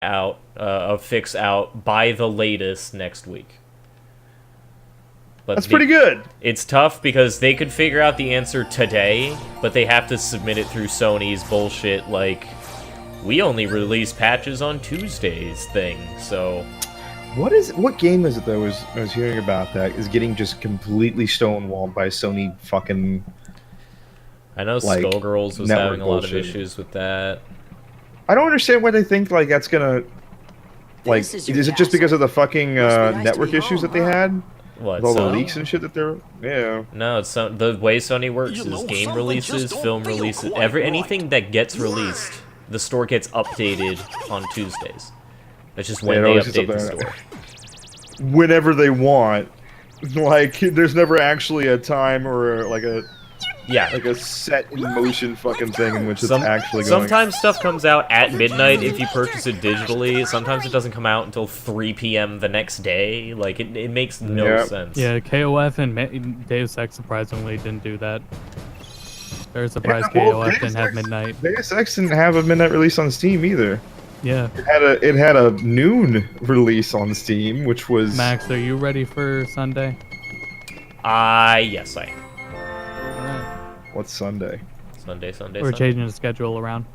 out a fix out by the latest next week. But That's pretty good. It's tough because they could figure out the answer today, but they have to submit it through Sony's bullshit, like, we only release patches on Tuesdays thing, so... What game is it that I was hearing about that is getting just completely stonewalled by Sony fucking... I know like, Skullgirls was having a lot of issues with that. I don't understand why they think, like, that's gonna... Like, is it just because of the fucking network issues that they had? What, with all so? the leaks and shit that they're... Yeah. No, it's the way Sony works is game releases, film releases, anything that gets released, the store gets updated on Tuesdays. That's just when they update the store. Whenever they want. Like, there's never actually a time or, like, a... Yeah. Like a set in motion fucking thing in which it's actually going. Sometimes stuff comes out at midnight if you purchase it digitally. Sometimes it doesn't come out until 3 p.m. the next day. Like, it makes no sense. Yeah, KOF and Deus Ex surprisingly didn't do that. Very surprised KOF didn't have midnight. Deus Ex didn't have a midnight release on Steam either. Yeah. It had a noon release on Steam, which was... Max, are you ready for Sunday? Yes, I am. What's Sunday? Sunday. We're changing the schedule around.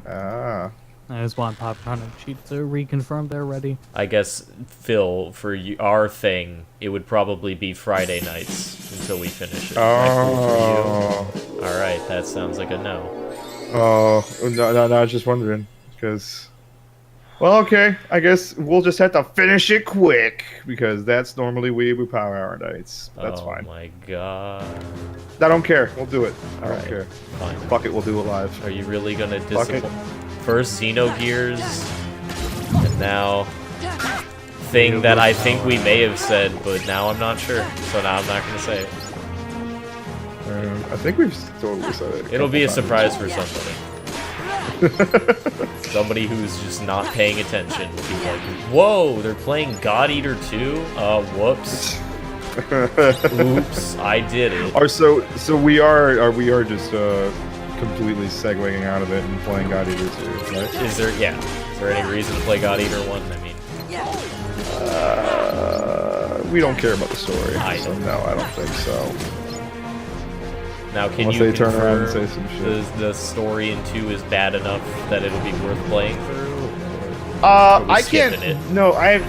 Ah. I just want Popcorn and Cheat to reconfirm they're ready. I guess, Phil, for our thing, it would probably be Friday nights until we finish it. Oh. Cool Alright, that sounds like a no. Oh, no, I was just wondering, because... Well, okay, I guess we'll just have to finish it quick, because that's normally Weeaboo Power Hour nights. That's fine. Oh my god. I don't care. We'll do it. I don't Alright, care. fine. Fuck it, we'll do it live. Are you really gonna disappoint? First Xenogears, and now... thing that I think we may have said, but now I'm not sure, so now I'm not gonna say it. I think we've totally said it. It'll be a surprise for somebody. Somebody who's just not paying attention will be like, whoa, they're playing God Eater 2? Whoops. Oops, I did it. So we are just completely segueing out of it and playing God Eater 2, right? Is there any reason to play God Eater 1? I mean... we don't care about the story, so don't. no, I don't think so. Now, can Unless you they turn around and confirm say some shit. the story in 2 is bad enough that it'll be worth playing through? I can't. No, I've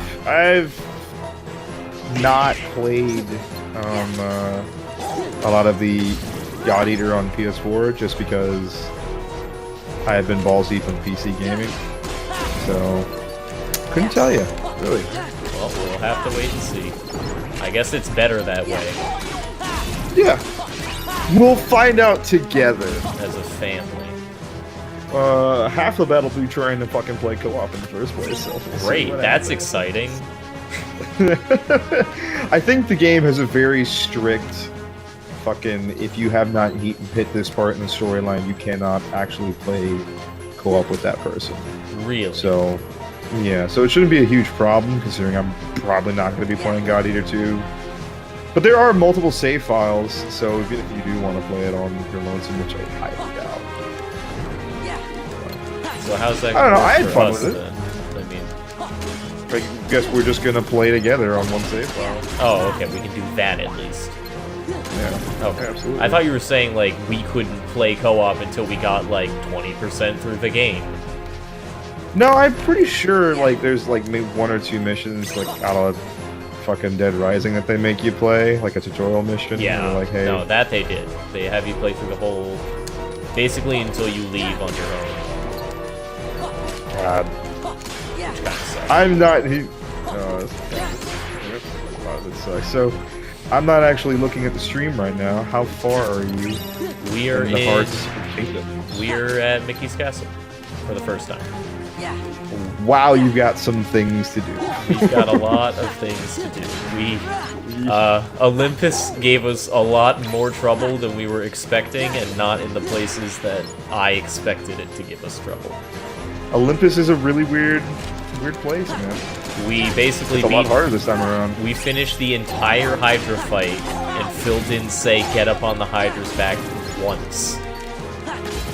not played a lot of the God Eater on PS4 just because I have been balls deep in PC gaming. So couldn't tell you, really. Well, we'll have to wait and see. I guess it's better that way. Yeah. We'll find out together. As a family. Half the battle will be trying to fucking play co-op in the first place. So great, that's exciting. I think the game has a very strict fucking, if you have not hit this part in the storyline, you cannot actually play co-op with that person. Really? So, yeah, so it shouldn't be a huge problem, considering I'm probably not going to be playing God Eater 2. But there are multiple save files, so even if you do want to play it on your lonesome, which I highly doubt. So how's that? I don't know, I had fun with it. Then? I mean... I guess we're just going to play together on one save file. Oh, okay, we can do that at least. Yeah. Okay. Absolutely. I thought you were saying, like, we couldn't play co-op until we got, like, 20% through the game. No, I'm pretty sure, like, there's, like, maybe 1 or 2 missions, like, out of fucking Dead Rising that they make you play, like a tutorial mission. Yeah, like, hey, no, that they did. They have you play through the whole... basically until you leave on your own. God. Which kind of sucks. I'm not... that sucks. So, I'm not actually looking at the stream right now. How far are you We are in the Hearts Kingdom? We are at Mickey's Castle for the first time. Wow, you've got some things to do. We've got a lot of things to do. Olympus gave us a lot more trouble than we were expecting, and not in the places that I expected it to give us trouble. Olympus is a really weird place, man. We basically it's a lot harder this time around. We finished the entire Hydra fight, and Phil didn't say get up on the Hydra's back once.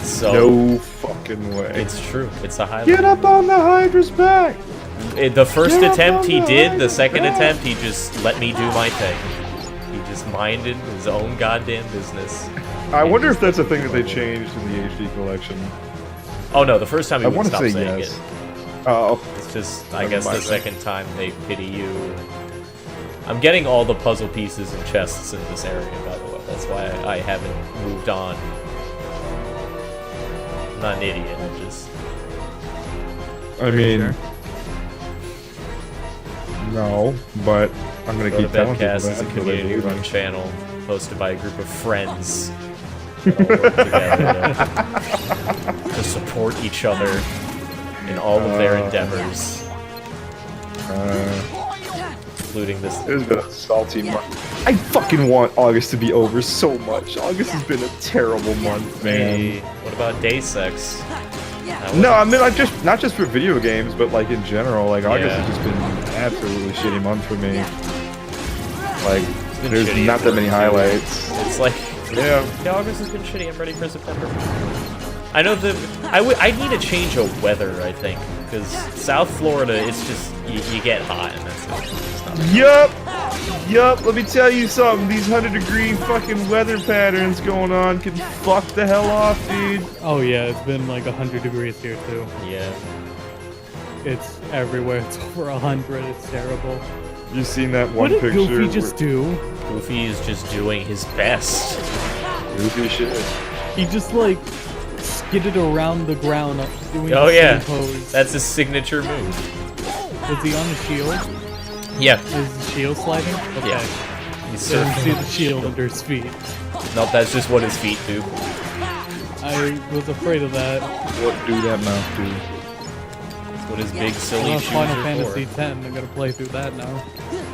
So No fucking way. it's true. It's a highlight. Get up on the Hydra's back! The first Get up attempt on he the did, the Hydra's second back. attempt he just let me do my thing. He just minded his own goddamn business. I wonder if that's a thing that they changed in the HD collection. Oh no, the first time he I wouldn't want to stop say saying yes. it. Oh, It's just, I Never guess, the mind then. second time they pity you. I'm getting all the puzzle pieces and chests in this area, by the way. That's why I haven't moved on. I'm not an idiot, I just... I mean, no, but I'm gonna Go keep to telling people Bevcast that is a until they community believe run me. channel hosted by a group of friends that all work together to support each other in all of their endeavors, including this. It has been a salty month. I fucking want August to be over so much. August has been a terrible month, man. Hey, what about day sex? No, I mean, like, just not just for video games, but like in general. Like August Yeah. has just been an absolutely shitty month for me. Like, been there's shitty not for that many me, too. highlights. It's like, Yeah. August has been shitty. I'm ready for September. I know that I need a change of weather. I think because South Florida, it's just you get hot and that's it. It's not Yup. Let me tell you something. These 100-degree fucking weather patterns going on can fuck the hell off, dude. Oh yeah, it's been like 100 degrees here too. Yeah. It's everywhere. It's over 100. It's terrible. You seen that What one did picture? Goofy just do? Goofy is just doing his best. Goofy shit. He just like skidded around the ground doing Oh the yeah, same pose. that's his signature move. Was he on the shield? Yeah. Is the shield sliding? Okay. Yeah. He's Didn't see surfing. the shield under his feet. Nope, that's just what his feet do. I was afraid of that. What do that mouth do? That's what his big silly Well, shoes Final are Fantasy for. X. I gotta play through that now.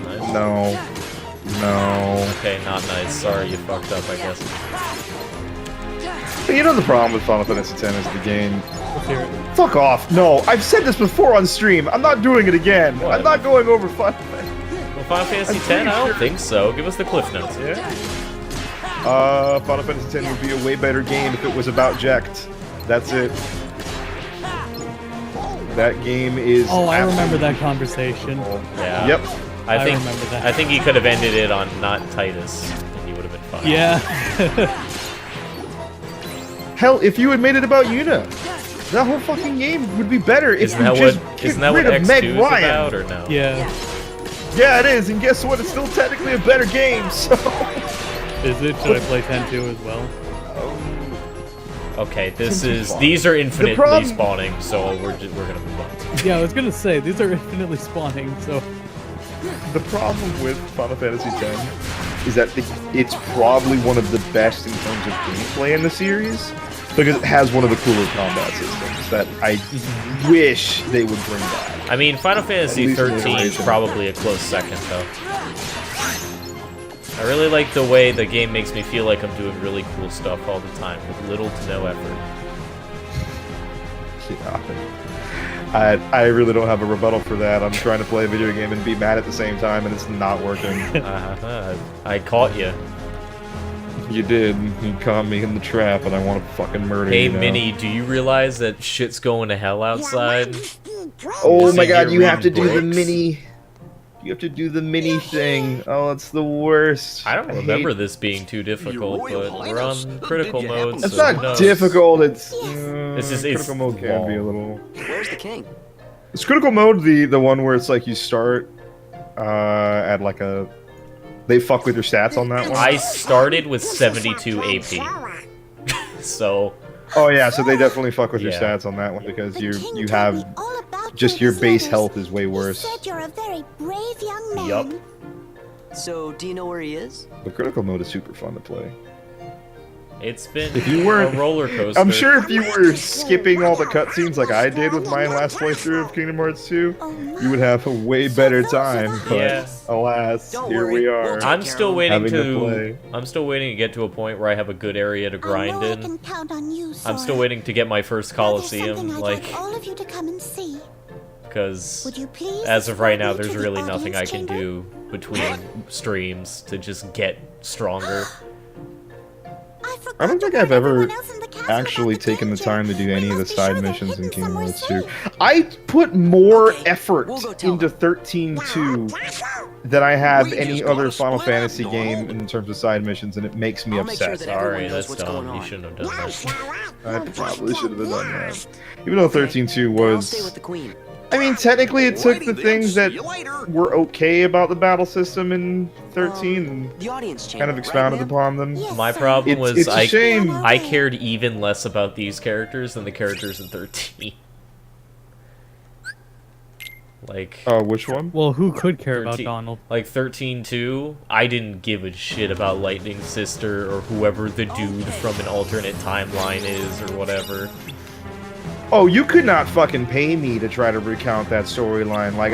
Nice. No. Okay, not nice. Sorry, you fucked up, I guess. But you know the problem with Final Fantasy X is the game. Let's hear it. Fuck off. No, I've said this before on stream. I'm not doing it again. What? I'm not going over Final Fantasy. Well, Final Fantasy I'm X? pretty I don't sure- think so. Give us the cliff notes. Final Fantasy X would be a way better game if it was about Jekt. That's it. That game is. Oh, I remember absolutely that conversation. awful. Yeah. Yep. I think remember that. I think he could have ended it on not Titus, and he would have been fine. Yeah. Hell, if you had made it about Yuna, that whole fucking game would be better if Isn't you that just what get isn't that rid what of Meg X2 is Ryan. about or no? Yeah. Yeah, it is, and guess what? It's still technically a better game. So. Is it? Should I play 10-2 as well? Okay, Seems fun. these are infinitely problem- spawning, so we're gonna move on. Yeah, I was gonna say these are infinitely spawning. So The problem with Final Fantasy X is that it's probably one of the best in terms of gameplay in the series because it has one of the cooler combat systems that I wish they would bring back. I mean, Final Fantasy least in 13 is iteration. probably a close second, though. I really like the way the game makes me feel like I'm doing really cool stuff all the time with little to no effort. Yeah. I really don't have a rebuttal for that. I'm trying to play a video game and be mad at the same time, and it's not working. I caught you. You did. You caught me in the trap, and I want to fucking murder Hey, you now. Minnie, do you realize that shit's going to hell outside? Oh my Sing god, your you have to reading do the books. mini. You have to do the mini thing. Oh, it's the worst. I don't remember this being too difficult, but we're on critical mode, It's so who not knows? difficult. It's It's just- critical mode can be a little. Where's the king? Is critical mode the one where it's like you start at like a. They fuck with your stats on that one. I started with 72 AP, so Oh yeah, so they definitely fuck with your Yeah. stats on that one because you have just your base health is way worse. Said you're a very brave young man. Yup. So, do you know where he is? But critical mode is super fun to play. it's been If you weren't- a roller coaster. I'm sure if you were skipping all the cutscenes like I did with my last playthrough of Kingdom Hearts 2, you would have a way better time. But Yeah. alas, Don't here worry, we we'll are. take I'm still waiting Having to play. I'm still waiting to get to a point where I have a good area to I grind know I in. can count on you, I'm still Sora. waiting to get my first Now, there's Coliseum, something I'd like, like all of you to come and see. because Would you please as of right now, escort me there's to the really nothing I audience can chamber? do between streams to just get stronger. I forgot I don't to think warn I've ever- everyone else in the actually taken the time to do any of the side missions in Kingdom Hearts 2. I put more effort into 13-2 than I have any other Final Fantasy game in terms of side missions, and it makes me upset. Sorry, that's dumb. You shouldn't have done that. I probably should have done that. Even though 13-2 I'll stay with was... the queen. I mean, technically it took the things that were okay about the battle system in 13 and The audience chamber, kind of expounded right, upon them. Yes, My sir. problem was It's a shame. I cared even less about these characters than the characters in 13. Like, Which one? Well, who could care about 13 Donald? like 13-2, I didn't give a shit about Lightning's sister or whoever the dude from an alternate timeline is or whatever. Oh, you could not fucking pay me to try to recount that storyline. Like,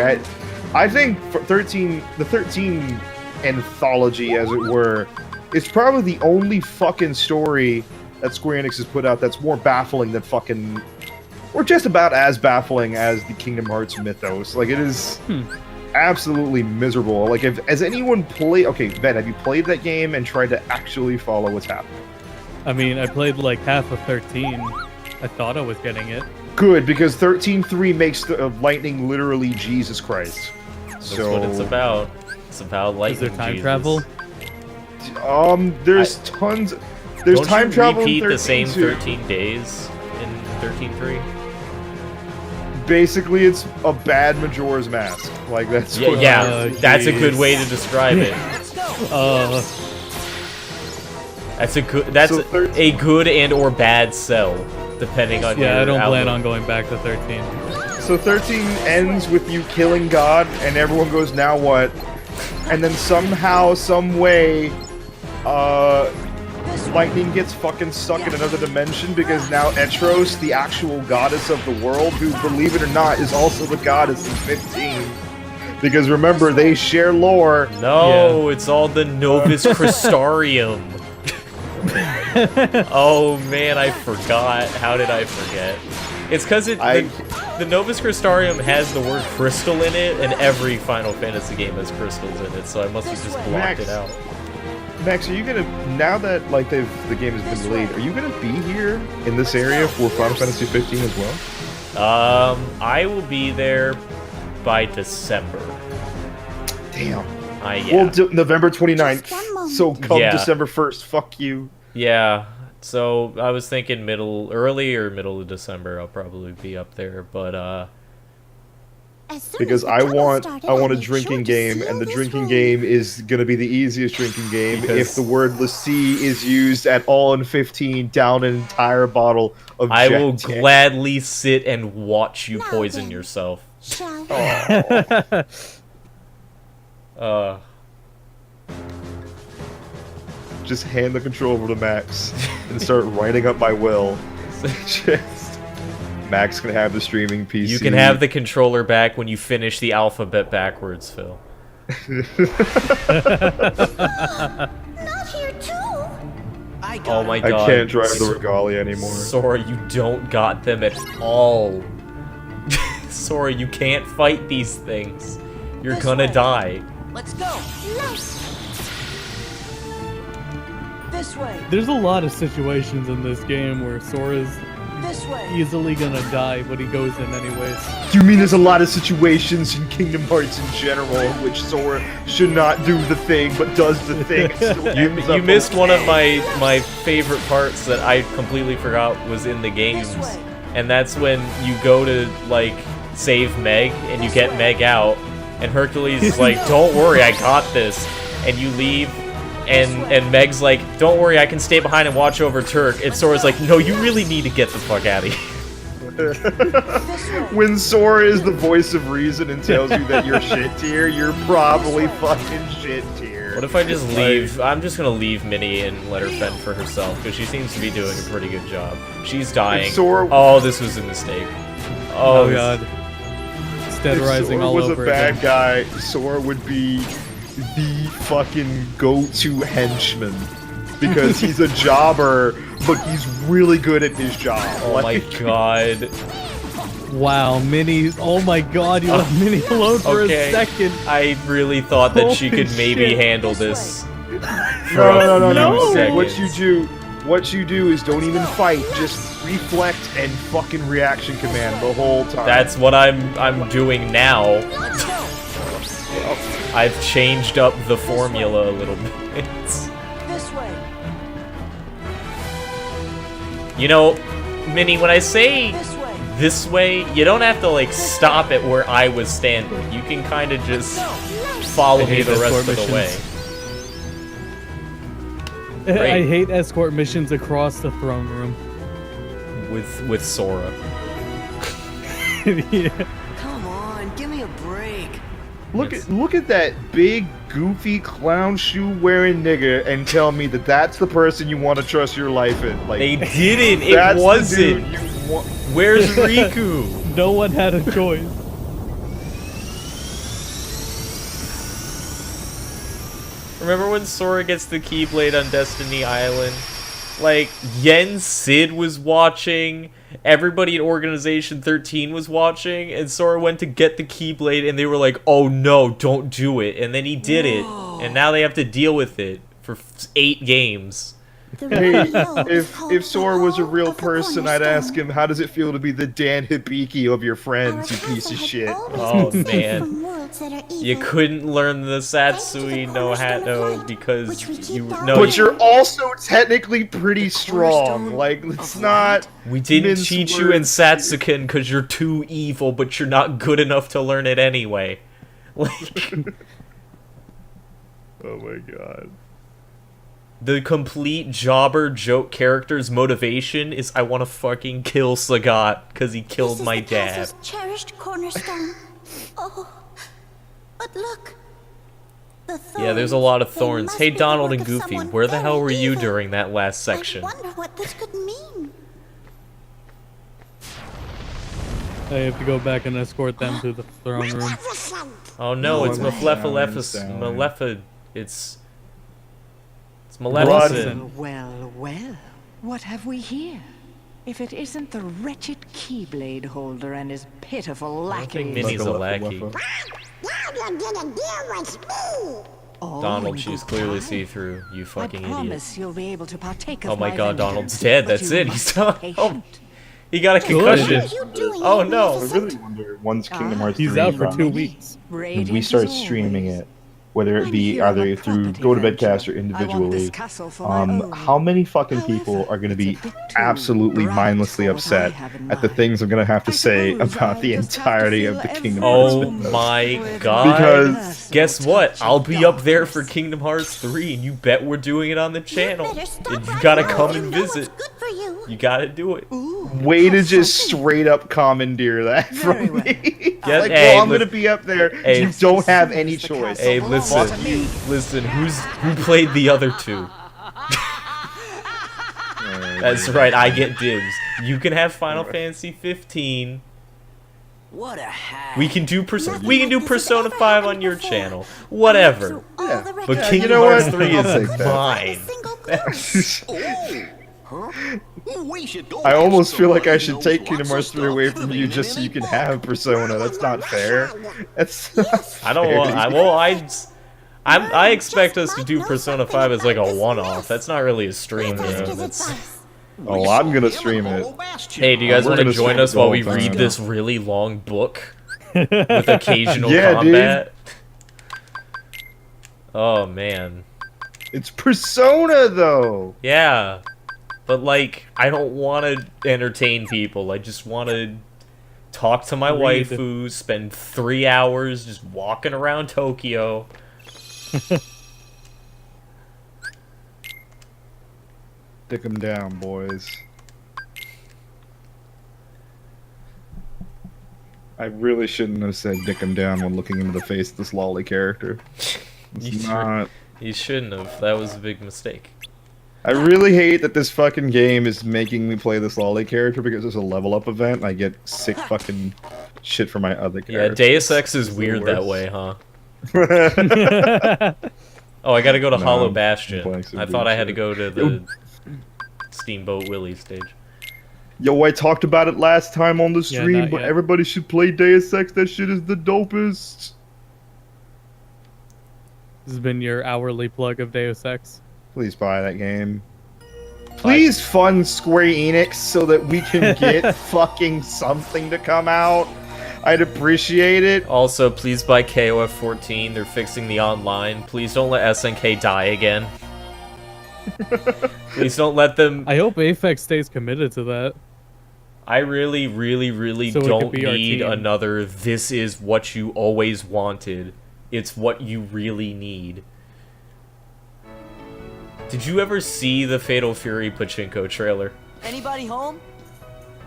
I think for the 13 anthology, as it were, is probably the only fucking story that Square Enix has put out that's more baffling than fucking... Or just about as baffling as the Kingdom Hearts mythos. Like, it is absolutely miserable. Like, has anyone played... Okay, Ben, have you played that game and tried to actually follow what's happening? I mean, I played like half of 13. I thought I was getting it. Good, because 13.3 makes the Lightning literally Jesus Christ. That's what it's about. It's about Is Lightning there time Jesus. travel? There's tons... There's Don't time you travel repeat in the same 13.2. 13 days in 13.3? Basically, it's a bad Majora's Mask. Like, that's what... Yeah, that's a good jeez. way to describe it. That's a good. That's So 13 a good and or bad sell, depending on your Yeah, I don't plan outlook. on going back to 13. So 13 ends with you killing God, and everyone goes, now what? And then somehow, some way, Lightning gets fucking stuck in another dimension because now Etros, the actual goddess of the world, who, believe it or not, is also the goddess in 15. Because remember, they share lore. No, it's all the Novus Crystarium. Oh man, I forgot. How did I forget? It's because the Novus Crystarium has the word crystal in it, and every Final Fantasy game has crystals in it, so I must have just blocked Max. it out. Max, are you gonna, now that like the game has been delayed, are you gonna be here in this area for Final Fantasy 15 as well? I will be there by December. Damn. Yeah. Well, November 29th. Just one moment. So come Yeah. December 1st, fuck you. Yeah, so I was thinking early or middle of December I'll probably be up there, but As soon Because as the I tunnel want started, a made drinking sure to game, seal and the this drinking room. game is gonna be the easiest drinking game Because- if the word lassie is used at all in 15. Down an entire bottle of I Jack will Daniels. gladly sit and watch you Now poison then. yourself. Shall we? Just hand the control over to Max and start writing up my will. Just Max can have the streaming PC. You can have the controller back when you finish the alphabet backwards, Phil. Not here too. I got Oh my I god. can't drive the Regalia anymore. Sora, you don't got them at all. Sora, you can't fight these things. You're This gonna way. die. Let's go. Nice. This way. There's a lot of situations in this game where Sora's This way. easily gonna die, but he goes in anyways. You mean there's a lot of situations in Kingdom Hearts in general in which Sora should not do the thing, but does the thing and still ends You up missed one of okay? my favorite parts that I completely forgot was in the games, This way. and that's when you go to like save Meg and you get Meg out, and Hercules is like, "Don't worry, I got this," and you leave. And Meg's like, "Don't worry, I can stay behind and watch over Turk." And Sora's like, "No, you really need to get the fuck out of here." When Sora is the voice of reason and tells you that you're shit tier, you're probably fucking shit tier. What if I just leave? I'm just gonna leave Minnie and let her fend for herself, because she seems to be doing a pretty good job. She's dying. Sora- Oh, this was a mistake. Oh, this- god. If Steadizing Sora all was over a bad again. guy, Sora would be the fucking go-to henchman. Because he's a jobber, but he's really good at his job. Oh my Like, god. Wow, Minnie. Oh my god, you left Minnie alone for Okay. a second. I really thought that she Holy could maybe shit. handle This this for No. a few seconds. what you do is don't even fight, just reflect and fucking reaction command the whole time. That's what I'm doing now. I've changed up the formula a little bit. This way. You know, Minnie, when I say This way. this way, you don't have to like stop at where I was standing. You can kind of just follow me the rest of the way. I Great. hate escort missions across the throne room. With Sora. Yeah. Come on, give me a break. Look at that big, goofy, clown shoe wearing nigger and tell me that that's the person you want to trust your life in. Like, They didn't. It that's the wasn't. dude you want. Where's Riku? No one had a choice. Remember when Sora gets the Keyblade on Destiny Island? Like, Yen Sid was watching, everybody in Organization 13 was watching, and Sora went to get the Keyblade, and they were like, oh no, don't do it. And then he did it, and now they have to deal with it for 8 games. Hey, if Sora was a real person, I'd ask him, how does it feel to be the Dan Hibiki of your friends, you piece of shit? Oh, man. You couldn't learn the Satsui no Hatto because you know. But you're also technically pretty strong. Like, let's not. We didn't mince teach you in words. Satsuken because you're too evil, but you're not good enough to learn it anyway. Like, Oh my god. the complete jobber joke character's motivation is I want to fucking kill Sagat because he killed my dad. Cherished cornerstone. Oh, but look. The Yeah, there's a thorns. lot of They thorns. must Hey, be the Donald work and of Goofy, someone where the hell very were you evil. during that last I section? wonder what this could mean. I have to go back and escort them to the throne room. Oh no, it's No, Maleficent. down. It's Maleficent. Well, well, what have we here? If it isn't the wretched Keyblade holder and his pitiful I think lackey. Minnie's a lackey. Donald, she's clearly see-through. You I fucking idiot. promise you'll be able to partake of Oh my god, vengeance, Donald's dead. but That's you it. must He's be done. Oh, patient. he got a concussion. What are you doing, Oh no. I Magnificent? really wonder, once Kingdom Ah. Hearts He's 3 out for comes, 2 weeks. and Radiant we start as streaming always. it, whether it I'm be here on either a through property Go to Bed venture. Cast or I want this individually, castle for my own. how many fucking However, people are going to be it's a bit too absolutely bright mindlessly for what I upset have in at the mind. things I'm going to have to I say suppose about I'll the just have to entirety of fill the Kingdom every Hearts Oh window. my god. Because- Guess what? I'll be up there for Kingdom Hearts 3 and you bet we're doing it on the channel. better stop And you right gotta now. come You and know what's visit. good for you. You gotta do it. Way to just straight up commandeer that Very from well. me. Yeah, Like, hey, well, I'm look- going to be up there. Hey. You don't have any choice. Hey, listen. Listen, who played the other two? That's right, I get dibs. You can have Final Fantasy 15. What a hack. We can do Persona 5 on your channel. Whatever. Yeah. But Yeah, Kingdom you know what? Hearts 3 I'll is take that. mine. I almost feel like I should take Kingdom Hearts 3 away from you just so you can have Persona. That's not fair. That's not I don't want. I expect us to do Persona 5 as like a one-off. That's not really a stream game. That's... Oh, I'm gonna stream it. Hey, do you guys We're want to gonna join stream us it while all we the read time. this really long book with occasional Yeah, combat? Oh man, It's Persona, though. yeah, but like I don't want to entertain people. I just want to talk to my Read. waifu, spend 3 hours just walking around Tokyo. Dick 'em down, boys. I really shouldn't have said dick 'em down when looking into the face of this lolly character. You It's sure- not. You shouldn't have. That was a big mistake. I really hate that this fucking game is making me play this lolly character because there's a level up event. I get sick fucking shit for my other Yeah, characters. Deus Ex is It's the weird that worst. way, huh? Oh, I gotta go to No, Hollow I'm Bastion. playing some I thought weird I had to shit. go to the Steamboat Willie stage. Yo, I talked about it last time on the Yeah, stream, not but yet. everybody should play Deus Ex. That shit is the dopest. This has been your hourly plug of Deus Ex. Please buy that game. Please fund Square Enix so that we can get fucking something to come out. I'd appreciate it. Also, please buy KOF 14. They're fixing the online. Please don't let SNK die again. Please don't let them. I hope Aphex stays committed to that. I really, really, really So it could don't be our need team. another "this is what you always wanted. It's what you really need." Did you ever see the Fatal Fury Pachinko trailer? Anybody home?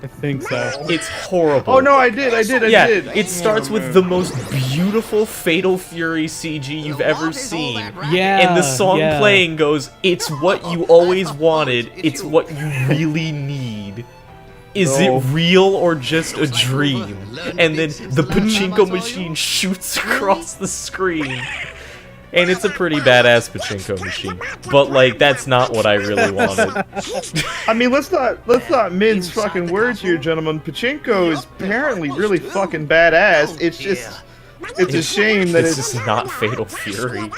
I think so. It's horrible. Oh no, I did. Yeah, it starts with the most beautiful Fatal Fury CG you've ever seen. Yeah. And the song yeah. playing goes, "It's what you always wanted. It's what you really need. Is No. it real or just a dream?" And then the pachinko machine shoots across the screen. And it's a pretty badass pachinko machine. But like, that's not what I really wanted. I mean, let's not mince fucking words here, gentlemen. Pachinko is apparently really fucking badass. It's just, it's a shame that This it's is not Fatal Fury.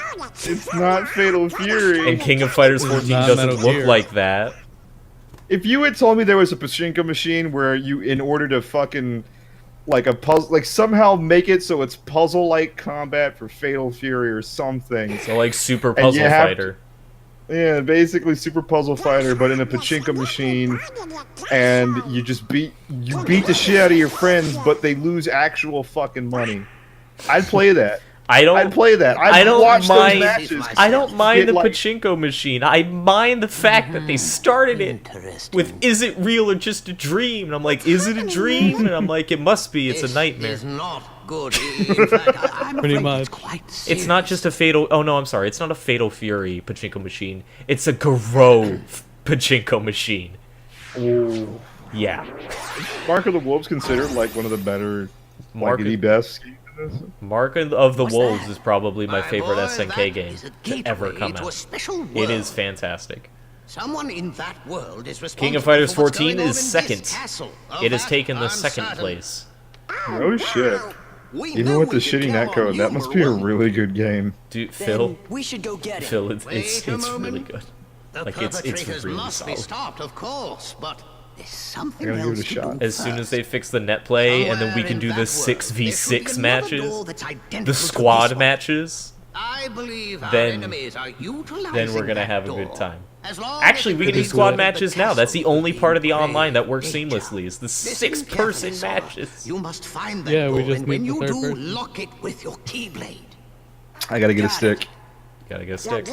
not Fatal Fury. And King of Fighters 14 not doesn't Metal look Gear. like that. If you had told me there was a pachinko machine where you, in order to fucking like a puzzle, like somehow make it so it's puzzle-like combat for Fatal Fury or something. So like Super And Puzzle you have Fighter. Yeah, basically Super Puzzle Fighter, but in a pachinko machine, and you beat the shit out of your friends, but they lose actual fucking money. I'd play that. I'd play that. I don't watch mind. those matches. I don't mind Get, the like- pachinko machine. I mind the fact that they started it with "Is it real or just a dream?" And I'm like, "Is it a dream?" And I'm like, "It must be. It's a nightmare." Is not good. In fact, I'm Pretty afraid much. it's quite It's not just a fatal. Oh no, I'm sorry. It's not a Fatal Fury pachinko machine. It's a Grove pachinko machine. Oh. Yeah. Mark of the Wolves considered like one of the better, Mark like the best. Mark of the What's Wolves that? is probably my favorite boy, SNK that game is a to ever gateway come to a out. special It world. is fantastic. Someone in that world is King of responsible Fighters for what's 14 going on is in second. this castle. Of It has that, taken the I'm second certain. place. Oh shit! We Even know with the we can shitty count on netcode, you, that must be a Marwan. really good game. Dude, Phil, We should go get it. Phil, it's Wait a really moment. good. The Like it's perpetrators really must be solid. stopped, of course, but there's something I'm gonna give else it a to shot. do As soon as first. they fix the net play, and then we Somewhere can in do that the world, 6v6 there should be another door matches, that's identical the to squad this one. matches, I believe our then- enemies are utilizing then we're gonna that have a door. good time. As long Actually, as we it can do leads squad to matches the now. That's the castle only being part of the great online that works danger. seamlessly. Is the Listen 6-person carefully, Sora. matches. You must find that Yeah, we door, just and when need the you third do, person. lock it with your keyblade. I gotta get a Got stick. Gotta get a stick.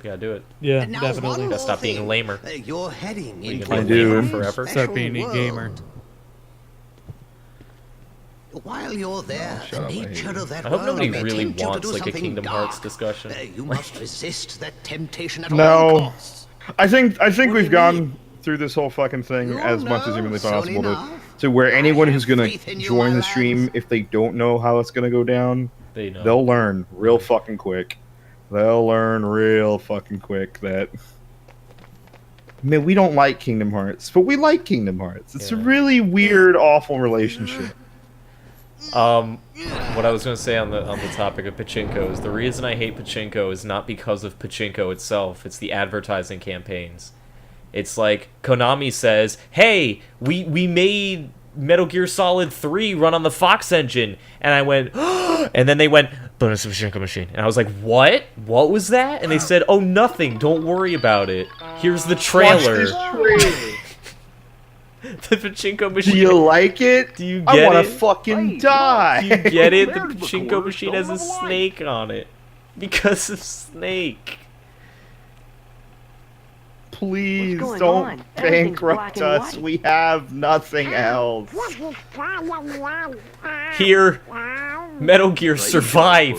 Gotta do it. Yeah, Now, definitely. one Gotta more stop being a thing. lamer. You're heading You into can I be a do. lamer very forever. Start being a special gamer. world. While you're there, shut the up, I hate nature you. of that I hope world nobody may really tempt you to wants do like a something Kingdom Hearts dark. discussion. You must resist that temptation at all No. costs. I think What do we've you gone through this whole fucking thing You as much as know humanly soon possible enough. to where I anyone have who's gonna faith in you, join my the stream, lads. if they don't know how it's gonna go down, They know. they'll learn real fucking quick. They'll learn real fucking quick that. Man, we don't like Kingdom Hearts, but we like Kingdom Hearts. It's a Yeah. really weird, awful relationship. What I was gonna say on the topic of pachinko is the reason I hate pachinko is not because of pachinko itself. It's the advertising campaigns. It's like Konami says, "Hey, we made Metal Gear Solid 3 run on the Fox engine," and I went, and then they went, "But it's a pachinko machine," and I was like, "What? What was that?" And they said, "Oh, nothing. Don't worry about it. Here's the trailer." The pachinko Do machine. you like it? Do you I get want it? to fucking die. Do you get it? The pachinko machine has a snake on it. Because of Snake. Please What's going don't on? Everything's black bankrupt and us. white. We have nothing else. Here, Metal Gear Survive.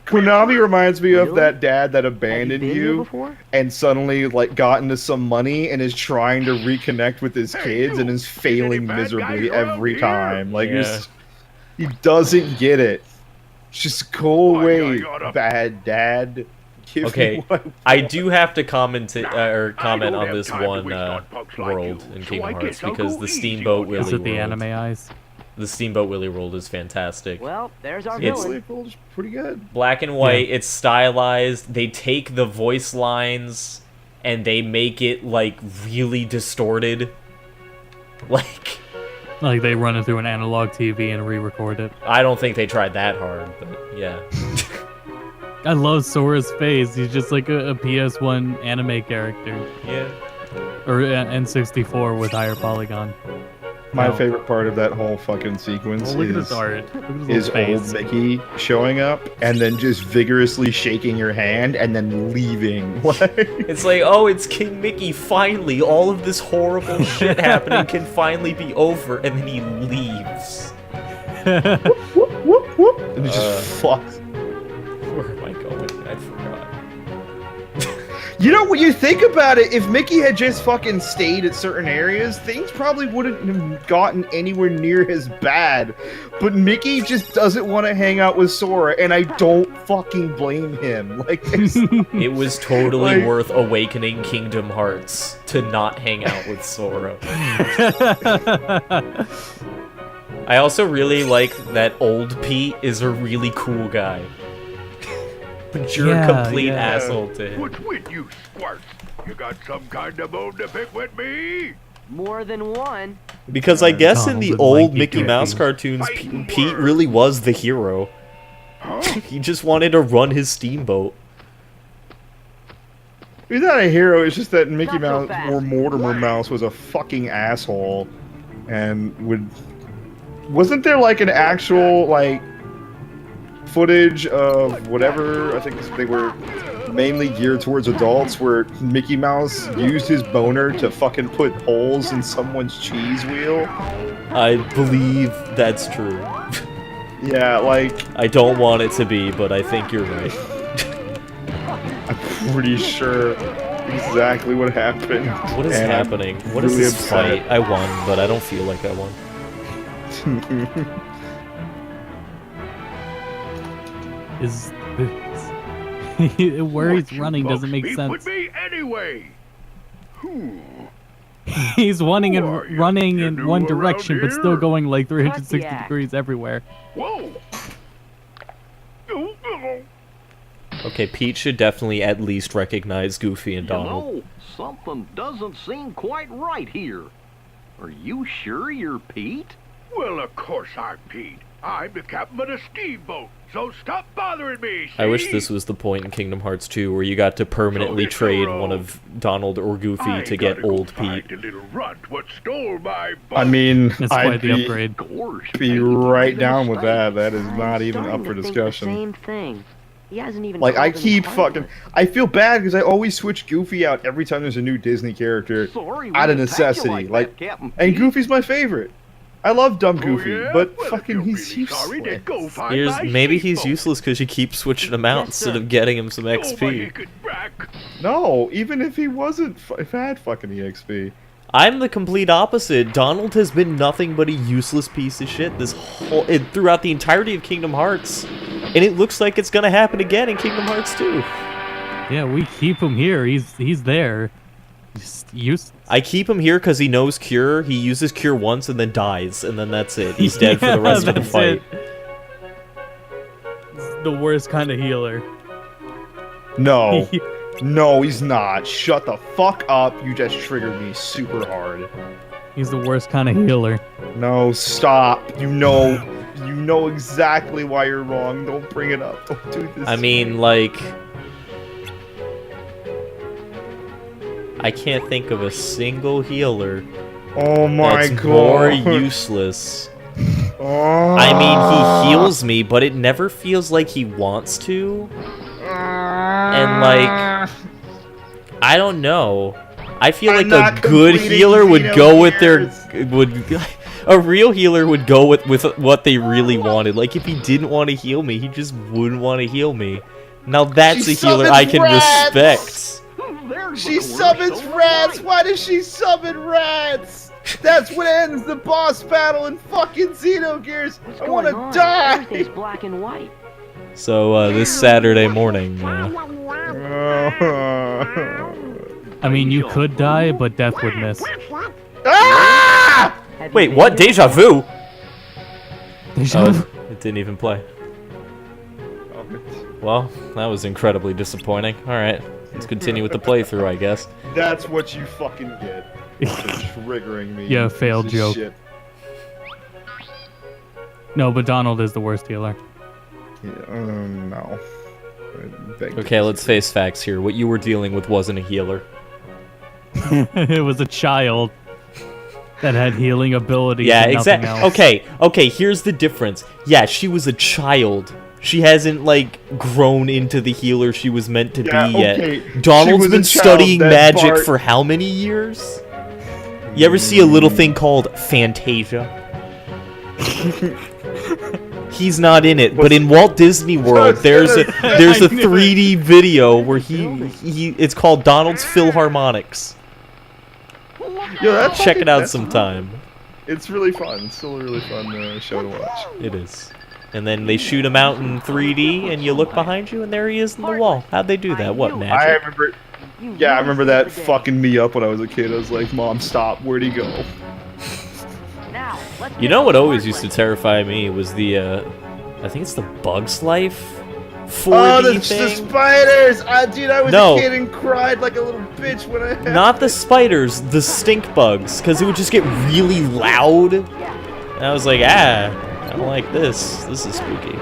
Konami reminds me of Really? that dad that abandoned been here you before? and suddenly like got into some money and is trying to reconnect with his kids and is failing miserably every time. Like Yeah. he doesn't get it. Just go away, bad dad. Give me Okay, what I do have to comment on this one world in Kingdom Hearts because the Steamboat Is Willie it the world. anime eyes? The Steamboat Willie world is fantastic. Well, there's our It's- villain. It's pretty good. Black and white, it's stylized. They take the voice lines and they make it, like, really distorted. Like they run it through an analog TV and re-record it. I don't think they tried that hard, but yeah. I love Sora's face. He's just like a PS1 anime character. Yeah. Or N64 with higher polygon. My No. favorite part of that whole fucking sequence Oh, look at his is art. Look at his is little old face. Mickey showing up and then just vigorously shaking your hand and then leaving. Like, It's like, oh, it's King Mickey, finally! All of this horrible shit happening can finally be over, and then he leaves. whoop, whoop, whoop, and he just fucks. Where am I going? I forgot. You know, when you think about it, if Mickey had just fucking stayed at certain areas, things probably wouldn't have gotten anywhere near as bad. But Mickey just doesn't want to hang out with Sora, and I don't fucking blame him. Like, It was totally Like- worth awakening Kingdom Hearts to not hang out with Sora. I also really like that old Pete is a really cool guy. But you're a complete asshole to him. What's with you, squirt? You got some kind of bone to pick with me? More than one. Because I guess in Donald the and old Lanky Mickey Goofy. Mouse cartoons, Pete really was the hero. He just wanted to run his steamboat. he's not a hero, it's just that Mickey Not so Mouse, fast. or Mortimer Mouse, was a fucking asshole. And wasn't there like an actual, like, footage of whatever, I think they were mainly geared towards adults, where Mickey Mouse used his boner to fucking put holes in someone's cheese wheel? I believe that's true. Yeah, like, I don't want it to be, but I think you're right. I'm pretty sure exactly what happened. What is And I'm happening? What is really this upset. fight? I won, but I don't feel like I won. Is where he's running doesn't make Beef sense. with me anyway. He's running Who are and you? running You in new one around direction, but still here? going like 360 Cardiac. degrees everywhere. Whoa. Okay, Pete should definitely at least recognize Goofy and Donald. You know, something doesn't seem quite right here. Are you sure you're Pete? Well, of course I'm Pete. I'm the captain of the steamboat, so stop bothering me, I wish see? this was the point in Kingdom Hearts 2 where you got to permanently hit the trade road. one of Donald or Goofy I to get gotta go old find Pete. the little runt what stole my boat. I mean, That's I'd quite the be, upgrade. Gosh, be Pete, right you're down with straight. that. That is I'm not even starting up for to think discussion. The same thing. He hasn't even Like, I called keep any fucking... punishment. I feel bad because I always switch Goofy out every time there's a new Disney character Sorry, we out of attacked you necessity. like that, Captain And Pete. Goofy's my favorite. I love dumb Oh, Goofy, yeah? but Well, if fucking you're he's really sorry, then go useless. find my Maybe he's steamboat. useless because you keep switching him out Yes, instead sir. of getting him some Nobody XP. could back. No, even if he wasn't... If I had fucking EXP. I'm the complete opposite. Donald has been nothing but a useless piece of shit throughout the entirety of Kingdom Hearts. And it looks like it's gonna happen again in Kingdom Hearts 2. Yeah, we keep him here. He's there. Just useless. I keep him here because he knows Cure. He uses Cure once and then dies, and then that's it. He's dead for the rest of the That's fight. It's the worst kind of healer. No. No, he's not. Shut the fuck up. You just triggered me super hard. He's the worst kind of healer. No, stop. You know exactly why you're wrong. Don't bring it up. Don't do this. I mean, like... I can't think of a single healer oh my that's god. more useless. Oh. I mean, he heals me, but it never feels like he wants to. And, like... I don't know. I feel I'm like not a good completing healer would go with their... Xenogears. A real healer would go with what they really wanted. Like, if he didn't want to heal me, he just wouldn't want to heal me. Now that's She a healer summons I can rats! respect. There's She the summons cornerstone rats! of Why does she summon rats? That's what ends the boss battle in fucking Xenogears! What's I going wanna on? die! Everything's black and white. So, this Saturday morning, I mean, you could die, but death would miss. Ah! Have you Wait, been what? there? Deja vu? Deja vu. Oh, it didn't even play. Well, that was incredibly disappointing. Alright. Let's continue with the playthrough, I guess. That's what you fucking get. For triggering me. Yeah, you failed piece of joke. shit. No, but Donald is the worst healer. Yeah, no. I beg to Okay, let's disagree. face facts here. What you were dealing with wasn't a healer. It was a child that had healing abilities. Yeah, and nothing exactly. else. Okay, here's the difference. Yeah, she was a child. She hasn't, like, grown into the healer she was meant to Yeah, be yet. okay. She Donald's was a been child studying that magic Bart- for how many years? You ever see a little thing called Fantasia? He's not in it, but in Walt Disney World, there's a 3D video where it's called Donald's Philharmonics. Yo, that's Check it out that's sometime. It's really fun. It's still a really fun show to watch. It is. And then they shoot him out in 3D, and you look behind you, and there he is in the wall. How'd they do that? What I magic? remember. Yeah, I remember that fucking me up when I was a kid. I was like, "Mom, stop! Where'd he go?" Now, let's You get know to what the always hard used to way. terrify me was the, I think it's the Bugs Life 4D Oh, the thing. spiders! Dude, I was No. a kid and cried like a little bitch when I. Not the spiders, the stink bugs, because it would just get really loud. And I was like, I don't like this. This is spooky.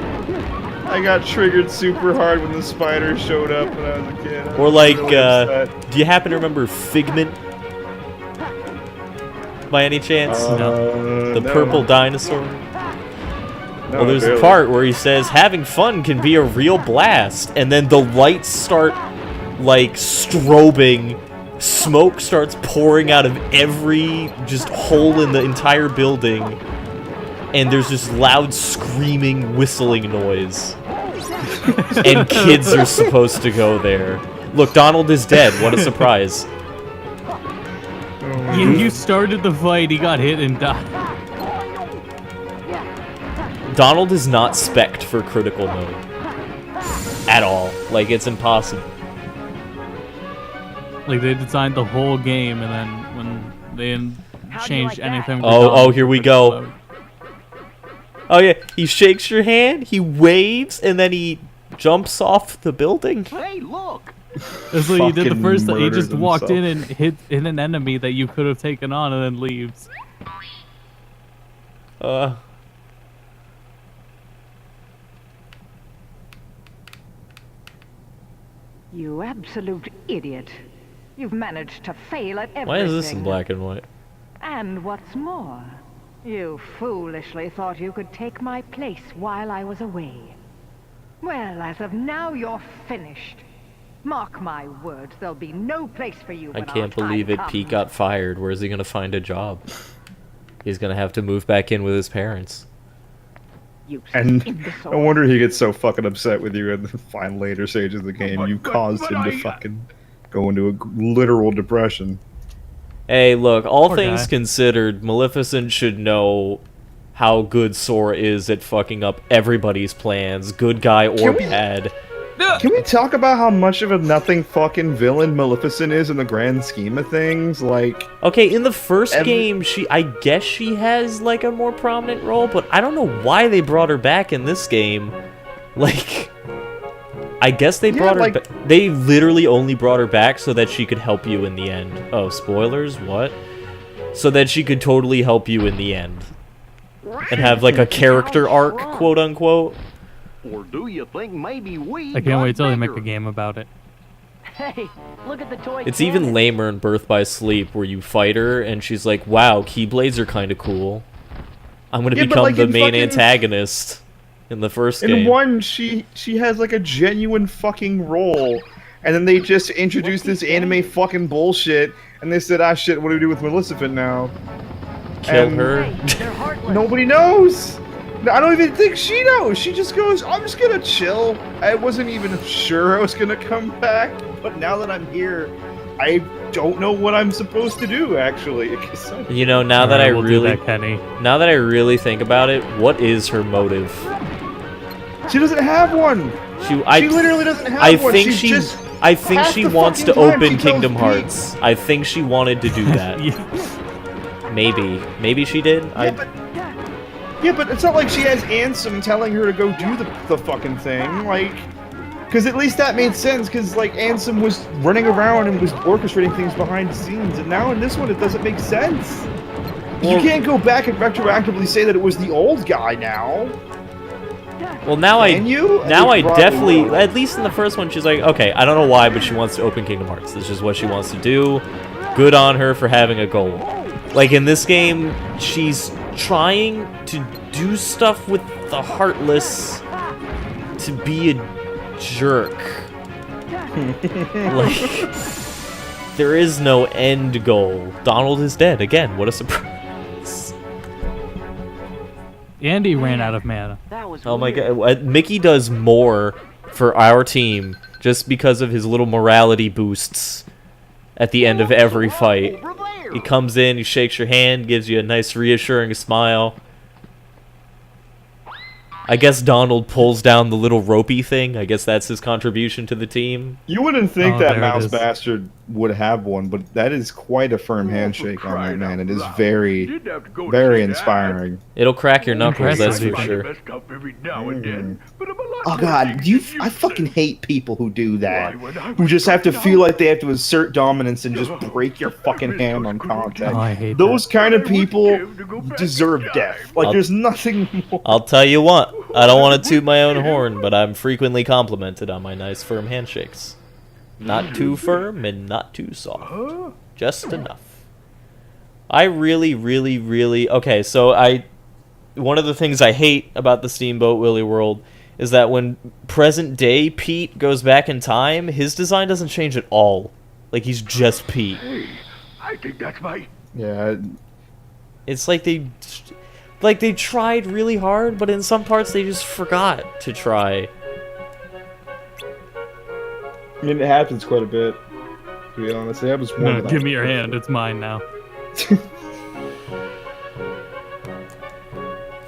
I got triggered super hard when the spiders showed up when I was a kid. I Or was like, really upset. do you happen to remember Figment? By any chance? The no. purple dinosaur? No, Well, there's a barely. part where he says, having fun can be a real blast, and then the lights start, like, strobing, smoke starts pouring out of every, just, hole in the entire building, and there's this loud screaming, whistling noise. And kids are supposed to go there. Look, Donald is dead, what a surprise. You started the fight, he got hit and died. Donald is not spec'd for critical mode. At all. Like, it's impossible. Like, they designed the whole game, and then when they didn't How'd you change like that? anything... for Oh, Donald, here we critical go. mode. Oh yeah, he shakes your hand, he waves, and then he jumps off the building. Hey, look! That's what he did the Fucking first time. He murdered just walked in and himself. hit an enemy that you could have taken on and then leaves. You absolute idiot. You've managed to fail at everything. Why is this in black and white? And what's more, you foolishly thought you could take my place while I was away. Well, as of now, you're finished. Mark my words, there'll be no place for you I when our can't believe time it. Pete comes. got fired. Where's he gonna find a job? He's gonna have to move back in with his parents. You And imbecile. no wonder he gets so fucking upset with you in the final later stages of the game. You caused him to I- fucking go into a literal depression. Hey, look, all Poor things guy. considered, Maleficent should know how good Sora is at fucking up everybody's plans, good guy or Can we- bad. Can we talk about how much of a nothing fucking villain Maleficent is in the grand scheme of things? Like, Okay, in the first Every- game, I guess she has, like, a more prominent role, but I don't know why they brought her back in this game. Like, I guess they Yeah, brought her like- back. They literally only brought her back so that she could help you in the end. Oh, spoilers? What? So that she could totally help you in the end. And have, like, a character arc, quote-unquote. Or do you think maybe we I can't got wait till they make bigger? a game about it. Hey, look at the toy It's cannon. even lamer in Birth by Sleep, where you fight her, and she's like, wow, Keyblades are kind of cool. I'm gonna Yeah, but, become like, the in main fucking- antagonist in the first in game. one, she has like a genuine fucking role, and then they just introduced this anime fucking bullshit, and they said, ah shit, what do we do with Maleficent now? Kill and- her. Hey, they're heartless. Nobody knows. I don't even think she knows. She just goes, I'm just gonna chill. I wasn't even sure I was gonna come back, but now that I'm here, I don't know what I'm supposed to do, actually. You know, now that I We'll do really, that, Kenny. now that I really think about it, what is her motive? She doesn't have one. She literally doesn't have I one. think She's she, just I think half she the wants to fucking time open she tells Kingdom Pete- Hearts. I think she wanted to do that. Maybe she did. Yeah, but it's not like she has Ansem telling her to go do the fucking thing, like, Because at least that made sense, because, like, Ansem was running around and was orchestrating things behind the scenes, and now in this one, it doesn't make sense. You can't go back and retroactively say that it was the old guy now. Well, now Can you? I Probably definitely, will. at least in the first one, she's like, okay, I don't know why, but she wants to open Kingdom Hearts. This is just what she wants to do. Good on her for having a goal. Like, in this game, she's trying to do stuff with the Heartless to be a jerk. Like, there is no end goal. Donald is dead again. What a surprise. Andy ran out of mana. That was Oh my weird. god. Mickey does more for our team just because of his little morality boosts at the end of every fight. Over there. He comes in, he shakes your hand, gives you a nice reassuring smile. I guess Donald pulls down the little ropey thing. I guess that's his contribution to the team. You wouldn't think Oh, that there it mouse is. bastard would have one, but that is quite a firm handshake on that man. It is very, Didn't have to go to very see that. inspiring. It'll crack your knuckles, that's for Impressive. sure. Messed up every now and then, but I'm a lot Oh more god, dangerous I than fucking said. hate people who do that. Why, when I Who was just have to starting feel out- like they have to assert dominance and just break your fucking hand on contact. Oh, I hate Those that. kind of I was people scared to go back deserve in death. time. Like, I'll- there's nothing more. I'll tell you what, I don't want to toot my own horn, but I'm frequently complimented on my nice firm handshakes. Not too firm and not too soft. Just enough. I really... Okay, so one of the things I hate about the Steamboat Willie World is that when present day Pete goes back in time, his design doesn't change at all. Like, he's just Pete. Hey, I think that's my... Yeah, It's like they tried really hard, but in some parts they just forgot to try. I mean, it happens quite a bit, to be honest. It happens more No, than give me your hand. It's mine now.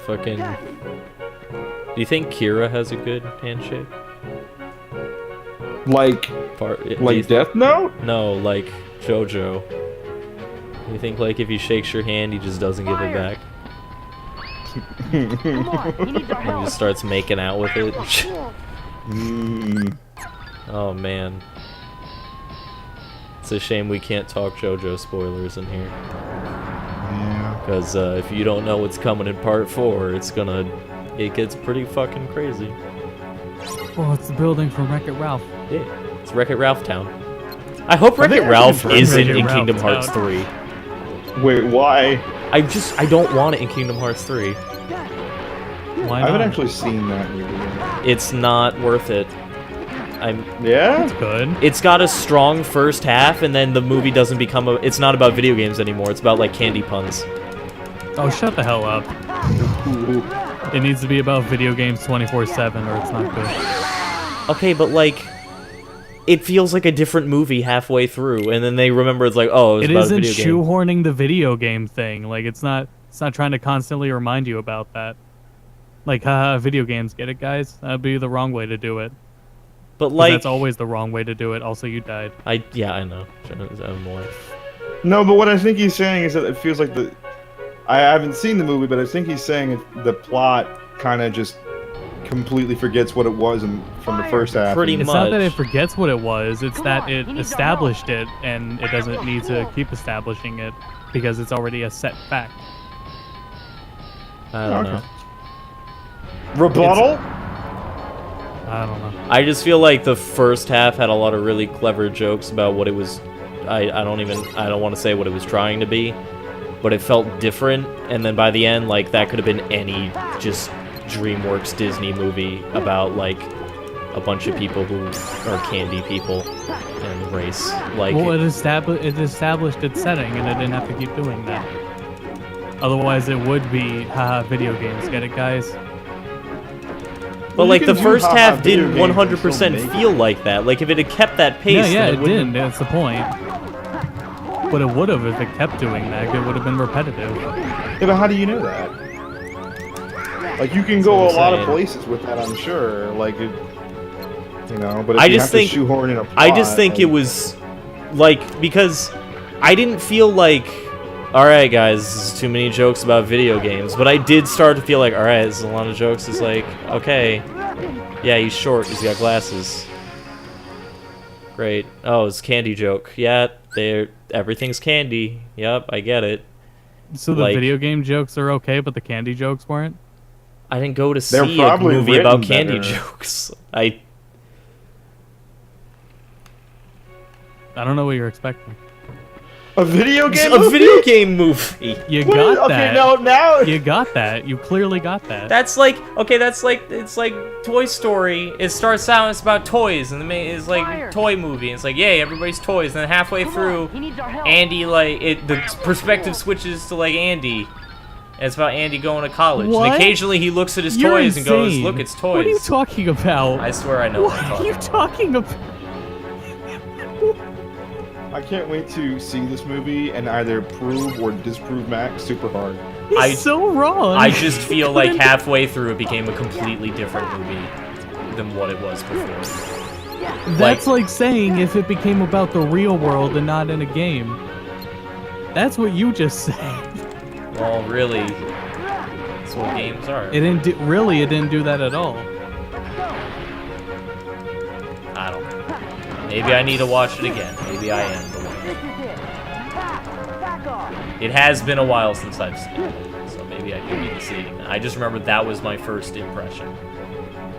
Fucking... Do you think Kira has a good handshake? Like Death Note? No, like JoJo. You think like if he shakes your hand, he just doesn't give it back? Come on, he needs our He help. just starts making out with it. Mm. Oh man. It's a shame we can't talk JoJo spoilers in here. Yeah. Because if you don't know what's coming in part 4, it gets pretty fucking crazy. Oh, it's the building from Wreck-It Ralph. Yeah, it's Wreck-It Ralph Town. I hope Are they Wreck-It Ralph actually isn't Wreck-It in Ralph Kingdom Hearts Town? 3. Wait, why? I don't want it in Kingdom Hearts 3. Why I haven't not? actually seen that movie yet. It's not worth it. Yeah? Good. It's got a strong first half, and then the movie doesn't become it's not about video games anymore. It's about like candy puns. Oh, shut the hell up. It needs to be about video games 24/7 or it's not good. Okay, but like, it feels like a different movie halfway through, and then they remember it's like, oh, it's It about a isn't video game. shoehorning the video game thing. Like it's not trying to constantly remind you about that. Like, haha, video games, get it, guys? That'd be the wrong way to do it. But 'Cause like, that's always the wrong way to do it. Also, you died. I know. I'm aware. No, but what I think he's saying is that it feels like I haven't seen the movie, but I think he's saying the plot kind of just completely forgets what it was from the first half. Pretty It's not that much. it forgets what it was. It's Come that on, it he needs our established it, and it doesn't need to keep establishing it because it's already a set fact. I don't Okay. know. Rebuttal? I don't know. I just feel like the first half had a lot of really clever jokes about what it was. I don't want to say what it was trying to be, but it felt different. And then by the end, like that could have been any just DreamWorks Disney movie about like a bunch of people who are candy people and race. Like, Well, it established its setting, and it didn't have to keep doing that. Otherwise, it would be, haha, video games. Get it, guys? but you like the can do first haha half video didn't games and 100% still make feel like that. Like if it had kept that pace, Yeah, then it wouldn't- didn't. That's the point. But it would have if it kept doing that. It would have been repetitive. Yeah, but how do you know that? Like, you can go what a I'm lot of saying. places with that, I'm sure. Like, it, you know, but if I you just have think- to shoehorn in a plot, I just think like, it was like because I didn't feel like, all right, guys, this is too many jokes about video games, but I did start to feel like, all right, this is a lot of jokes. It's like, okay, yeah, he's short, he's got glasses. Great. Oh, it's a candy joke. Yeah, everything's candy. Yep, I get it. So the Like- video game jokes are okay, but the candy jokes weren't? I didn't go to They're see a probably movie about written candy better. jokes. I don't know what you're expecting. A video game? a movie? video game movie. You What got is- okay, that. no, now You got that. You clearly got that. That's like it's like Toy Story. It starts out it's about toys and it's like Fire. toy movie. It's like yay, everybody's toys. And then halfway Come through, on, he needs our help. Andy the perspective switches to like Andy. And it's about Andy going to college. What? And occasionally he looks at his You're toys and goes, insane. "Look, it's toys." What are you talking about? I swear I know what I'm What are you talking about. talking about? I can't wait to see this movie and either prove or disprove Max super hard. He's I- so wrong. I just feel like halfway through it became a completely different movie than what it was before. That's like saying if it became about the real world and not in a game. That's what you just said. Well, really, that's what games are. It didn't do, really. It didn't do that at all. I don't know. Maybe I need to watch it again. Maybe I am the one. This is it. Back off. It has been a while since I've seen it, so maybe I do need to see it again. I just remember that was my first impression.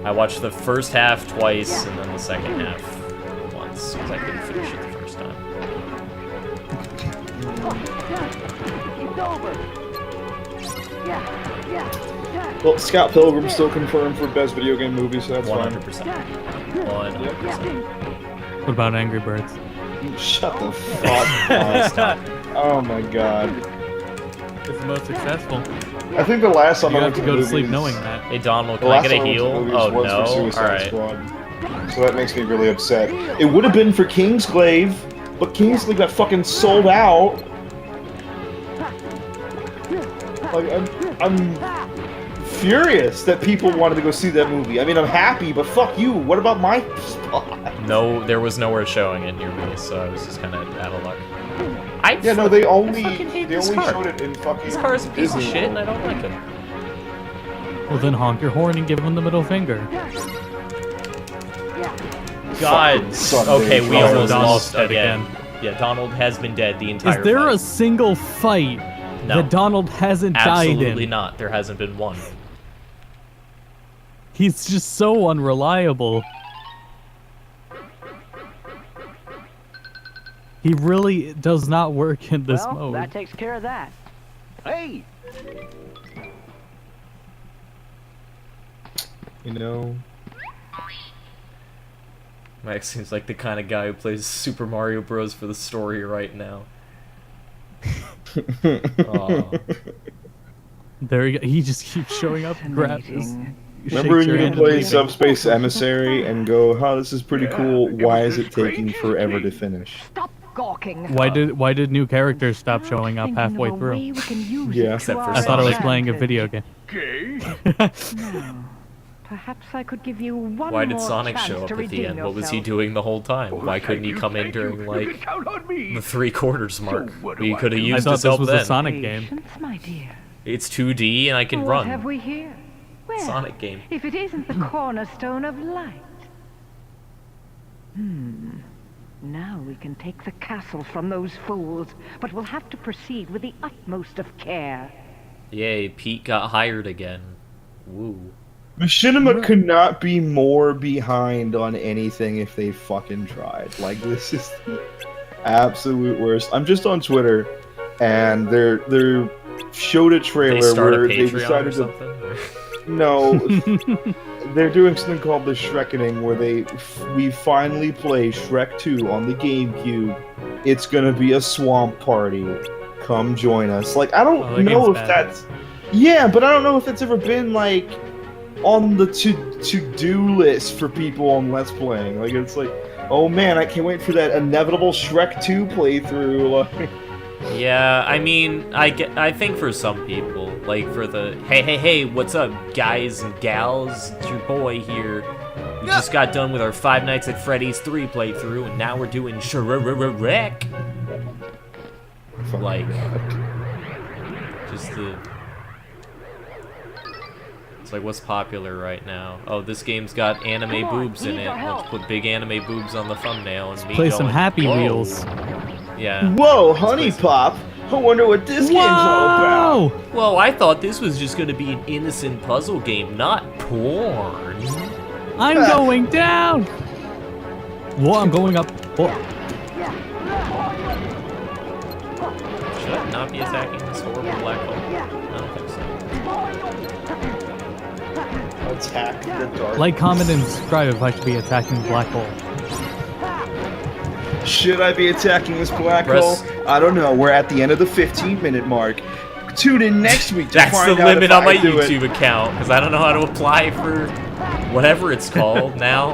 I watched the first half twice and then the second half once because I couldn't finish it the first time. It's over. Well, Scott Pilgrim's still confirmed for best video game movie, so that's 100%. 100%. What about Angry Birds? fine. Shut the fuck up. Oh my god. It's the most successful. I think the last time You I have went to go to movies, sleep knowing that. Hey Donald, The can I last get a time I went to heal? movies Oh was no! for Suicide Alright. Squad. So that makes me really upset. It would have been for Kingsglaive, but Kingsglaive got fucking sold out. Like, I'm furious that people wanted to go see that movie. I mean, I'm happy, but fuck you. What about my spot? No, there was nowhere showing it near me, so I was just kind of out of luck. Yeah, no, they only fucking hate they this only car. showed it in fucking. This car is a piece of Disney shit, and I World. don't like it. Well, then honk your horn and give him the middle finger. God. Sunday, Okay, we Donald. almost Donald's lost dead again. Yeah, Donald has been dead the entire Is there fight. a single fight No. that Donald hasn't died Absolutely in? not. There hasn't been one. He's just so unreliable. He really does not work in this Well, mode. that takes care of that. Hey, You know. Max seems like the kind of guy who plays Super Mario Bros. For the story right now. Aw. There he go. He just keeps showing up and grabs. Fascinating. Remember when shakes your you hand can play and leaves. Subspace Emissary and go, "Oh, this is pretty cool. it Why was is the it taking strangest forever to thing." finish?" Stop gawking. Why did new characters stop showing up Thinking of halfway a through? way we can use Yeah. it to Except for our I thought I was Sonic. playing a video game. Okay. No. Perhaps I could give you one Why did more Sonic chance show up to at the redeem end? What was he yourself. doing the whole time? Why Thank couldn't he you, come in thank you. during You like can count on me. the 3/4 mark? what do We I could have do? I used thought his this help was then. a Sonic game. Patience, my dear. It's 2D and I can What run. have we here? Well, Sonic game. if it isn't the cornerstone of light. Now we can take the castle from those fools, but we'll have to proceed with the utmost of care. Yay, Pete got hired again. Woo. Machinima could not be more behind on anything if they fucking tried. Like, this is the absolute worst. I'm just on Twitter, and they're showed a They trailer start a where they Patreon decided or to. something? No, they're doing something called the Shrekkening, where we finally play Shrek 2 on the GameCube. It's gonna be a swamp party. Come join us. Like, I don't Oh, that know game's if bad. that's. Yeah, but I don't know if it's ever been like on the to-do list for people on Let's Playing. Like, it's like, oh man, I can't wait for that inevitable Shrek 2 playthrough. Like, Yeah, I mean, I think for some people, like for the hey, what's up, guys and gals? It's your boy here. We just got done with our Five Nights at Freddy's 3 playthrough, and now we're doing Shrek. Like, just the It's like, what's popular right now? Oh, this game's got anime boobs in it. Let's put big anime boobs on the thumbnail and me Play some going, Happy "Whoa." Wheels. Yeah. Whoa, Honey Pop! I wonder what this game's all about. Whoa! Well, I thought this was just gonna be an innocent puzzle game, not porn. I'm going down! Whoa, I'm going up. Whoa. Should I not be attacking this horrible black hole? I don't think so. Attack the dark. Like, comment, and subscribe if I should be attacking the black hole. Should I be attacking this black Press- hole? I don't know. We're at the end of the 15-minute mark. Tune in next week to That's the find out limit if on my I do it. YouTube account, because I don't know how to apply for whatever it's called now.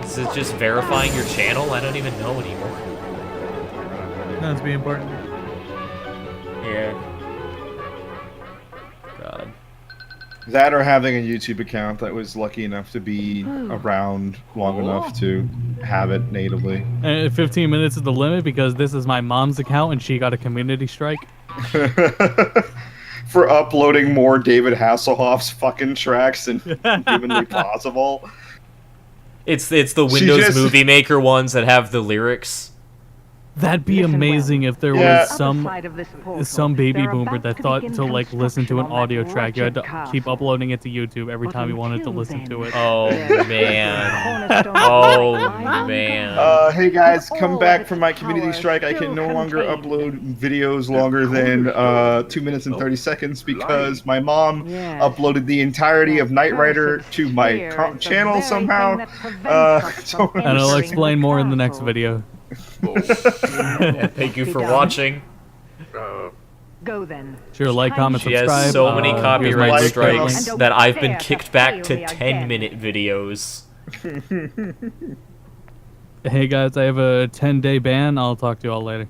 Is it just verifying your channel? I don't even know anymore. That's be important. Yeah. God. That or having a YouTube account that was lucky enough to be around long enough to have it natively. And 15 minutes is the limit because this is my mom's account and she got a community strike. For uploading more David Hasselhoff's fucking tracks than humanly possible. It's the She Windows just- Movie Maker ones that have the lyrics. That'd be Listen amazing well. if there Yeah. was Other some side of this portal, baby they're boomer about that to thought begin to like listen to an construction on audio that track. You had to wretched keep castle. uploading it to YouTube every But time you wanted to until listen to then- it. Oh There's man. cornerstone Oh right man. Hey guys, come All back of from my its community power strike. I still can no longer contained. upload videos longer than 2 minutes and 30 seconds because my mom Yes. uploaded the entirety of Knight Rider to my Fear is the channel very somehow. thing that prevents us from So And I'll entering explain the more in the next castle. video. Thank you for watching. Go then. Sure, like, comment, She subscribe. has so many here's my copyright like, Discord comment, strikes and that don't I've been dare to kicked back to fail me again. 10-minute videos. link. Hey guys, I have a 10-day ban. I'll talk to you all later.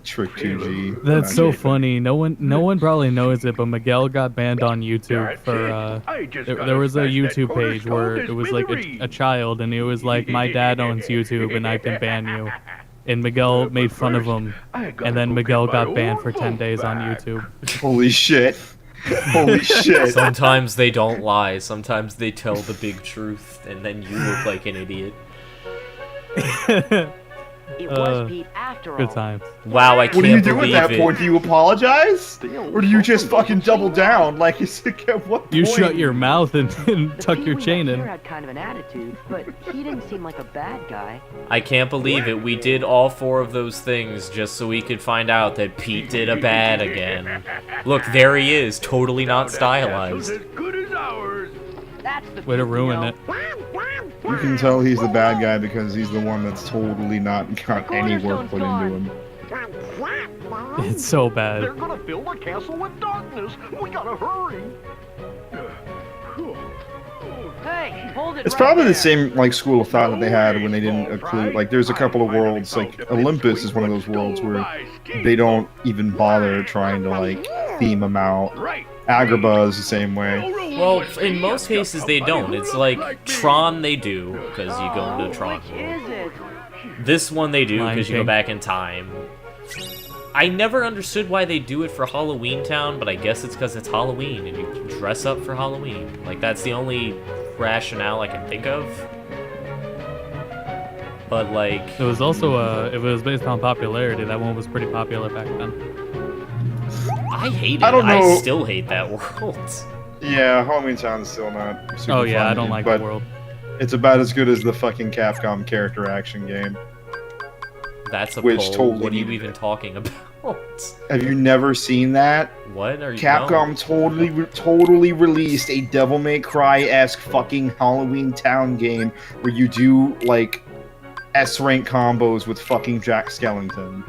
Trick 2G. That's so Okay. funny. No one probably knows it, but Miguel got banned on YouTube for there was a YouTube page where it was like a child and it was like, my dad owns YouTube and I can ban you. And Miguel made fun of him, and then Miguel got banned for 10 days on YouTube. Holy shit. Holy shit. Sometimes they don't lie. Sometimes they tell the big truth, and then you look like an idiot. It was Pete after all. Good times. Wow, I can't What do you do at believe that it. point? Do you apologize? Or do you just fucking double down? Like, at what You point? shut your mouth and The tuck your Pee-wee chain up in. here had kind of an attitude, but he didn't seem like a bad guy. I can't believe it. We did all 4 of those things just so we could find out that Pete did a bad again. Look, there he is, totally not stylized. As good as ours. That's the Way to Pete ruin we it. know. You can tell he's the bad guy because he's the one that's totally not got any work put into him. It's so They're bad. gonna fill the castle with darkness. We gotta hurry. Hey, hold it It's right probably there. the same like school of thought that they had when they didn't include like there's a couple of worlds like Olympus is one of those worlds where they don't even bother trying to like theme them out. Right. Agrabah is the same way. Well, in most cases they don't. It's like Tron they do, because you go into Tron. Which is it? This one they do, Lion because you go King. back in time. I never understood why they do it for Halloween Town, but I guess it's because it's Halloween, and you can dress up for Halloween. Like, that's the only rationale I can think of. But, like... It was also if it was based on popularity, that one was pretty popular back then. I hate it. I don't I know. still hate that world. Yeah, Halloween Town's still not super Oh yeah, fun, I don't like but the world. it's about as good as the fucking Capcom character action game. That's a Which poll. totally What are you needed even it. talking about? Have you never seen that? What are you... Capcom totally released a Devil May Cry-esque fucking Halloween Town game where you do like S-rank combos with fucking Jack Skellington.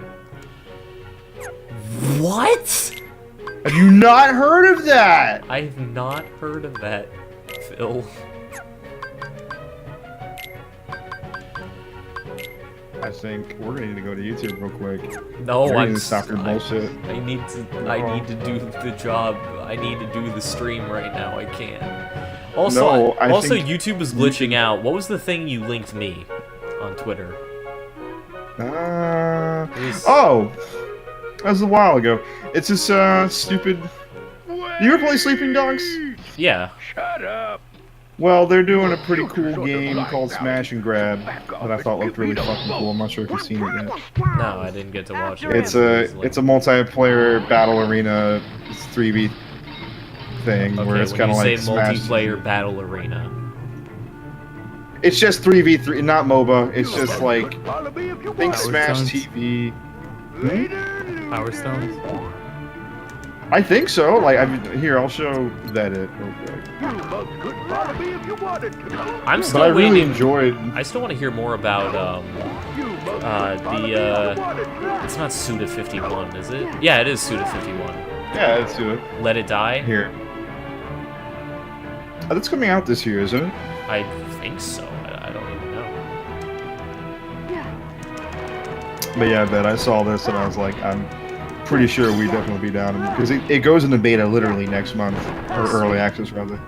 What? Have you not heard of that? I have not heard of that, Phil. I think we're gonna need to go to YouTube real quick. No, You're I'm gonna stop your bullshit. I need to do the job. I need to do the stream right now. I can't. Also, No, I also think YouTube was glitching out. What was the thing you linked me on Twitter? Oh! That was a while ago. It's this, stupid... You ever play Sleeping Dogs? Yeah. Shut up. Well, they're doing a pretty cool game called Smash and Grab that I thought looked really fucking cool. I'm not sure if you've seen it yet. No, I didn't get to watch it. It's a multiplayer battle arena 3v thing where it's kind of like Smash. Multiplayer battle arena. It's just 3v3, not MOBA. It's just like think Power Smash Stones? TV. Power Stones? I think so. Like, here, I'll show that it. Real quick. I'm But still I really waiting. enjoyed. I still want to hear more about it's not Suda 51, is it? Yeah, it is Suda 51. Yeah, let's do it. Let It Die? Here. Oh, that's coming out this year, isn't it? I think so. I don't even know. But yeah, I bet I saw this and I was like, I'm pretty sure we'd definitely be down because it goes into beta literally next month, or early access rather.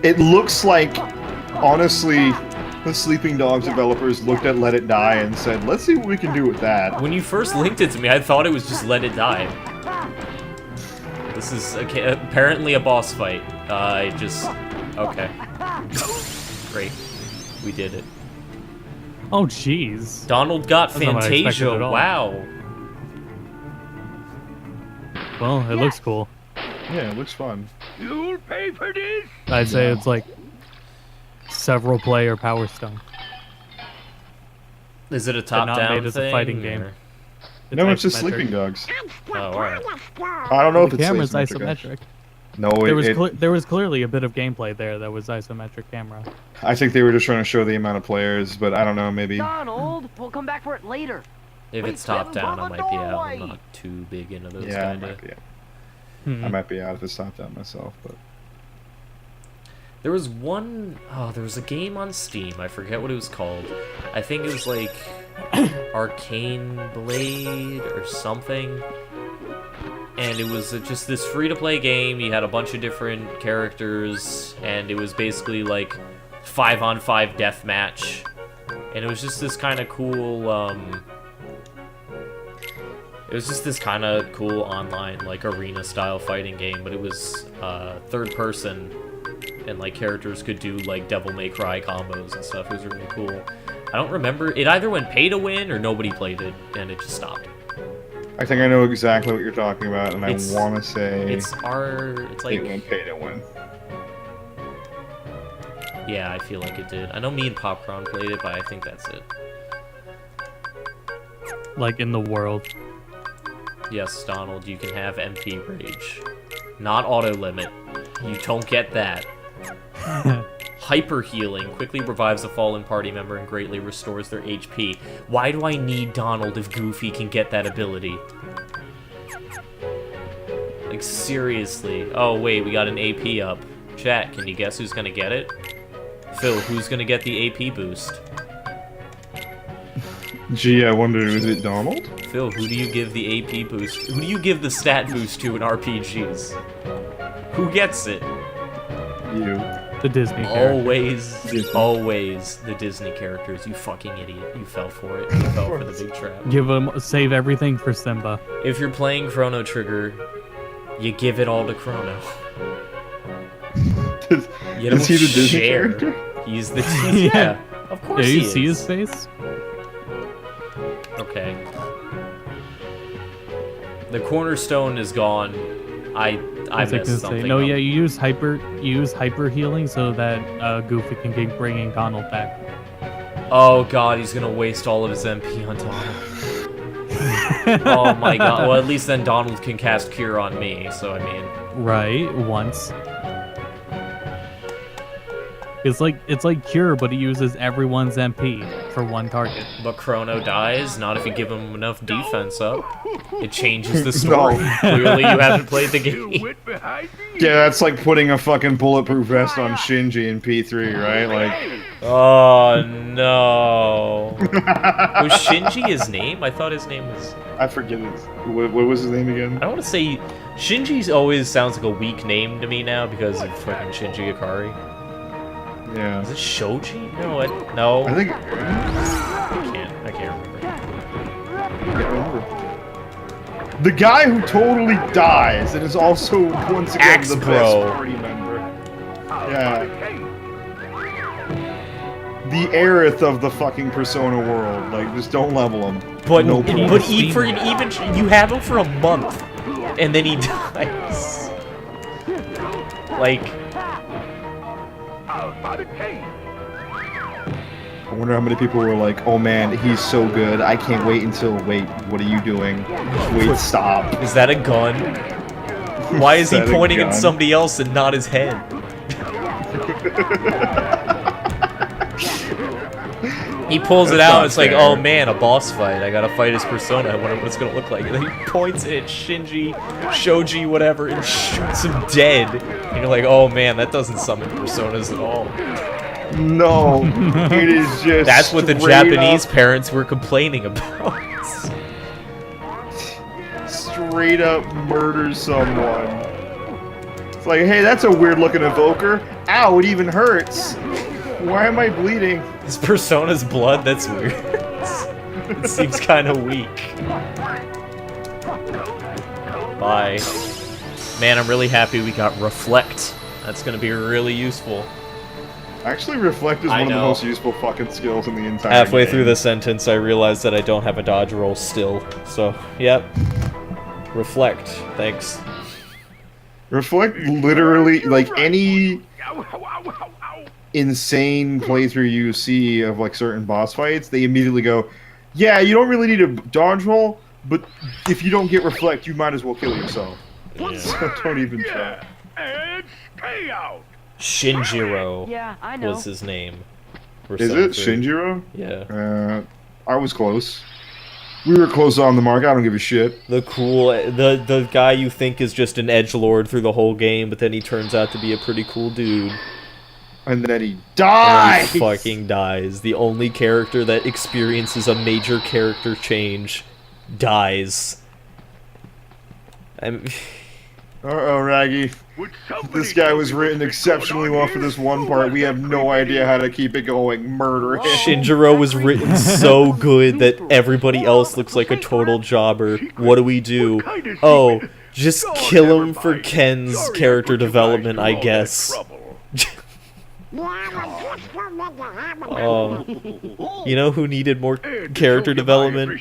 It looks like, honestly, the Sleeping Dogs developers looked at Let It Die and said, let's see what we can do with that. When you first linked it to me, I thought it was just Let It Die. This is apparently a boss fight. Okay. Great. We did it. Oh, jeez. Donald got That's not what I expected Fantasia. at all. Wow. Well, it looks cool. Yeah, it looks fun. You'll pay for this. I'd say it's like several player Power Stone. Is it a But not top-down made as a thing? fighting game. or- No, it's just isometric. Sleeping Dogs. Oh, alright. I don't know if The it's camera's isometric. isometric. No, There was clearly a bit of gameplay there that was isometric camera. I think they were just trying to show the amount of players, but I don't know, maybe. Donald, we'll come back for it later. If Wait, it's top-down, I Kevin, might be no out. way. I'm not too big into those Yeah, I kind might of... be out. Hmm. I might be out if it's top down myself, but There was one... Oh, there was a game on Steam. I forget what it was called. I think it was like... Arcane Blade or something. And it was just this free-to-play game. You had a bunch of different characters, and it was basically like 5-on-5 deathmatch. And it was just this kind of cool, it was just this kind of cool online, like, arena-style fighting game, but it was third-person, and, like, characters could do, like, Devil May Cry combos and stuff. It was really cool. I don't remember. It either went pay-to-win or nobody played it, and it just stopped. I think I know exactly what you're talking about, and It's- I want to say It's like... it went pay to win. Yeah, I feel like it did. I know me and Popcorn played it, but I think that's it. Like in the world. Yes, Donald, you can have MP Rage. Not auto limit. You don't get that. Hyper healing quickly revives a fallen party member and greatly restores their HP. Why do I need Donald if Goofy can get that ability? Like, seriously. Oh, wait, we got an AP up. Chat, can you guess who's gonna get it? Phil, who's gonna get the AP boost? Gee, I wonder, is it Donald? Phil, who do you give the AP boost? Who do you give the stat boost to in RPGs? Who gets it? You. The Disney character. Always the Disney characters. You fucking idiot. You fell for it. You fell for the big trap. Save everything for Simba. If you're playing Chrono Trigger, you give it all to Chrono. You don't Is he the Disney share. character? He's the yeah. Of course Yeah, he you is. see his face? Okay. The cornerstone is gone. I was messed gonna something say, no, up. yeah, you use hyper healing so that Goofy can keep bringing Donald back. Oh god, he's gonna waste all of his MP on Donald. Oh my god. Well, at least then Donald can cast Cure on me, so I mean... Right, once. It's like Cure, but he uses everyone's MP for one target. But Chrono dies, not if you give him enough defense up. It changes the story. Clearly you haven't played the game. Yeah, that's like putting a fucking bulletproof vest on Shinji in P3, right? Like... Oh no. Was Shinji his name? I thought his name was... I forget it. What was his name again? I don't want to say... Shinji always sounds like a weak name to me now because of fucking Shinji Ikari. Yeah. Is it Shoji? No, no. I think. I can't remember. The guy who totally dies and is also once again Axe the Bro. best party member. Yeah. The Aerith of the fucking Persona world. Like, just don't level him. But no you have him for a month, and then he dies. Like. I wonder how many people were like, "Oh man, he's so good. I can't wait until." Wait, what are you doing? Wait, stop. Is that a gun? Why is he that a pointing gun? at somebody else and not his head? He pulls it That's out, not it's like, fair. oh man, a boss fight. I gotta fight his persona. I wonder what it's gonna look like. And then he points it at Shinji, Shoji, whatever, and shoots him dead. And you're like, oh man, that doesn't summon personas at all. No, it is just. That's what the straight Japanese up, parents were complaining about. straight up murder someone. It's like, hey, that's a weird looking evoker. Ow, it even hurts. Why am I bleeding? His persona's blood? That's weird. It seems kind of weak. Bye. Man, I'm really happy we got Reflect. That's gonna be really useful. Actually, Reflect is I one of the know. most useful fucking skills in the entire Halfway game. through the sentence, I realized that I don't have a dodge roll still. So, yep. Reflect. Thanks. Reflect literally, like, any insane playthrough you see of, like, certain boss fights, they immediately go, yeah, you don't really need a dodge roll, but if you don't get Reflect, you might as well kill yourself. Yeah. So don't even try. And stay out. Shinjiro Yeah, I know. was his name. Is it Shinjiro? Yeah. I was close. We were close on the mark. I don't give a shit. The the guy you think is just an edgelord through the whole game, but then he turns out to be a pretty cool dude. And then he And dies. he fucking dies. The only character that experiences a major character change dies. Uh-oh, Raggy. This guy was written exceptionally well for this one part. We have no idea how to keep it going. Murder him. Shinjiro was written so good that everybody else looks like a total jobber. What do we do? Oh, just kill him for Ken's character development, I guess. You know who needed more character development?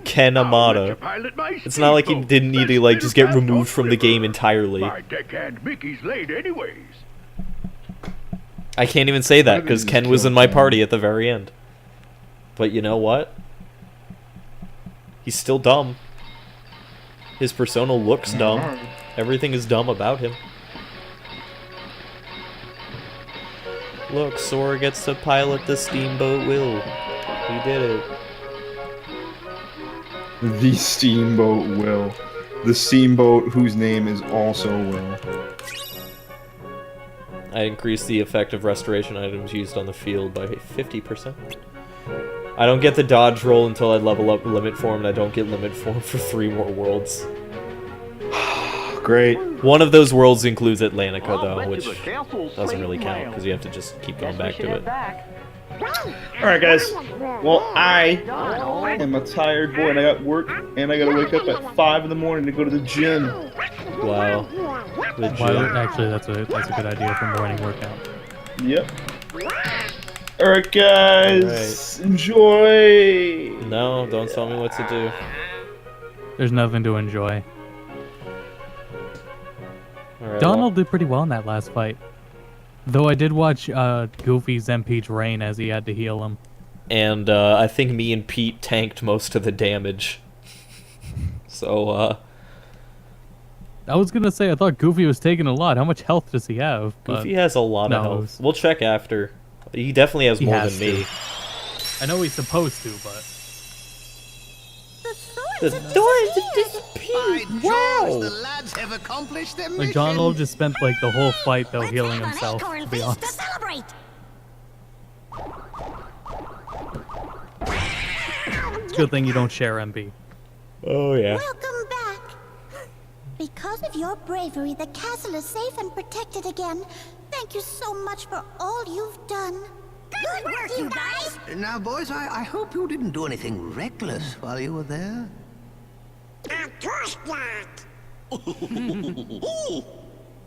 Ken Amada. It's not like he didn't need to, like, just get removed from the game entirely. My deckhand Mickey's late anyways. I can't even say that, because Ken was in my party at the very end. But you know what? He's still dumb. His persona looks dumb. Everything is dumb about him. Look, Sora gets to pilot the Steamboat Will. He did it. The Steamboat Will. The Steamboat whose name is also Will. I increased the effective restoration items used on the field by 50%. I don't get the dodge roll until I level up Limit Form, and I don't get Limit Form for 3 more worlds. Great. One of those worlds includes Atlantica, though, bet you which the castle's doesn't safe really and count, well. because you have to just keep going Guess we back should to head it. back. Alright, guys. Well, I am a tired boy, and I got work, and I gotta wake up at 5 in the morning to go to the gym. Wow. The Why, gym. actually, that's a good idea for morning workout. Yep. Alright, guys. Enjoy. No, don't tell me what to do. There's nothing to enjoy. Alright, Donald did pretty well in that last fight. Though I did watch Goofy's MP drain as he had to heal him. and I think me and Pete tanked most of the damage. So, I was gonna say, I thought Goofy was taking a lot. How much health does he have? Goofy has a lot of health. We'll check after. He definitely has more than me. I know he's supposed to, but... The thorns have disappeared! George, the lads have accomplished their mission. Like, Donald just spent, like, the whole fight, though, healing himself, to be honest. Celebrate. It's a good thing you don't share MB. Oh, yeah. Welcome back. Because of your bravery, the castle is safe and protected again. Thank you so much for all you've done. Good work, you guys! Now, boys, I hope you didn't do anything reckless while you were there. Of course not.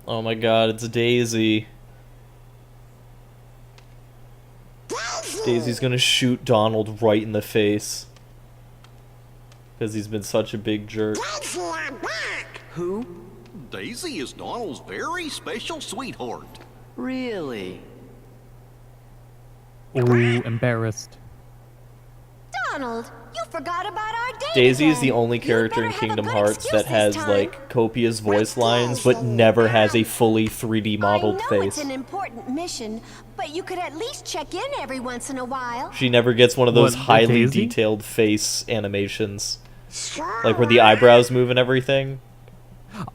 Oh my god, it's Daisy. Daisy's gonna shoot Donald right in the face. Because he's been such a big jerk. Who? Daisy is Donald's very special sweetheart. Really? Ooh, embarrassed. Donald, you forgot about our date. Daisy is again. the only You character better in have a Kingdom good Hearts excuse that has, this time. like, copious voice lines, but never has a fully 3D modeled I know face. it's an important mission, but you could at least check in every once in a while. She never gets one of those What, highly Daisy? detailed face animations. Like where the eyebrows move and everything.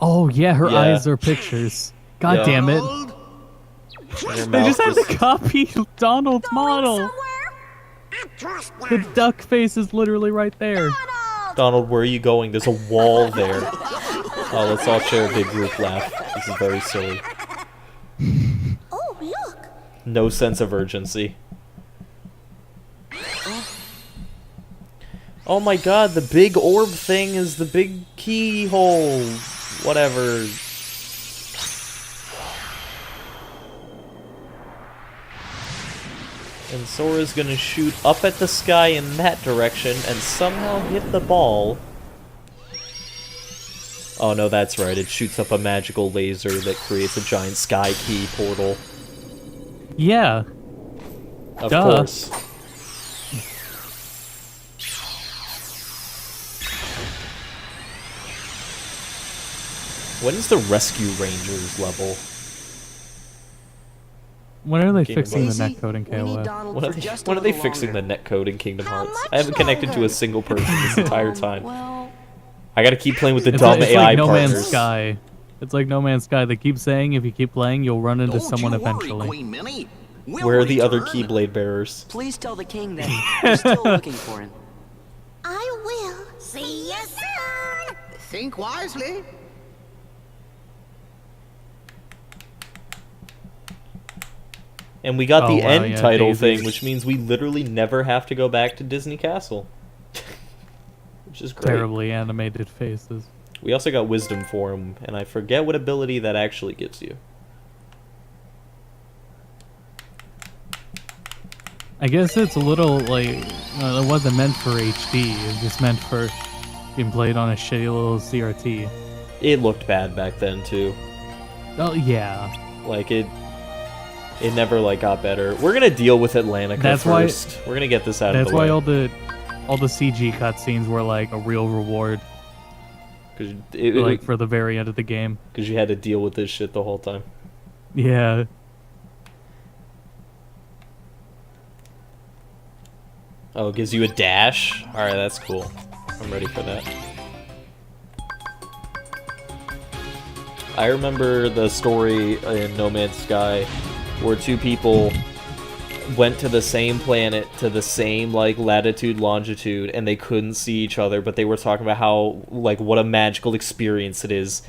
Oh yeah, her Yeah. eyes are pictures. God Yeah. damn it! And her They mouth just had to copy Donald's model. The duck face is literally right there. Donald, where are you going? There's a wall there. Oh, let's all share a big group laugh. This is very silly. Oh, look. No sense of urgency. Oh my god, the big orb thing is the big keyhole. Whatever. And Sora's gonna shoot up at the sky in that direction and somehow hit the ball. Oh no, that's right. It shoots up a magical laser that creates a giant sky key portal. Yeah. Of Duh. course. When is the Rescue Rangers level? When are they Kingdom fixing the Hearts. netcode in KOF? When are they fixing the netcode in Kingdom Hearts? I haven't connected to a single person this entire time. I gotta keep playing with the dumb It's AI like No partners. Man's Sky. It's like No Man's Sky. They keep saying if you keep playing, you'll run into someone eventually. Queen Minnie. We'll Where are the other return. Keyblade bearers? Please tell the king that we're still looking for him. I will. See you soon. Think wisely. And we got Oh, the wow, end yeah, title Daisy's- thing, which means we literally never have to go back to Disney Castle. Which is great. Terribly animated faces. We also got Wisdom Form, and I forget what ability that actually gives you. I guess it's a little like it wasn't meant for HD. It was just meant for being played on a shitty little CRT. It looked bad back then too. Oh yeah. Like it never like got better. We're gonna deal with Atlantica That's why- first. We're gonna get this out of That's the why way. all the CG cutscenes were like a real reward. Because Like for the very end of the game. you had to deal with this shit the whole time. Yeah. Oh, it gives you a dash? Alright, that's cool. I'm ready for that. I remember the story in No Man's Sky where two people went to the same planet, to the same, like, latitude, longitude, and they couldn't see each other, but they were talking about how, like, what a magical experience it is.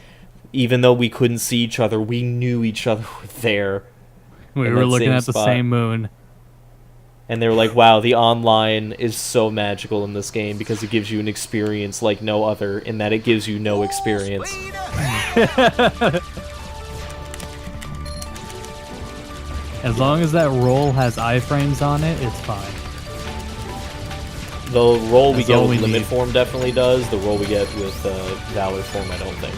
Even though we couldn't see each other, we knew each other were there. We in were that looking same at the spot. same moon. And they were like, wow, the online is so magical in this game because it gives you an experience like no other, in that it gives you no experience. As long as that roll has iframes on it, it's fine. The roll we That's get all with we Limit need. Form definitely does. The roll we get with Valor Form, I don't think.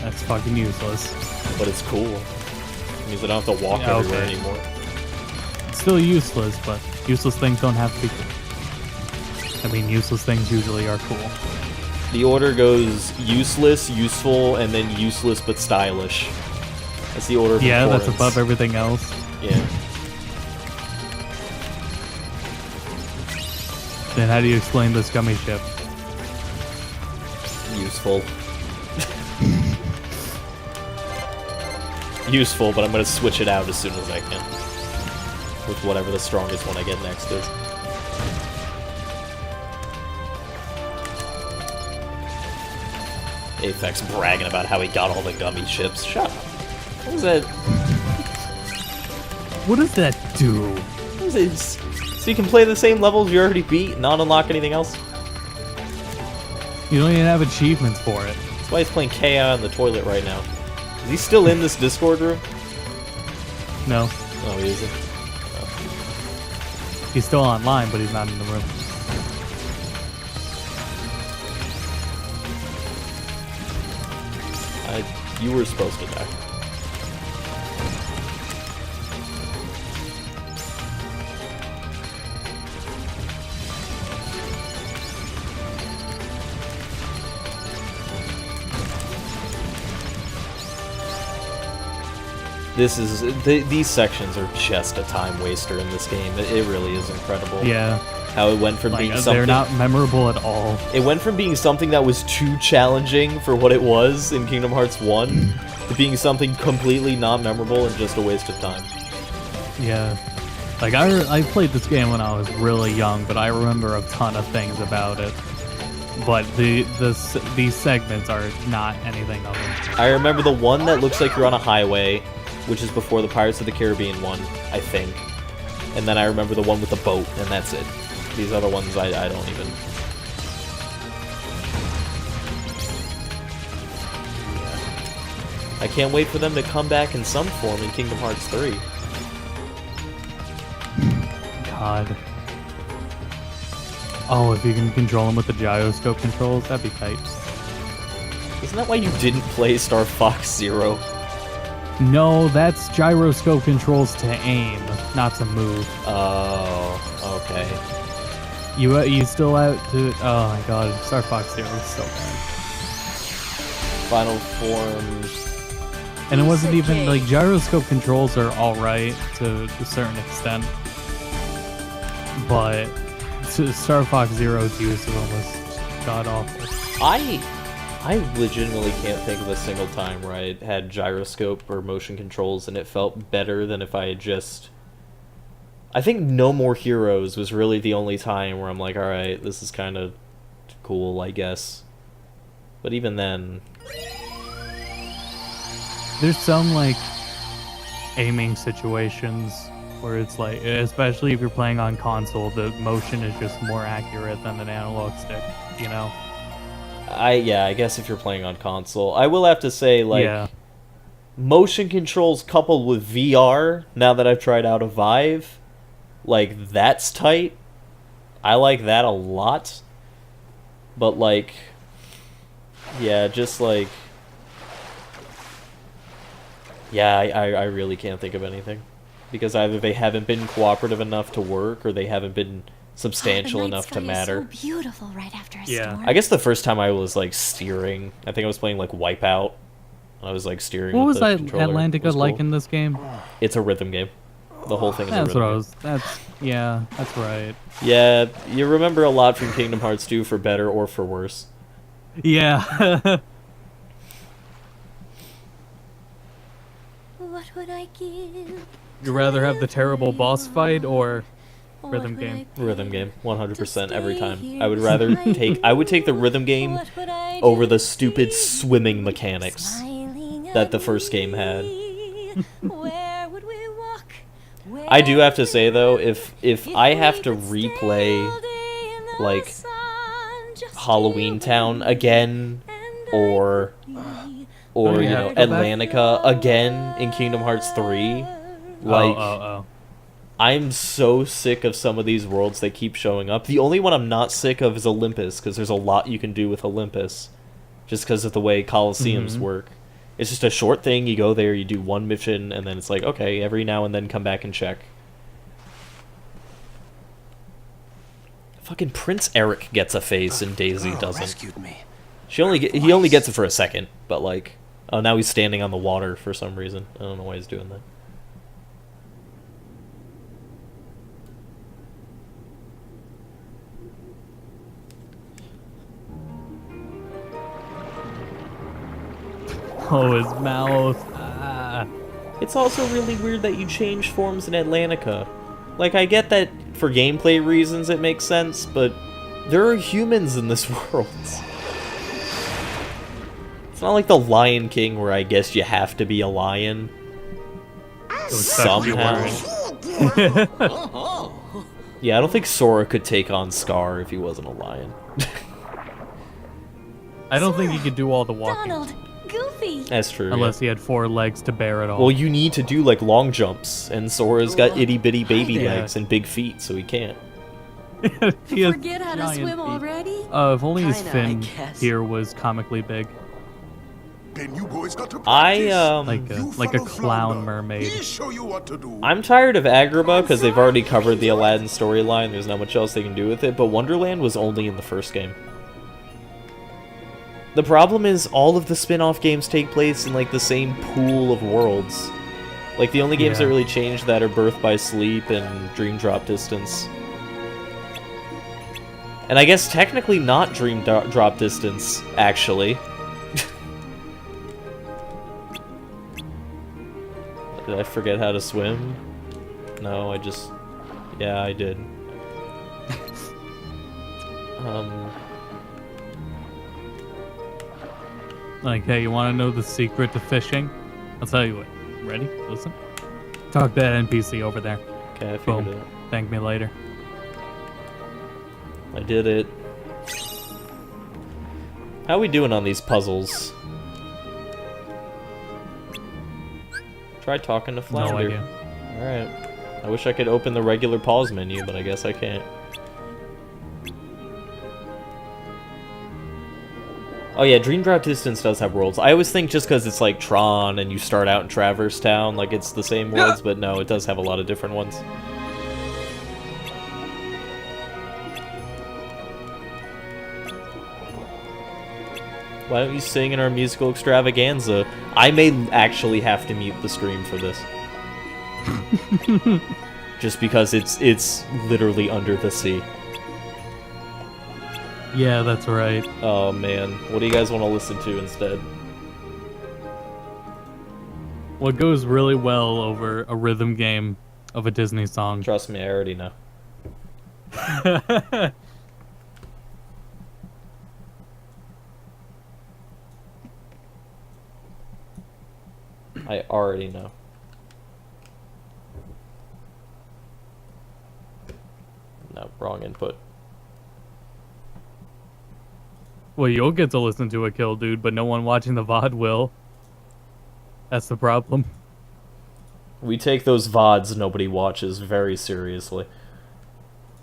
That's fucking useless. But it's cool. It means I don't have to walk Yeah, everywhere okay. anymore. It's still useless, but useless things don't have to be cool. I mean, useless things usually are cool. The order goes useless, useful, and then useless but stylish. That's the order of Yeah, that's importance. above everything else. Yeah. Then how do you explain this gummy ship? Useful. Useful, but I'm gonna switch it out as soon as I can. With whatever the strongest one I get next is. Aphex bragging about how he got all the gummy ships. Shut up. What is that? What does that do? So you can play the same levels you already beat and not unlock anything else? You don't even have achievements for it. That's why he's playing K on the toilet right now. Is he still in this Discord room? No. Oh, he isn't. He's still online, but he's not in the room. You were supposed to die. These sections are just a time waster in this game. It really is incredible. Yeah. How it went from being something... They're not memorable at all. It went from being something that was too challenging for what it was in Kingdom Hearts 1 to being something completely not memorable and just a waste of time. Yeah. Like, I played this game when I was really young, but I remember a ton of things about it. But these segments are not anything of it. I remember the one that looks like you're on a highway, which is before the Pirates of the Caribbean one, I think. And then I remember the one with the boat, and that's it. These other ones, I don't even... Yeah. I can't wait for them to come back in some form in Kingdom Hearts 3. God. Oh, if you can control them with the gyroscope controls, that'd be tight. Isn't that why you didn't play Star Fox Zero? No, that's gyroscope controls to aim, not to move. Oh, okay. You still have to... Oh my god, Star Fox Zero is so bad. Final form... And it wasn't even... Like, gyroscope controls are alright to a certain extent. But Star Fox Zero's use of them was god-awful. I legitimately can't think of a single time where I had gyroscope or motion controls and it felt better than if I had just... I think No More Heroes was really the only time where I'm like, alright, this is kind of cool, I guess. But even then... There's some, like, aiming situations where it's like, especially if you're playing on console, the motion is just more accurate than an analog stick, you know? Yeah, I guess if you're playing on console. I will have to say, like, yeah. Motion controls coupled with VR, now that I've tried out a Vive, like, that's tight. I like that a lot. But, like, yeah, just, like... Yeah, I really can't think of anything. Because either they haven't been cooperative enough to work, or they haven't been substantial enough to matter. So beautiful right after a Yeah. storm. I guess the first time I was, like, steering, I think I was playing, like, Wipeout. I was, like, steering What with was the that controller. Atlantica It was like cool. in this game? It's a rhythm game. The whole thing is That's a rhythm what I game. was... That's... Yeah, that's right. Yeah, you remember a lot from Kingdom Hearts 2 for better or for worse. Yeah. What would I give? You'd rather have the terrible boss fight or rhythm game? Rhythm game, 100% every time. I would rather take... I would take the rhythm game over the stupid swimming mechanics that the first game had. I do have to say, though, if I have to replay, like, Halloween Town again, or you know, Atlantica again in Kingdom Hearts 3, like, I'm so sick of some of these worlds that keep showing up. The only one I'm not sick of is Olympus, because there's a lot you can do with Olympus, just because of the way Colosseums work. It's just a short thing, you go there, you do one mission, and then it's like, okay, every now and then come back and check. Fucking Prince Eric gets a face and Daisy doesn't. Rescued me. He only gets it for a second, but like, oh, now he's standing on the water for some reason. I don't know why he's doing that. Oh, his mouth. Ah. It's also really weird that you change forms in Atlantica. Like, I get that for gameplay reasons it makes sense, but there are humans in this world. It's not like the Lion King where I guess you have to be a lion. Somehow. Yeah, I don't think Sora could take on Scar if he wasn't a lion. I don't think he could do all the walking. Donald, Goofy. That's true. Unless he had 4 legs to bear it all. Well, you need to do like long jumps, and Sora's got itty bitty baby Yeah. legs and big feet, so he can't. He has Forget how to giant swim feet. already? If only his Kinda, I fin guess. here was comically big. Then you boys got to Like a clown mermaid. show you what to do. I'm tired of Agrabah because they've already covered the Aladdin storyline. There's not much else they can do with it, but Wonderland was only in the first game. The problem is all of the spin-off games take place in like the same pool of worlds. Like the only games that really changed that are Birth by Sleep and Dream Drop Distance. And I guess technically not Dream Drop Distance, actually. Did I forget how to swim? No, I just... Yeah, I did. Like, hey, you want to know the secret to fishing? I'll tell you what. Ready? Listen. Talk to that NPC over there. Okay, I figured Boom. it. Thank me later. I did it. How we doing on these puzzles? Try talking to Flounder. No idea. Alright. I wish I could open the regular pause menu, but I guess I can't. Oh yeah, Dream Drop Distance does have worlds. I always think just because it's like Tron and you start out in Traverse Town, like it's the same worlds, but no, it does have a lot of different ones. Why don't you sing in our musical extravaganza? I may actually have to mute the stream for this. Just because it's literally under the sea. Yeah, that's right. Oh man, what do you guys want to listen to instead? What goes really well over a rhythm game of a Disney song? Trust me, I already know. I already know. No, wrong input. Well, you'll get to listen to it, Kill Dude, but no one watching the VOD will. That's the problem. We take those VODs nobody watches very seriously.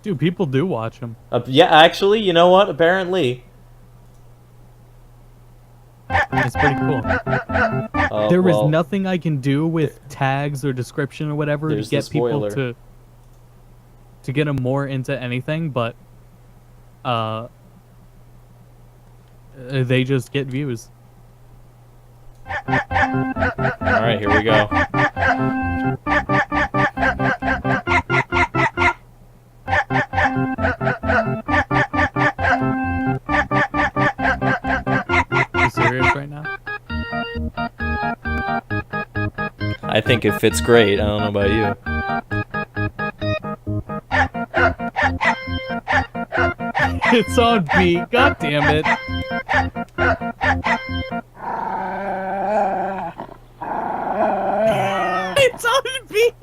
Dude, people do watch them. Yeah, actually, you know what? Apparently. It's pretty cool. There is nothing I can do with tags or description or whatever to get people to get them more into anything, but they just get views. Alright, here we go. You serious right now? I think it fits great. I don't know about you. It's on beat. God damn it. It's on beat.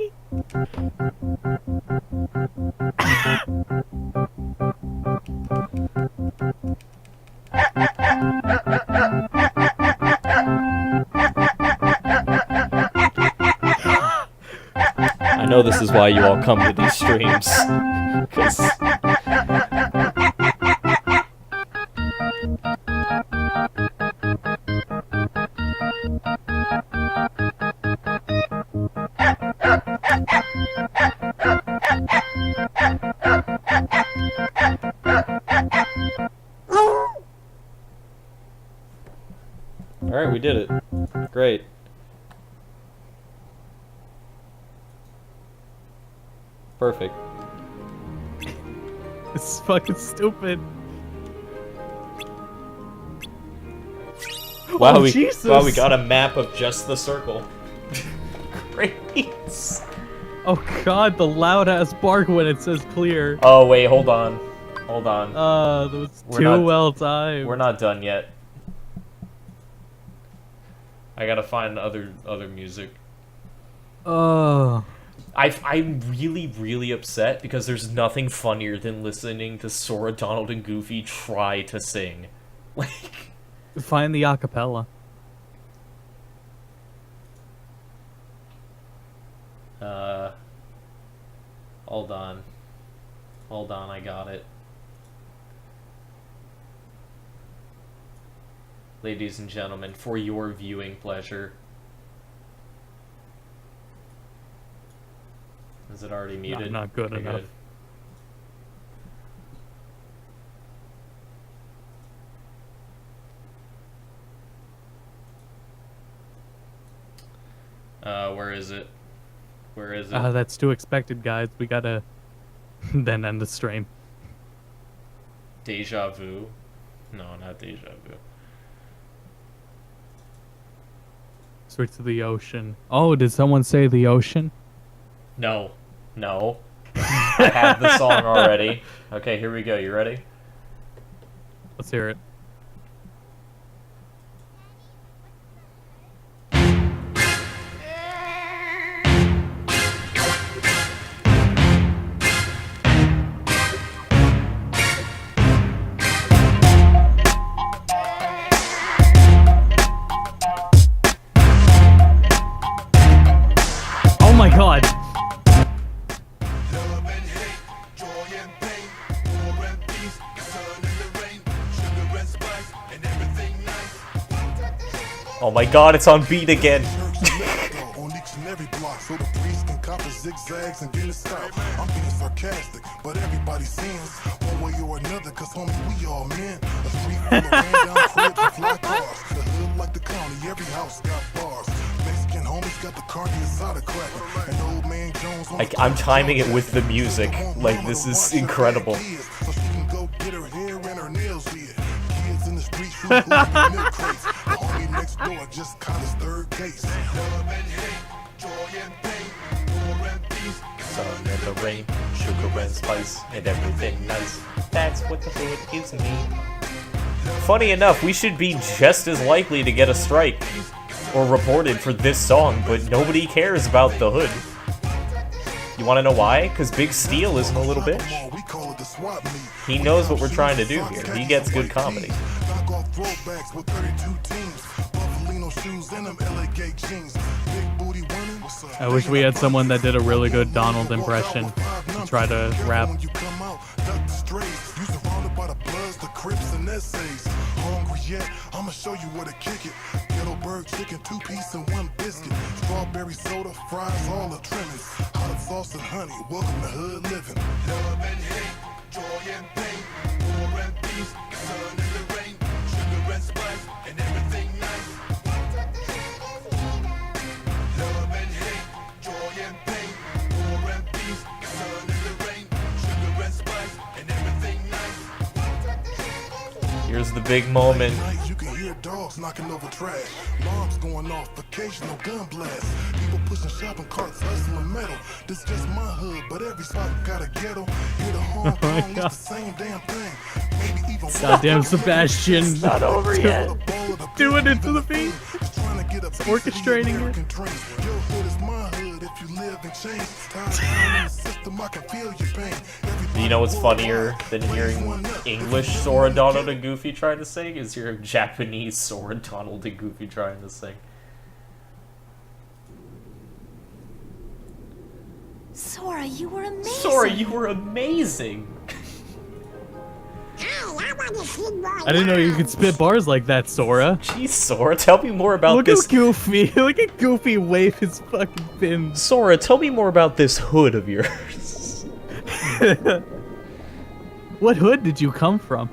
I know this is why you all come to these streams. 'Cause Alright, we did it. Great. Perfect. It's fucking stupid. Wow, Oh, we Jesus. got a map of just the circle. Great. Oh god, the loud ass bark when it says clear. Oh wait, hold on. Hold on. That was too well timed. We're not done yet. I gotta find other music. Oh. I'm really upset because there's nothing funnier than listening to Sora, Donald, and Goofy try to sing. Like, find the acapella. Hold on. Hold on, I got it. Ladies and gentlemen, for your viewing pleasure. Is it already muted? Not good Okay, enough. Where is it? Where is it? That's too expected, guys. We gotta then end the stream. Deja vu? No, not deja vu. Switch to the ocean. Oh, did someone say the ocean? No. No. I have the song already. Okay, here we go. You ready? Let's hear it. Oh my god! Oh my god, it's on beat again. On each and every block, so the priest can copy zigzags and get it stopped. I'm being sarcastic, but everybody sins one way or another, cause homie, we all men. A street full of ran down cribs and fly cars. The hood like the county, every house got bars. Mexican homies got the carne asada cracking. And old man Jones on the I'm timing it with the music. Like, this is incredible. so she can go get her hair and her nails did. Kids in the streets who milk crates. The homie next door just caught his third case. Love and hate, joy and pain, war and peace. Sun and the rain, sugar and spice, and everything nice. That's what the hood gives me. Funny enough, we should be just as likely to get a strike or reported for this song, but nobody cares about the hood. You want to know why? Because Big Steel isn't a little bitch. He knows what we're trying to do here. He gets good comedy. Knock off throwbacks with 32 teams. Buffalino shoes and them LA Gate jeans. Big booty women. I wish we had someone that did a really good Donald impression to try to rap. When you come out, duck the strays. You surrounded by the Bloods, the Crips, and essays. Hungry yet? I'ma show you where to kick it. Ghetto bird chicken, 2-piece and 1 biscuit. Strawberry soda, fries, all the trimmings. Hot sauce and honey, welcome to hood living. Love and hate, joy and pain, war and peace, sun and the rain, sugar and spice, and everything nice. Love and hate, joy and pain, war and peace, sun and the rain, sugar and spice, and everything nice. Here's the big moment. You can hear dogs knocking over trash, bombs going off, occasional gun blasts, people pushing shopping carts, hustling metal. This just my hood, but every spot got a ghetto. Here to Hong Kong, it's the same damn thing. Maybe even Goddamn Sebastian. It's not over yet. Doing it to the beat. Orchestrating it. Your hood is my hood if you live and change. Tied down in the system, I can feel your pain. You know what's funnier than hearing English Sora, Donald, and Goofy trying to sing is hearing Japanese Sora, Donald, and Goofy trying to sing. Sora, you were amazing. Sora, you were amazing. I didn't know you could spit bars like that, Sora. Jeez, Sora, tell me more about Look this. at Goofy. Look at Goofy wave his fucking fin. Sora, tell me more about this hood of yours. What hood did you come from?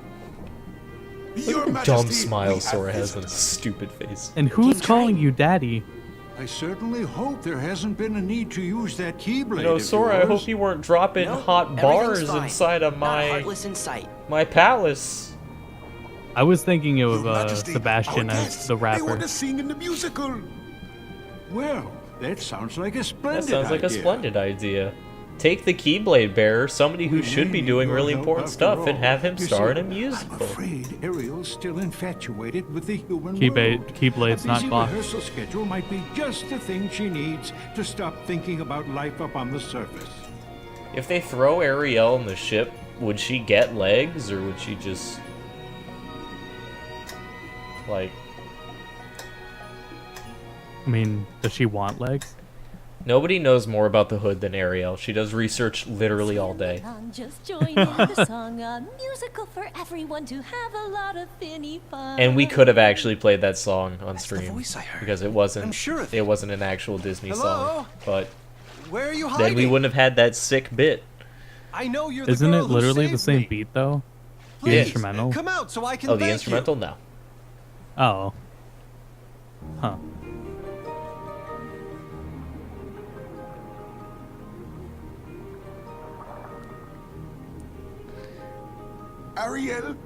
Look at the dumb smile Sora has on his stupid face. And who's calling you daddy? I certainly hope there hasn't been a need to use that keyblade. You know, Sora, I hope you weren't dropping hot bars inside of my palace. I was thinking of Sebastian as the rapper. They want to sing in the musical. Well, that sounds like a splendid idea. That sounds like a splendid idea. Take the Keyblade bearer, somebody who should be doing really important stuff, and have him star in a musical. I'm afraid Ariel's still infatuated with the human Keyblade's not busy Fox. rehearsal schedule might be just the thing she needs to stop thinking about life up on the surface. If they throw Ariel in the ship, would she get legs, or would she just... like... I mean, does she want legs? Nobody knows more about the Hood than Ariel. She does research literally all day. Just join in the song, a musical for everyone to have a lot of finny fun. And we could have actually played that song on stream voice I heard. because it wasn't. I'm sure of it wasn't an actual Disney song. But where are you hiding? then we wouldn't have had that sick bit. I know you're the Isn't girl it who literally the saved same me. beat though? The Please, instrumental. Come out so I can Oh, the thank instrumental? you. No. Oh. Huh. Ariel?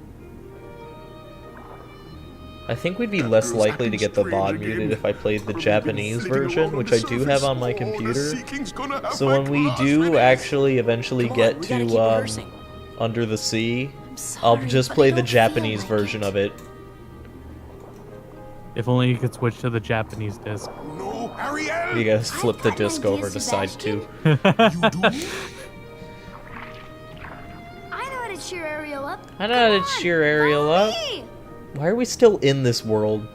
I think we'd be less likely to get the VOD muted if I played the Japanese version, which I do have on my computer. So when we do actually eventually get to Under the Sea, I'll just play the Japanese version of it. If only you could switch to the Japanese disc. No, Ariel! You guys flip the disc over to side 2. I know how to cheer Ariel up. I know how to cheer Ariel up. Why are we still in this world?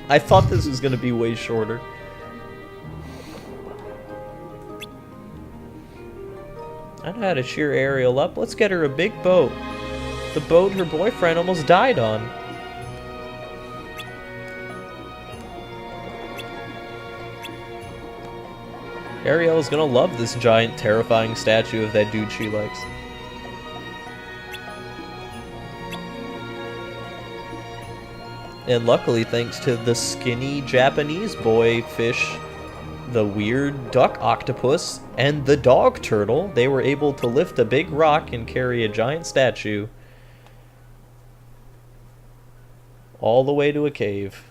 I thought this was gonna be way shorter. I know how to cheer Ariel up. Let's get her a big boat. The boat her boyfriend almost died on. Ariel's gonna love this giant, terrifying statue of that dude she likes. And luckily, thanks to the skinny Japanese boy fish, the weird duck octopus, and the dog turtle, they were able to lift a big rock and carry a giant statue all the way to a cave.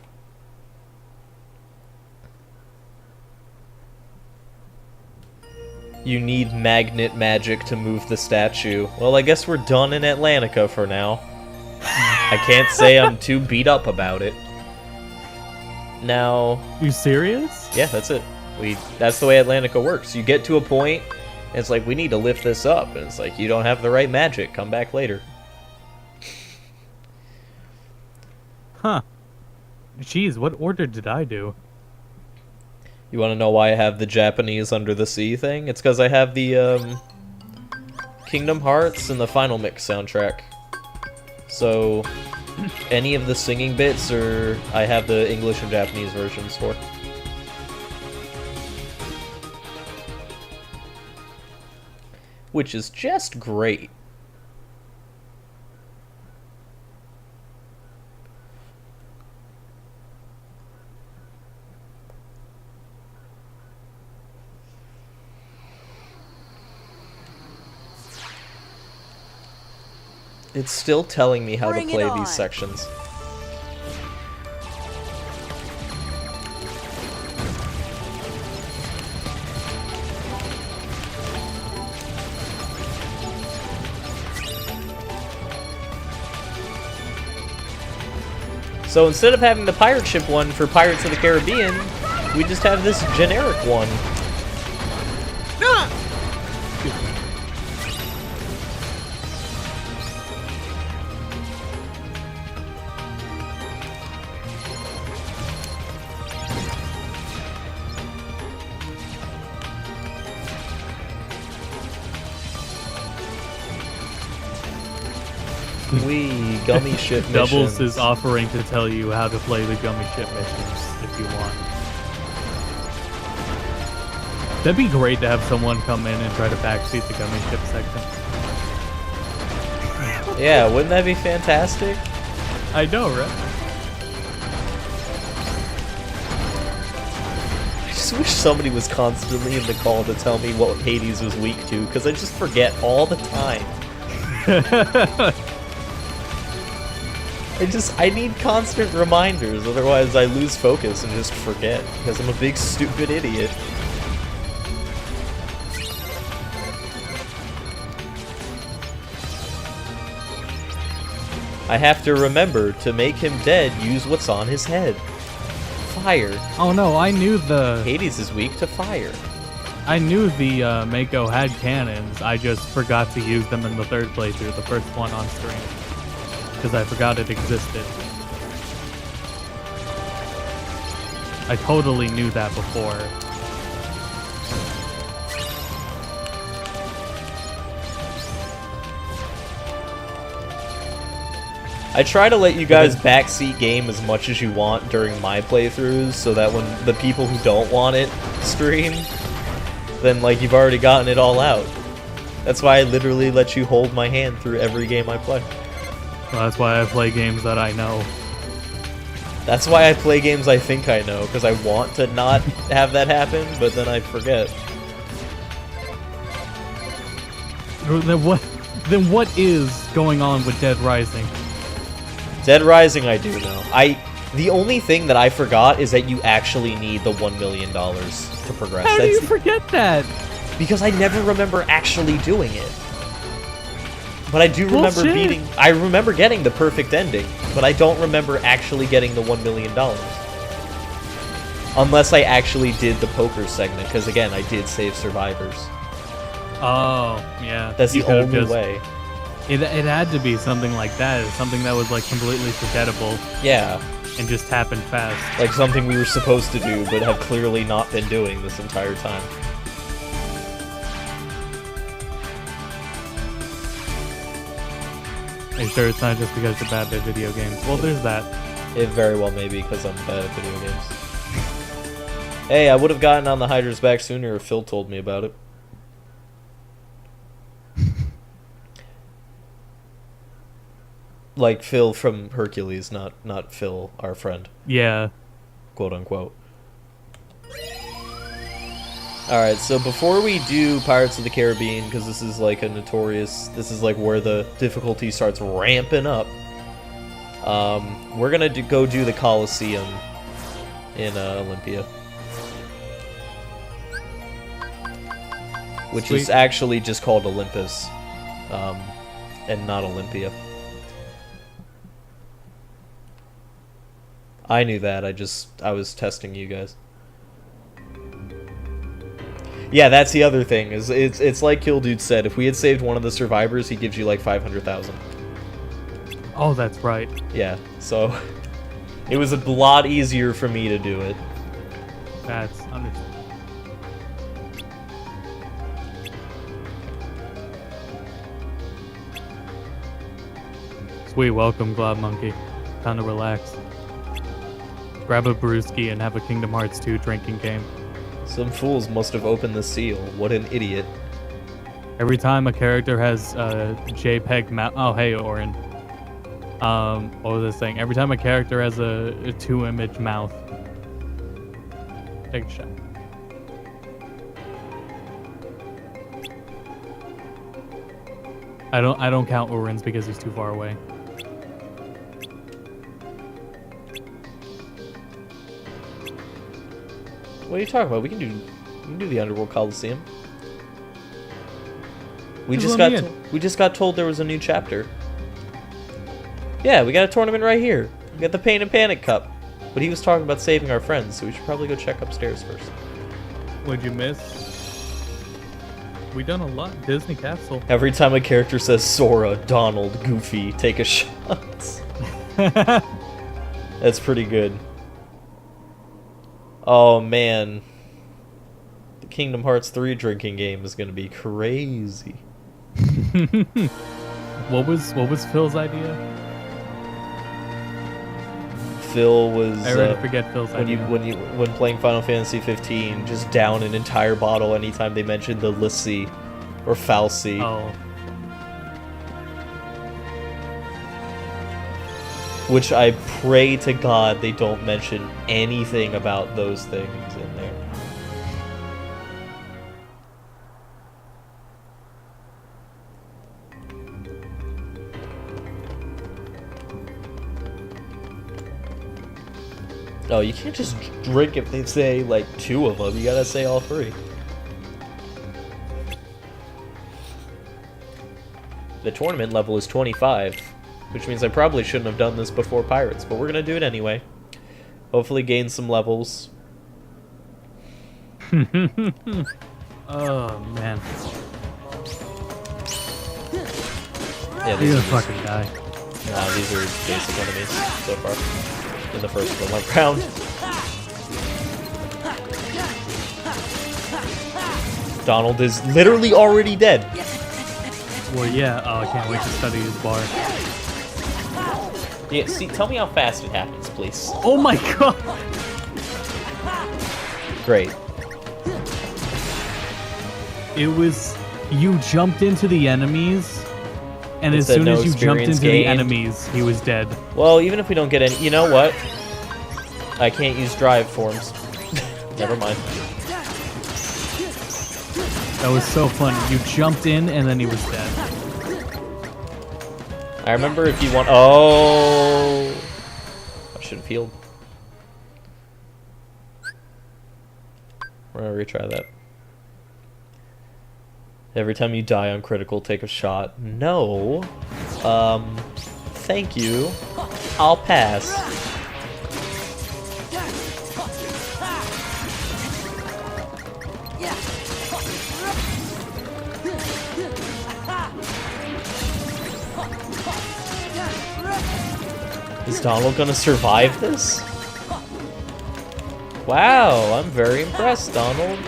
You need magnet magic to move the statue. Well, I guess we're done in Atlantica for now. I can't say I'm too beat up about it. Now... You serious? Yeah, that's it. That's the way Atlantica works. You get to a point, and it's like, we need to lift this up. And it's like, you don't have the right magic. Come back later. Huh. Jeez, what order did I do? You want to know why I have the Japanese Under the Sea thing? It's because I have the Kingdom Hearts and the Final Mix soundtrack. So, any of the singing bits, I have the English and Japanese versions for. Which is just great. It's still telling me how to play these sections. So instead of having the pirate ship one for Pirates of the Caribbean, we just have this generic one. Gummy ship missions. Doubles is offering to tell you how to play the gummy ship missions if you want. That'd be great to have someone come in and try to backseat the gummy ship section. Yeah, wouldn't that be fantastic? I know, right? I just wish somebody was constantly in the call to tell me what Hades was weak to, because I just forget all the time. I need constant reminders, otherwise I lose focus and just forget, because I'm a big stupid idiot. I have to remember to make him dead, use what's on his head. Fire. Oh no, I knew the... Hades is weak to fire. I knew the Mako had cannons, I just forgot to use them in the third playthrough, the first one on stream. Because I forgot it existed. I totally knew that before. I try to let you guys backseat game as much as you want during my playthroughs, so that when the people who don't want it stream, then like you've already gotten it all out. That's why I literally let you hold my hand through every game I play. Well, that's why I play games that I know. That's why I play games I think I know, because I want to not have that happen, but then I forget. Then what is going on with Dead Rising? Dead Rising I do know. The only thing that I forgot is that you actually need the $1 million to progress. How do you forget that? Because I never remember actually doing it. But I do remember I remember getting the perfect ending, but I don't remember actually getting the $1 million. Unless I actually did the poker segment, because again, I did save survivors. Oh, yeah. That's the only way. It had to be something like that, something that was like completely forgettable. Yeah. And just happened fast. Like something we were supposed to do, but have clearly not been doing this entire time. Are you sure it's not just because you're bad at video games? Well, there's that. It very well may be because I'm bad at video games. Hey, I would have gotten on the Hydra's back sooner if Phil told me about it. Like Phil from Hercules, not Phil, our friend. Yeah. Quote unquote. Alright, so before we do Pirates of the Caribbean, because this is like this is like where the difficulty starts ramping up, we're gonna go do the Colosseum in Olympia. Which is actually just called Olympus, and not Olympia. I knew that, I was testing you guys. Yeah, that's the other thing, is it's like Kill Dude said, if we had saved one of the survivors, he gives you like 500,000. Oh, that's right. Yeah, so it was a lot easier for me to do it. That's understandable. Sweet, welcome, Glob Monkey. Time to relax. Grab a brewski and have a Kingdom Hearts 2 drinking game. Some fools must have opened the seal. What an idiot. Every time a character has a JPEG mouth... Oh, hey, Orin. What was I saying? Every time a character has a 2-image mouth. Take a shot. I don't count Orin's because he's too far away. What are you talking about? We can do the Underworld Coliseum. We just got told there was a new chapter. Yeah, we got a tournament right here. We got the Pain and Panic Cup. But he was talking about saving our friends, so we should probably go check upstairs first. What'd you miss? We done a lot. Disney Castle. Every time a character says Sora, Donald, Goofy, take a shot. That's pretty good. Oh man. The Kingdom Hearts 3 drinking game is gonna be crazy. What was Phil's idea? Phil was I already forget Phil's idea. when playing Final Fantasy 15, just down an entire bottle anytime they mentioned the Lassie or Falsey. Oh. Which I pray to God they don't mention anything about those things in there. Oh, you can't just drink if they say, like, 2 of them. You gotta say all 3. The tournament level is 25. Which means I probably shouldn't have done this before Pirates, but we're gonna do it anyway. Hopefully gain some levels. Oh, man. Yeah, He's gonna fucking die. Nah, these are basic enemies so far. In the first one round. Donald is literally already dead. Well, yeah. Oh, I can't wait to study his bar. Yeah, see, tell me how fast it happens, please. Oh my god! Great. It was... You jumped into the enemies, and It as said soon no as you jumped experience into the gained. enemies, he was dead. Well, even if we don't get any... You know what? I can't use drive forms. Never mind. That was so funny. You jumped in, and then he was dead. I remember if you want... Oh! I should have healed. We're gonna retry that. Every time you die on critical, take a shot. No. Thank you. I'll pass. Is Donald gonna survive this? Wow, I'm very impressed, Donald.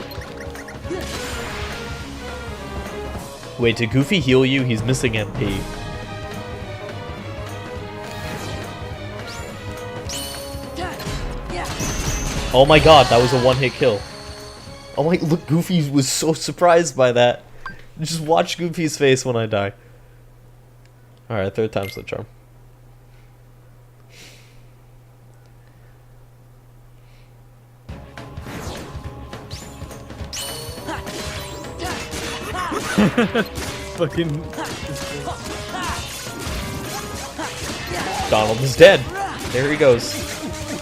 Wait, did Goofy heal you? He's missing MP. Oh my god, that was a one-hit kill. Oh my, look, Goofy was so surprised by that. Just watch Goofy's face when I die. Alright, third time's the charm. Fucking... Donald is dead. There he goes.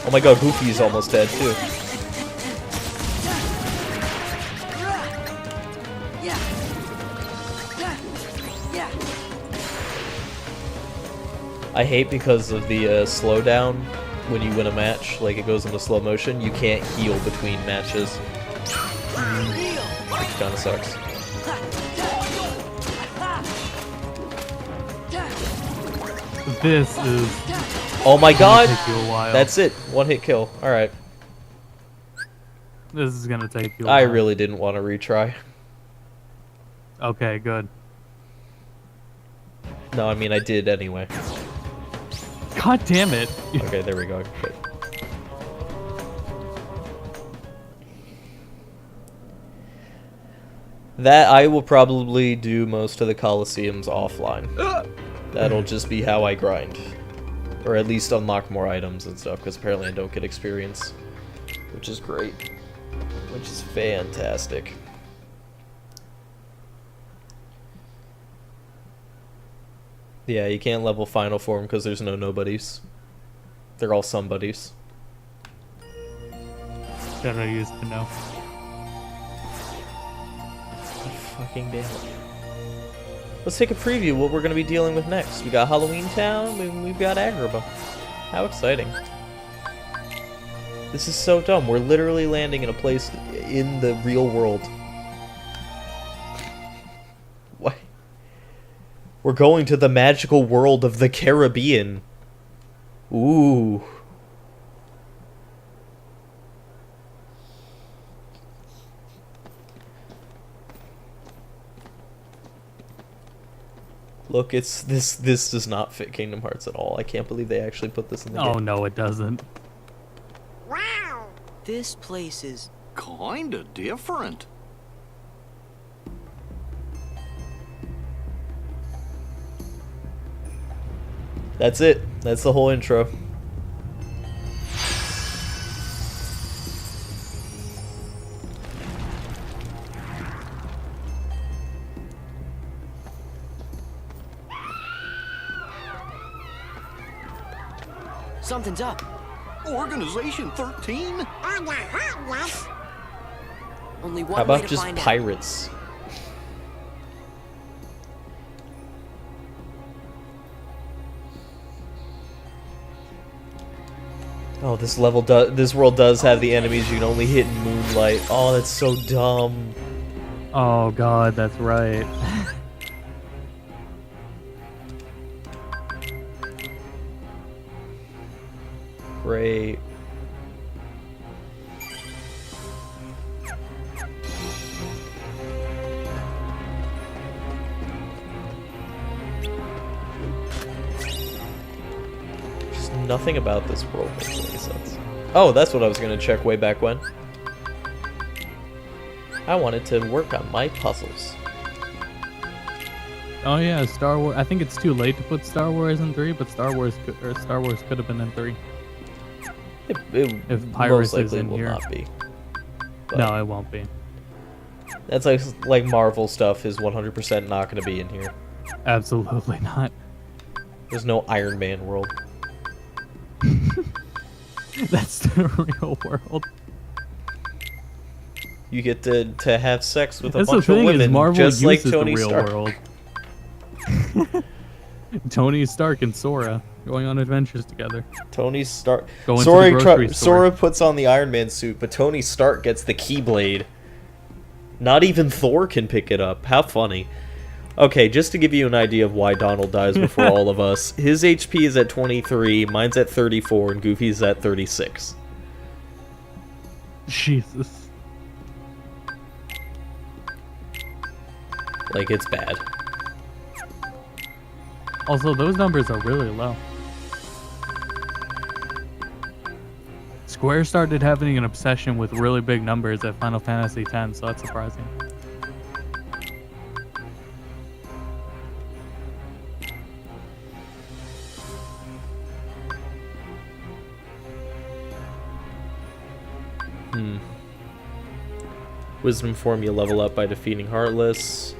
Oh my god, Goofy's almost dead too. I hate because of the slowdown when you win a match, like it goes into slow motion, you can't heal between matches. Which kinda sucks. This is... Oh my god! Take you a while. That's it. One hit kill. Alright. This is gonna take you a I while. really didn't want to retry. Okay, good. No, I mean I did anyway. God damn it. Okay, there we go. Good. That I will probably do most of the Colosseums offline. That'll just be how I grind. Or at least unlock more items and stuff, because apparently I don't get experience. Which is great. Which is fantastic. Yeah, you can't level final form because there's no nobodies. They're all somebodies. That I used to know. Fucking damn it. Let's take a preview of what we're going to be dealing with next. We got Halloween Town, and we've got Agrabah. How exciting. This is so dumb. We're literally landing in a place in the real world. What? We're going to the magical world of the Caribbean. Ooh. Look, it's this does not fit Kingdom Hearts at all. I can't believe they actually put this in the game. Oh no, it doesn't. Wow. This place is kinda different. That's it. That's the whole intro. something's up. Organization 13? Only one How way about to just find out. pirates? Oh, this world does have the enemies you can only hit in moonlight. Oh, that's so dumb. Oh god, that's right. Great. Just nothing about this world makes any sense. Oh, that's what I was gonna check way back when. I wanted to work on my puzzles. Oh yeah, Star Wars. I think it's too late to put Star Wars in 3, but Star Wars could have been in 3. If Pirates most is likely in will here. not be. But No, it won't be. that's like Marvel stuff is 100% not going to be in here. Absolutely not. There's no Iron Man world. That's the real world. You get to have sex with a That's the bunch of thing, is women, Marvel just like uses Tony the real Stark. world. Tony Stark and Sora going on adventures together. Tony Stark. Go into the grocery store. Sora puts on the Iron Man suit, but Tony Stark gets the Keyblade. Not even Thor can pick it up. How funny. Okay, just to give you an idea of why Donald dies before all of us, his HP is at 23, mine's at 34, and Goofy's at 36. Jesus. Like, it's bad. Also, those numbers are really low. Square started having an obsession with really big numbers at Final Fantasy X, so that's surprising. Wisdom form you level up by defeating Heartless.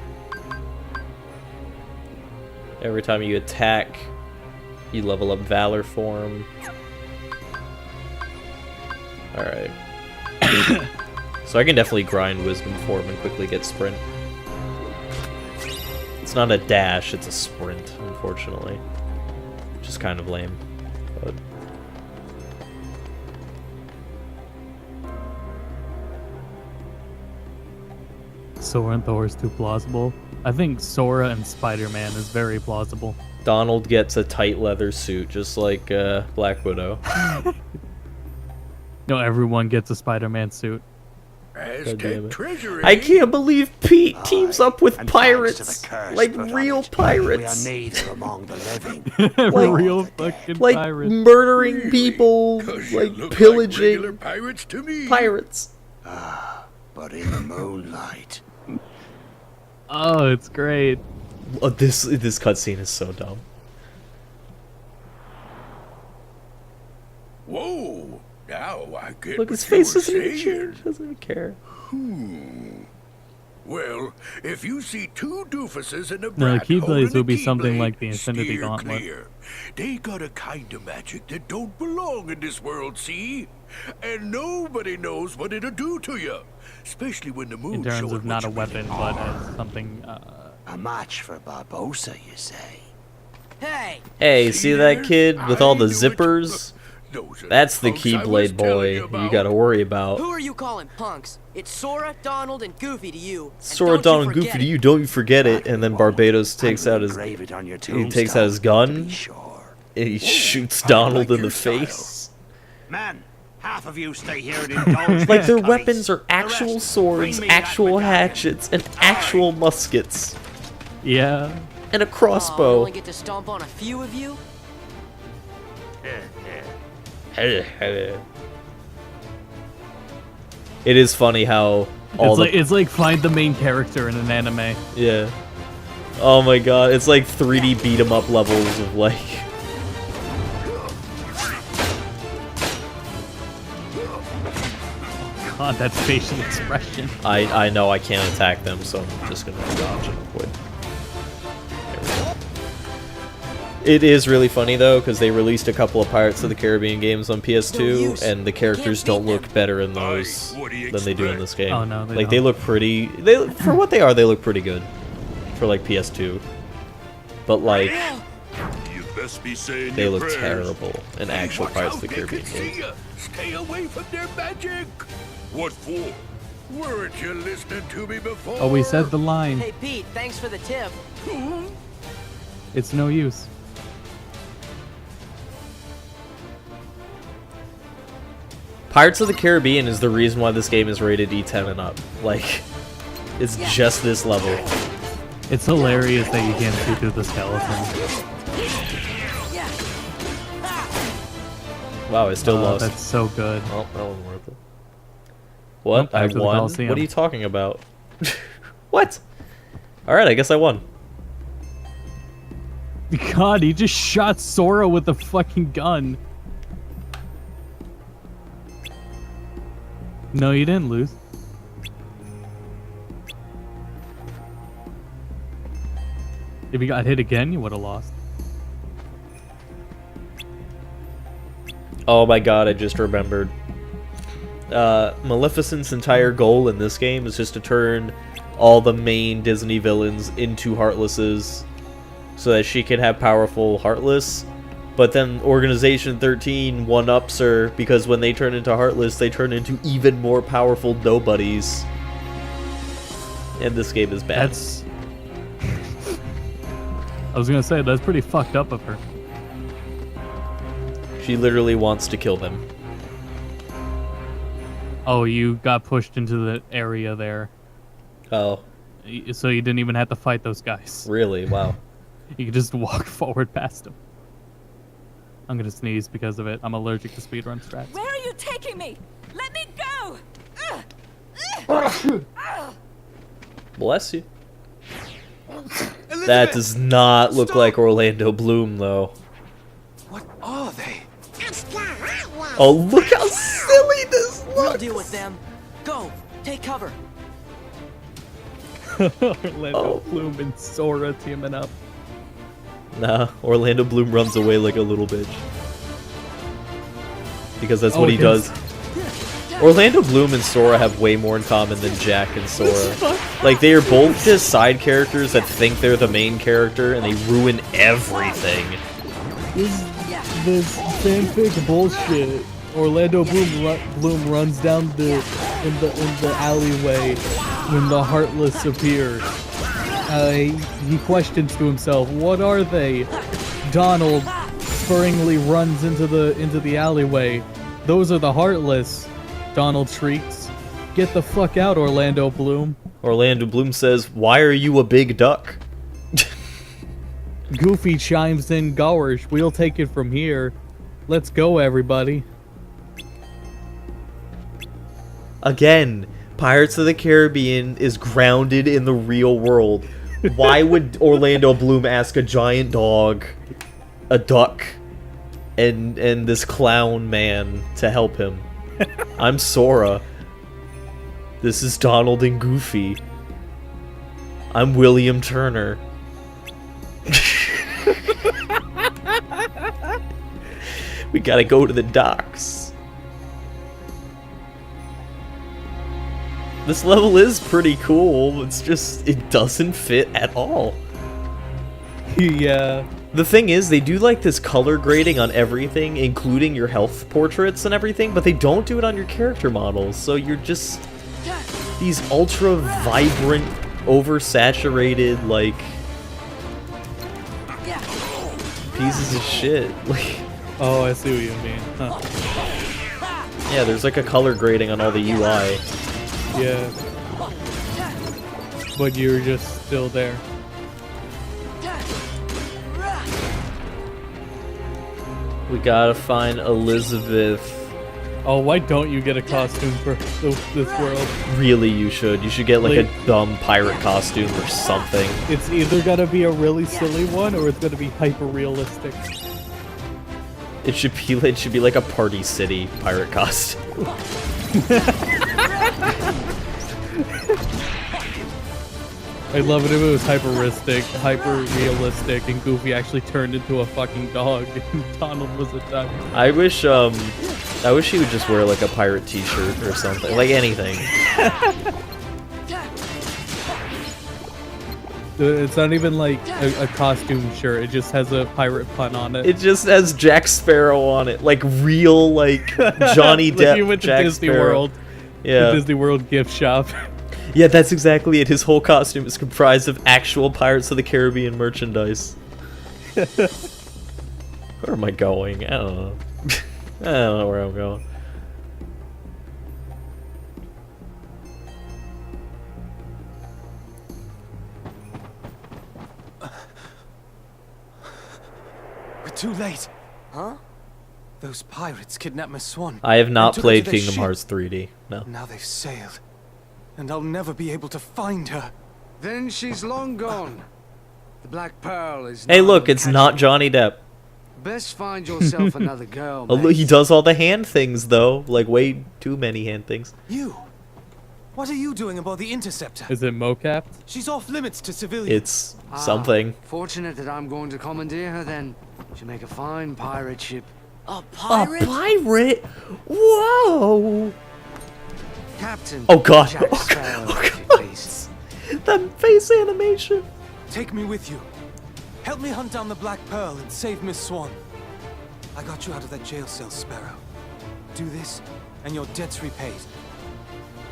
Every time you attack, you level up Valor form. Alright. So I can definitely grind Wisdom form and quickly get Sprint. It's not a dash, it's a sprint, unfortunately. Which is kind of lame. But Sora and Thor is too plausible. I think Sora and Spider-Man is very plausible. Donald gets a tight leather suit, just like Black Widow. No, everyone gets a Spider-Man suit. I can't believe Pete teams up with pirates, like real pirates, We are neither among the living. Real fucking like pirates. murdering people, like pillaging pirates to me. pirates. But in the moonlight. Oh, it's great. Oh, this cutscene is so dumb. Whoa! Now I get Look, what his you face were doesn't even saying. change. Doesn't even care. Well, if you see two doofuses in a No, the brat Keyblades holding would a be something Keyblade, like the Infinity steer Gauntlet. clear. They got a kind of magic that don't belong in this world, see? And nobody knows what it'll do to you, especially when the moon In terms showing of not a what you weapon, really but are. as something. A match for Barbosa, you say? Hey! Hey, see that kid with all the zippers? That's the punks I was Keyblade boy telling you you about. gotta worry about. Who are you calling punks? It's Sora, Donald, and Goofy to you. and Sora, don't you Donald, and forget Goofy to it. you, don't you forget it. And then Barbados takes out his Engrave it on your he takes out his gun. And he shoots Donald in the face. Man, half of you stay here and indulge Like their these weapons cunnies. are actual The rest, swords, bring me that actual medallion. hatchets, and actual muskets. Yeah. And a Oh, we crossbow. only get to stomp on a few of you? It is funny how all It's like find the main character in an anime. yeah. Oh my god, it's like 3D beat 'em up levels of like God, that facial expression. I know I can't attack them, so I'm just gonna dodge and avoid. There we go. It is really funny though, because they released a couple of Pirates of the Caribbean games on PS2, and the characters don't look better in those than they do in this game. Oh, no, they like they don't. look pretty. They for what they are, they look pretty good for like PS2. But like Best be saying They your look prayers. terrible in actual Watch Pirates out, of the they can Caribbean see games. ya. Stay away from their magic. What for? Weren't you listening to me before? Oh, we said the line. Hey, Pete, thanks for the tip. It's no use. Pirates of the Caribbean is the reason why this game is rated E10 and up. Like, it's just this level. It's hilarious that you can't see through the skeleton. Wow, I still lost. That's so good. Oh, that wasn't worth it. What? Nope, I back to the won? Coliseum. What are you talking about? What? Alright, I guess I won. God, he just shot Sora with a fucking gun. No, you didn't lose. If you got hit again, you would have lost. Oh my god, I just remembered. Maleficent's entire goal in this game is just to turn all the main Disney villains into Heartlesses so that she can have powerful Heartless. But then Organization 13 one-ups her because when they turn into Heartless, they turn into even more powerful nobodies. And this game is bad. That's... I was gonna say, that's pretty fucked up of her. She literally wants to kill them. Oh, you got pushed into the area there. Oh. So you didn't even have to fight those guys. Really? Wow. You could just walk forward past them. I'm gonna sneeze because of it. I'm allergic to speedrun strats. Where are you taking me? Let me go! Bless you. That does not look like Orlando Bloom, though. What are they? Oh, look how silly this looks! We'll deal with them. Go, take cover. Orlando Bloom and Sora teaming up. Nah, Orlando Bloom runs away like a little bitch. Because that's what he does. Orlando Bloom and Sora have way more in common than Jack and Sora. Like, they are both just side characters that think they're the main character, and they ruin everything. This fanfic bullshit. Orlando Bloom runs down in the alleyway when the Heartless appear. He questions to himself, "What are they?" Donald spurringly runs into the alleyway. "Those are the Heartless," Donald shrieks. "Get the fuck out, Orlando Bloom." Orlando Bloom says, "Why are you a big duck?" Goofy chimes in, "Gosh, we'll take it from here. Let's go, everybody." Again, Pirates of the Caribbean is grounded in the real world. Why would Orlando Bloom ask a giant dog, a duck, and this clown man to help him? I'm Sora. This is Donald and Goofy. I'm William Turner. We gotta go to the docks. This level is pretty cool, it's just, it doesn't fit at all. Yeah. The thing is, they do like this color grading on everything, including your health portraits and everything, but they don't do it on your character models, so you're just these ultra vibrant, oversaturated, like, pieces of shit. Like, oh, I see what you mean. Huh. Yeah, there's like a color grading on all the UI. Yeah. But you're just still there. We gotta find Elizabeth. Oh, why don't you get a costume for this world? Really, you should. You should get like a dumb pirate costume or something. It's either gotta be a really silly one or it's gonna be hyper realistic. It should be like a Party City pirate costume. I'd love it if it was hyper realistic, and Goofy actually turned into a fucking dog, and Donald was a duck. I wish he would just wear like a pirate t-shirt or something, like anything. It's not even like a costume shirt. It just has a pirate pun on it. It just has Jack Sparrow on it, like real, like Johnny Like Depp. you went to Jack Disney Sparrow. World. Yeah. The Disney World gift shop. Yeah, that's exactly it. His whole costume is comprised of actual Pirates of the Caribbean merchandise. Where am I going? I don't know. I don't know where I'm going. We're too late. Huh? Those pirates kidnapped Miss Swan. I have not and took her played to their Kingdom ship. Hearts 3D. No. Now they've sailed. And I'll never be able to find her. Then she's long gone. The Black Pearl is. Hey, not look, on the it's not Johnny Depp. Best find yourself another girl. Although he mate. does all the hand things, though. Like, way too many hand things. You? What are you doing aboard the Interceptor? Is it mocapped? She's off limits to civilians. It's something. Fortunate that I'm going to commandeer her then. She'll make a fine pirate ship. A pirate? A pirate? Whoa! Captain. Oh god. Jack Oh Sparrow, god. if you Oh please. god. That face animation. Take me with you. Help me hunt down the Black Pearl and save Miss Swan. I got you out of that jail cell, Sparrow. Do this, and your debt's repaid.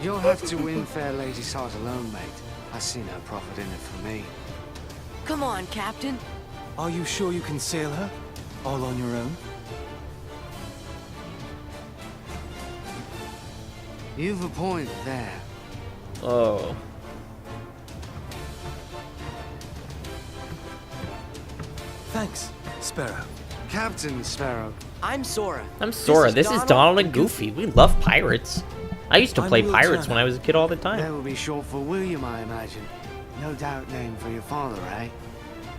You'll have to win fair lady's heart alone, mate. I see no profit in it for me. Come on, Captain. Are you sure you can sail her? All on your own? You've a point there. Oh. Thanks, Sparrow. Captain Sparrow. I'm Sora. I'm Sora. This is Donald and Goofy. We love pirates. I used to I'm play Will pirates Turner. when I was a kid all the That time. will be short for William, I imagine. No doubt named for your father, eh?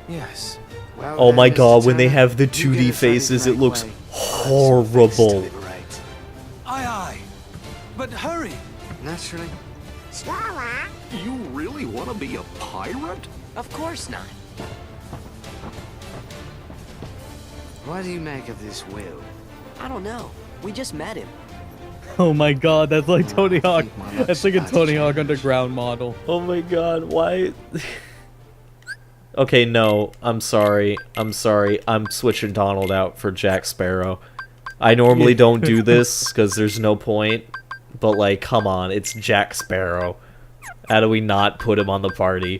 Yes. Well, Oh then, my Mr. god, when they Turner, have the you 2D get us ready to faces, it make looks way. horrible. Aye, aye. But hurry. Naturally. You really want to be a pirate? Of course not. What do you make of this will? I don't know. We just met him. Oh my god, that's like Tony Hawk. That's like a Tony Hawk Underground model. Oh my god, why? Okay, no, I'm sorry. I'm sorry. I'm switching Donald out for Jack Sparrow. I normally don't do this because there's no point. But, like, come on, it's Jack Sparrow. How do we not put him on the party?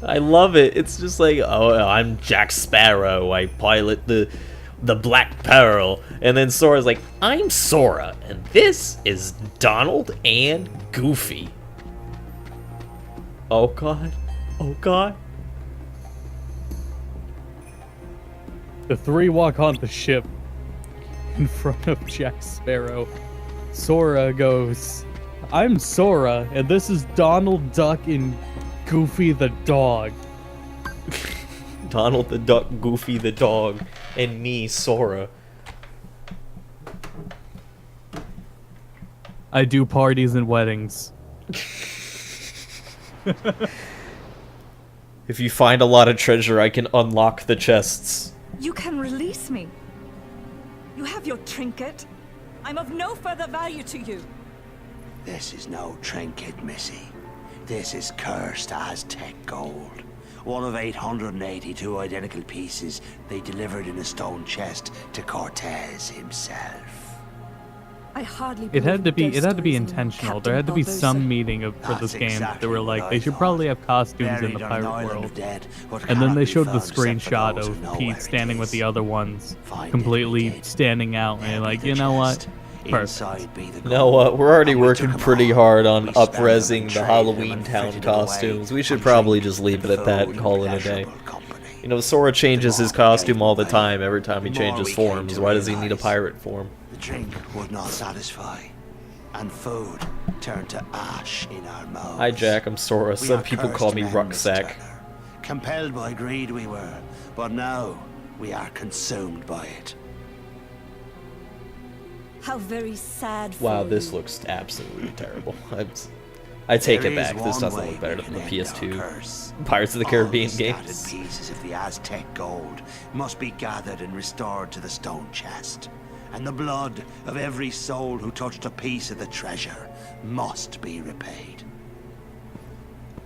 I love it. It's just like, oh, I'm Jack Sparrow. I pilot the Black Pearl. And then Sora's like, I'm Sora, and this is Donald and Goofy. Oh god. Oh god. The three walk on the ship in front of Jack Sparrow. Sora goes, I'm Sora, and this is Donald Duck and Goofy the dog. Donald the Duck, Goofy the dog, and me, Sora. I do parties and weddings. If you find a lot of treasure, I can unlock the chests. You can release me. You have your trinket. I'm of no further value to you. This is no trinket, Missy. This is cursed Aztec gold. One of 882 identical pieces they delivered in a stone chest to Cortez himself. I hardly It had to be believe ghost stories and intentional. Captain There had to be Barbosa. some meaning for this game that they were like, they should probably have costumes in the pirate world. And then they showed the screenshot of Pete standing with the other ones, completely standing out, and you're like, you know what? Perfect. You know what? We're already working pretty hard on up-resing the Halloween Town costumes. We should probably just leave it at that and call it a day. You know, Sora changes his costume all the time, every time he changes forms. Why does he need a pirate form? The drink would not satisfy, and food turned to ash in our mouths. Hi Jack, I'm Sora. We Some are people cursed call me men, Mr. Rucksack. Turner. Compelled by greed we were, but now we are consumed by it. How very sad for Wow, this you. looks absolutely terrible. I take There it is back. This one doesn't way look better we than the can end our PS2 curse. Pirates of the All Caribbean scattered games. pieces of the Aztec gold must be gathered and restored to the stone chest. And the blood of every soul who touched a piece of the treasure must be repaid.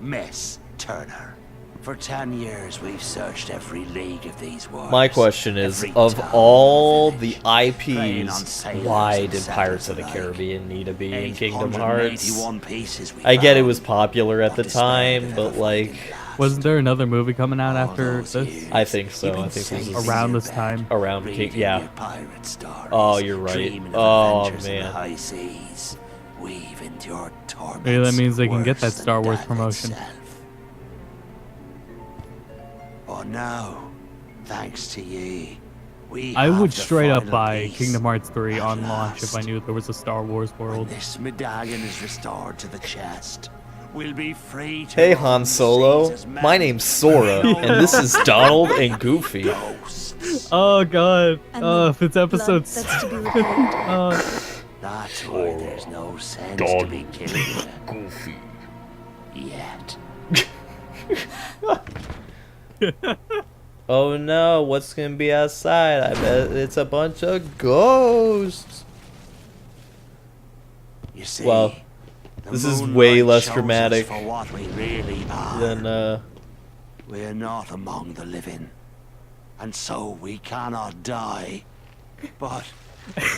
Miss Turner, for 10 years we've searched every league of these waters. My question is, every of town, all the playing on IPs, sailors why and did settlers Pirates of the alike. Caribbean need to be in Kingdom Hearts? 881 pieces we I get it found. was popular at the time, but like... Wasn't there another movie coming out after this? I think so. I think this is around this time. Around King, yeah. Pirate stories, Oh, you're right. dreaming of Oh adventures in the man. high seas, weave into your torments. Maybe that means they can get worse that than Star Wars death promotion. itself. Oh no, thanks to ye, we I have would the straight up final buy piece Kingdom Hearts 3 at on launch if I last. knew there was a Star Wars world. This medallion is restored to the chest. We'll be free to Hey roam Han the Solo, seas as men. my name's Sora, and this is Donald and Goofy. Oh god. And If it's episode that's to be 7. recalled. That's why there's no sense to be killing you. Goofy. Yet. Oh no, what's gonna be outside? I bet it's a bunch of ghosts. You see, Well, the this is moonlight way less shows us dramatic for what we really are. than We're not among the living, and so we cannot die. But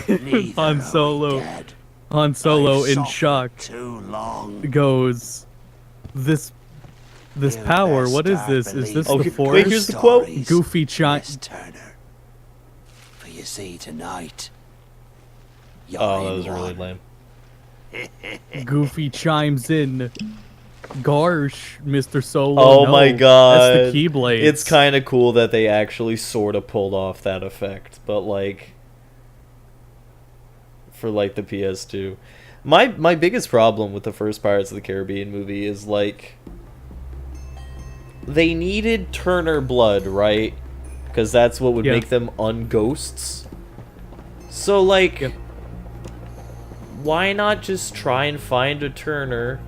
neither Han are Solo. we dead. Han Solo I've in suffered shock Too long. goes, this power, best what is start this? Is this believing the wait, Force? here's the quote. stories, Goofy chime. Miss Turner. For you see, tonight, you're oh, that in was really one. lame. Goofy chimes in. Gosh, Mr. Solo. Oh no, my god. That's the Keyblade. It's kind of cool that they actually sort of pulled off that effect, but like for like the PS2. My biggest problem with the first Pirates of the Caribbean movie is like they needed Turner blood, right? Because that's what would Yeah. make them unghosts. So like Yeah. why not just try and find a Turner,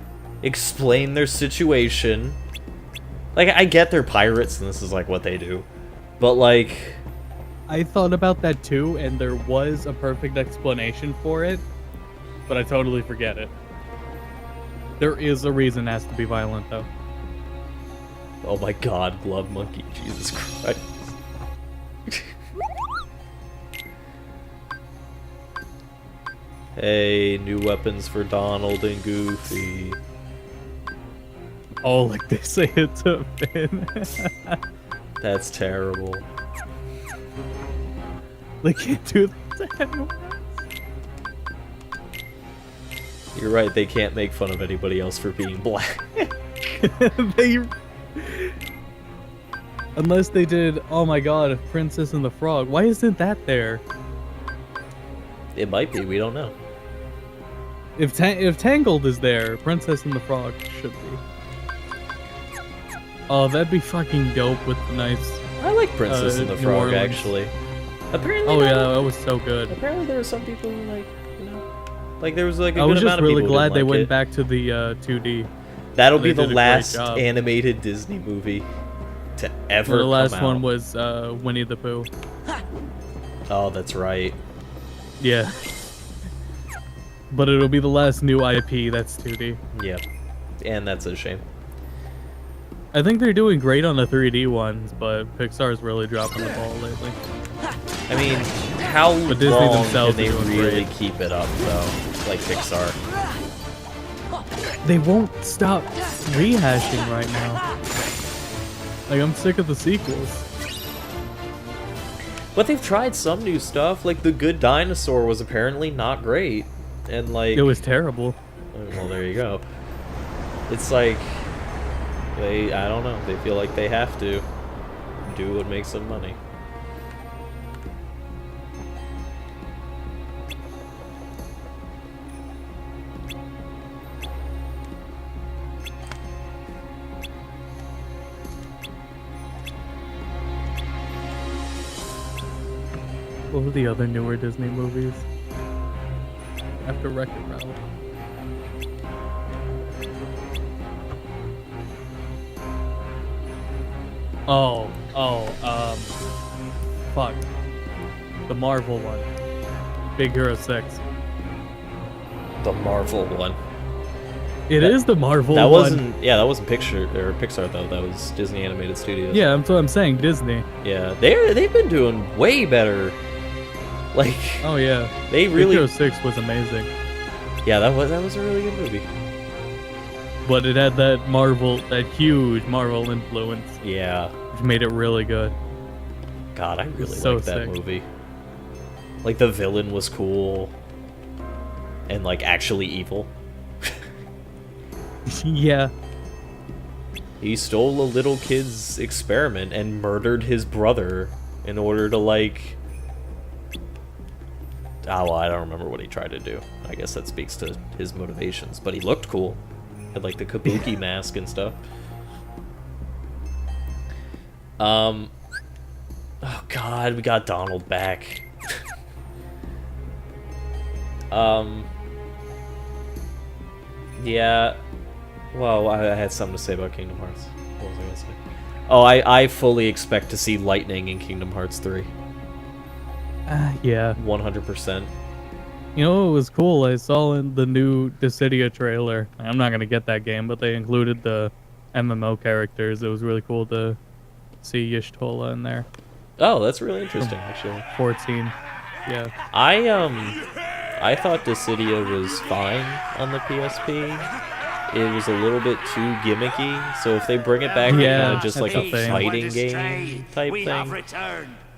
explain their situation? Like, I get they're pirates and this is like what they do, but like, I thought about that too, and there was a perfect explanation for it, but I totally forget it. There is a reason it has to be violent, though. oh my god, Glove Monkey, Jesus Christ. Hey, new weapons for Donald and Goofy. Oh, like they say it to Finn. That's terrible. They can't do that. You're right, they can't make fun of anybody else for being black. they... Unless they did, oh my god, Princess and the Frog. Why isn't that there? It might be, we don't know. If Tangled is there, Princess and the Frog should be. Oh, that'd be fucking dope with the nice... I like Princess and the New Frog, Orleans. actually. Apparently Oh yeah, not. that was so good. Apparently there were some people who like, you know, like there was like a I good was amount just of really people who glad didn't they like went it. back to the 2D. That'll They be the did a great last job. animated Disney movie to ever The last come one out. was Winnie the Pooh. Oh, that's right. Yeah. But it'll be the last new IP that's 2D. Yep. And that's a shame. I think they're doing great on the 3D ones, but Pixar's really dropping the ball lately. I mean, how But Disney long can themselves they are doing really great. keep it up, though? Like Pixar. They won't stop rehashing right now. Like, I'm sick of the sequels. But they've tried some new stuff. Like, The Good Dinosaur was apparently not great. And, like... It was terrible. Well, there you go. It's like... I don't know. They feel like they have to do what makes them money. What were the other newer Disney movies? After Wreck-It Ralph. Fuck. The Marvel one. Big Hero 6. The Marvel one. It is the Marvel that one. wasn't. Yeah, that wasn't Pixar though. That was Disney Animated Studios. Yeah, that's what I'm saying. Disney. Yeah, they've been doing way better. Like. Oh yeah. They really. Big Hero 6 was amazing. Yeah, that was a really good movie. But it had that huge Marvel influence. Yeah. Which made it really good. God, I really so liked that sick. movie. Like the villain was cool. And like actually evil. Yeah. He stole a little kid's experiment and murdered his brother in order to like... Oh, well, I don't remember what he tried to do. I guess that speaks to his motivations. But he looked cool. Had like the kabuki mask and stuff. Oh god, we got Donald back. Yeah. Well, I had something to say about Kingdom Hearts. What was I gonna say? Oh, I fully expect to see lightning in Kingdom Hearts 3. Yeah. 100%. You know what was cool? I saw in the new Dissidia trailer. I'm not gonna get that game, but they included the MMO characters. It was really cool to see Y'shtola in there. Oh, that's really interesting, actually. 14. Yeah. I thought Dissidia was fine on the PSP. It was a little bit too gimmicky, so if they bring it back to kind of just like a fighting game type thing,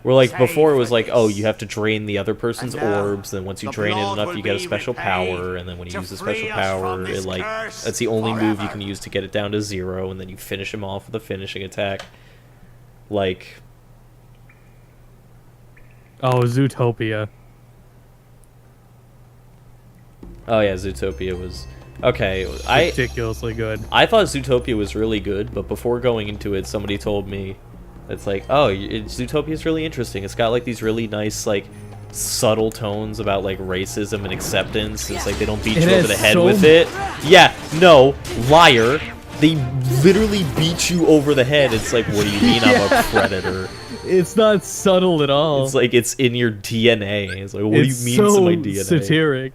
where like before it was like, oh, you have to drain the other person's orbs, then once you drain it enough, you get a special power, and then when you use the special power, it like that's the only move you can use to get it down to 0, and then you finish him off with a finishing attack. Like, oh, Zootopia. Oh yeah, Zootopia was okay. Ridiculously good. I thought Zootopia was really good, but before going into it, somebody told me it's like, oh, Zootopia is really interesting. It's got like these really nice like subtle tones about like racism and acceptance. It's like they don't beat you over the head with it. Yeah, no, liar. They literally beat you over the head. It's like, what do you mean I'm a predator? It's not subtle at all. It's like it's in your DNA. It's like, what do you mean it's in my DNA? Satiric.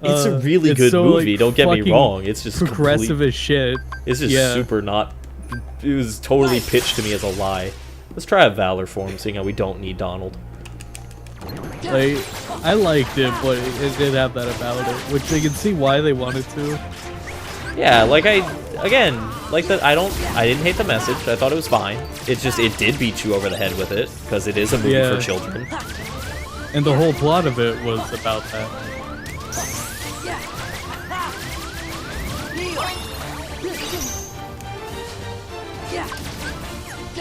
It's a really good movie, like, don't get me wrong. It's just progressive as shit. It's just super not... It was totally pitched to me as a lie. Let's try a Valor form, seeing how we don't need Donald. Like, I liked it, but it did have that about it, which they can see why they wanted to. Yeah, like I didn't hate the message. I thought it was fine. It's just, it did beat you over the head with it, because it is a movie for children. And the whole plot of it was about that.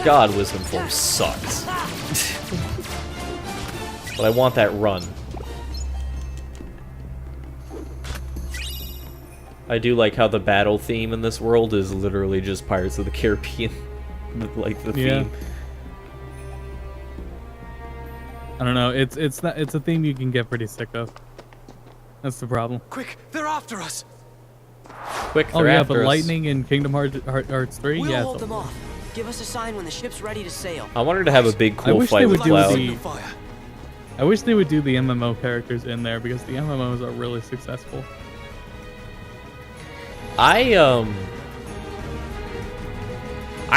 God, Wisdom Form sucks. But I want that run. I do like how the battle theme in this world is literally just Pirates of the Caribbean. Like the theme. I don't know. It's a theme you can get pretty sick of. That's the problem. Quick, they're after us. Quick, they're after but us. lightning in Kingdom Hearts 3. We'll yeah, hold them off. Give us a sign when the ship's ready to sail. I wanted to have a big cool fight with Cloud. I wish they would do the MMO characters in there because the MMOs are really successful. I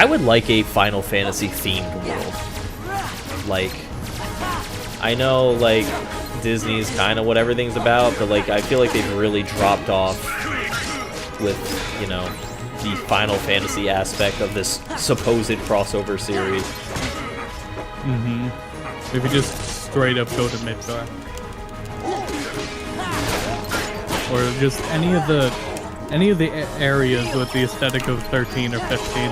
would like a Final Fantasy themed world. Like, I know like Disney's kind of what everything's about, but like I feel like they've really dropped off with, you know, the Final Fantasy aspect of this supposed crossover series. Maybe just straight up go to Midgar. Or just any of the areas with the aesthetic of 13 or 15.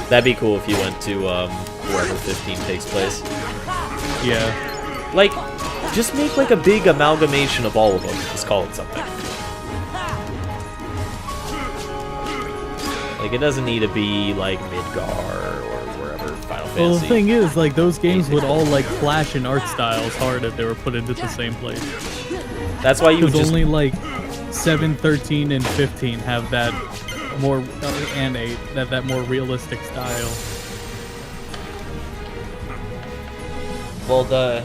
That'd be cool if you went to wherever 15 takes place. Yeah. Like, just make like a big amalgamation of all of them. Just call it something. Like, it doesn't need to be like Midgar or wherever Final Fantasy. Well, the thing is, like, those games would all like clash in art styles hard if they were put into the same place. That's why you would just... only like 7, 13, and 15 have that more and that more realistic style. Well,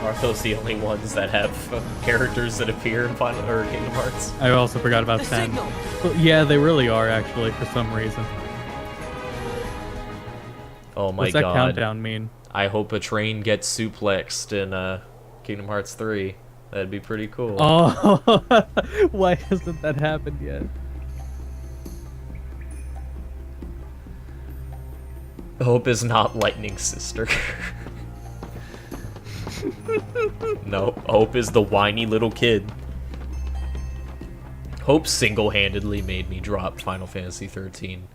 aren't those the only ones that have characters that appear in Final or Kingdom Hearts? I also forgot about 10. Well, yeah, they really are actually for some reason. Oh my What's that god. countdown mean? I hope a train gets suplexed in Kingdom Hearts 3. That'd be pretty cool. Oh, why hasn't that happened yet? Hope is not Lightning's sister. No, Hope is the whiny little kid. Hope single-handedly made me drop Final Fantasy 13.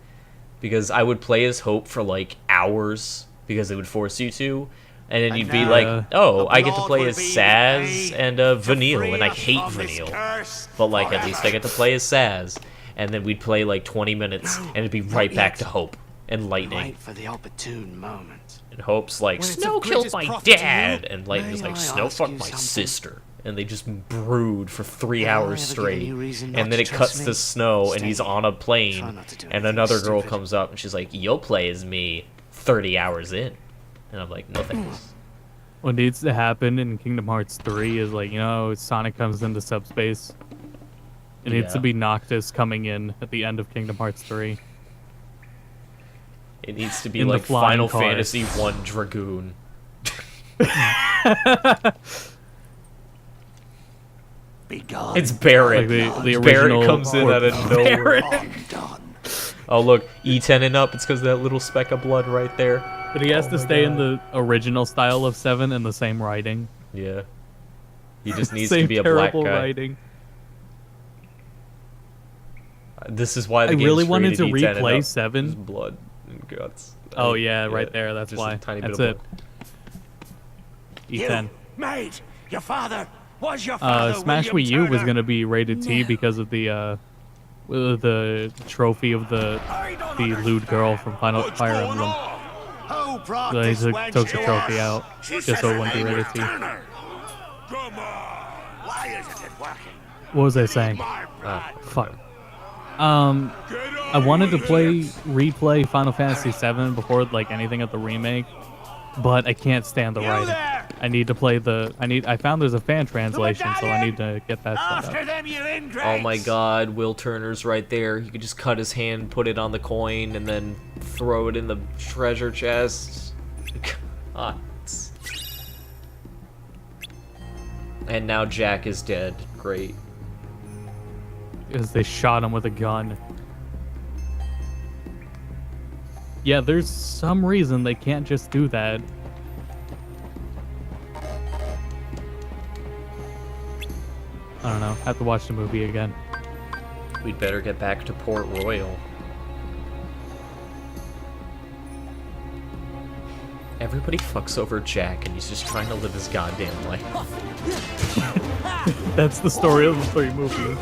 Because I would play as Hope for like hours, because it would force you to, and then you'd be like, oh, I get to play as Saz and Vanille, and I hate Vanille. But like, at least I get to play as Saz. And then we'd play like 20 minutes, and it'd be right back to Hope and Lightning. Wait for the opportune moment. And Hope's like, Snow killed my dad! And Lightning's like, Snow fucked my sister. And they just brood for 3 hours straight. And then it cuts to Snow, and he's on a plane, and another girl comes up, and she's like, you'll play as me 30 hours in. And I'm like, no thanks. What needs to happen in Kingdom Hearts 3 is like, you know, Sonic comes into subspace. It needs to be Noctis coming in at the end of Kingdom Hearts 3. It needs to be In the like flying Final cars. Fantasy 1 Dragoon. Be gone. It's Barrett. Like the Barrett original comes in out of nowhere. Barrett. Oh look, E10 and up. It's because of that little speck of blood right there. But he has to stay in the original style of 7 and the same writing. Yeah. He just needs Same to be a black terrible guy. writing. This is why the I game's really wanted to created E10 and replay up. 7. Just blood and guts. Oh yeah, right there. That's just why. A tiny That's bit of it. E10. Mate, your father was your father. Smash William Wii U was Turner. gonna be rated T because of the trophy of the lewd girl from Fire Emblem. Who brought So they this wench took the to trophy us? out She just says so it her wouldn't be name rated is T. Turner. Come on. Why isn't it working? What was I saying? Fuck. I wanted to replay Final Fantasy VII before like anything at the remake, but I can't stand the writing. I need to play I found there's a fan translation, so I need to get that set After up. them, you ingrates. Oh my god, Will Turner's right there. You could just cut his hand, put it on the coin, and then throw it in the treasure chest. God. And now Jack is dead. Great. Because they shot him with a gun. Yeah, there's some reason they can't just do that. I don't know. Have to watch the movie again. We'd better get back to Port Royal. Everybody fucks over Jack, and he's just trying to live his goddamn life. That's the story of the 3 movies.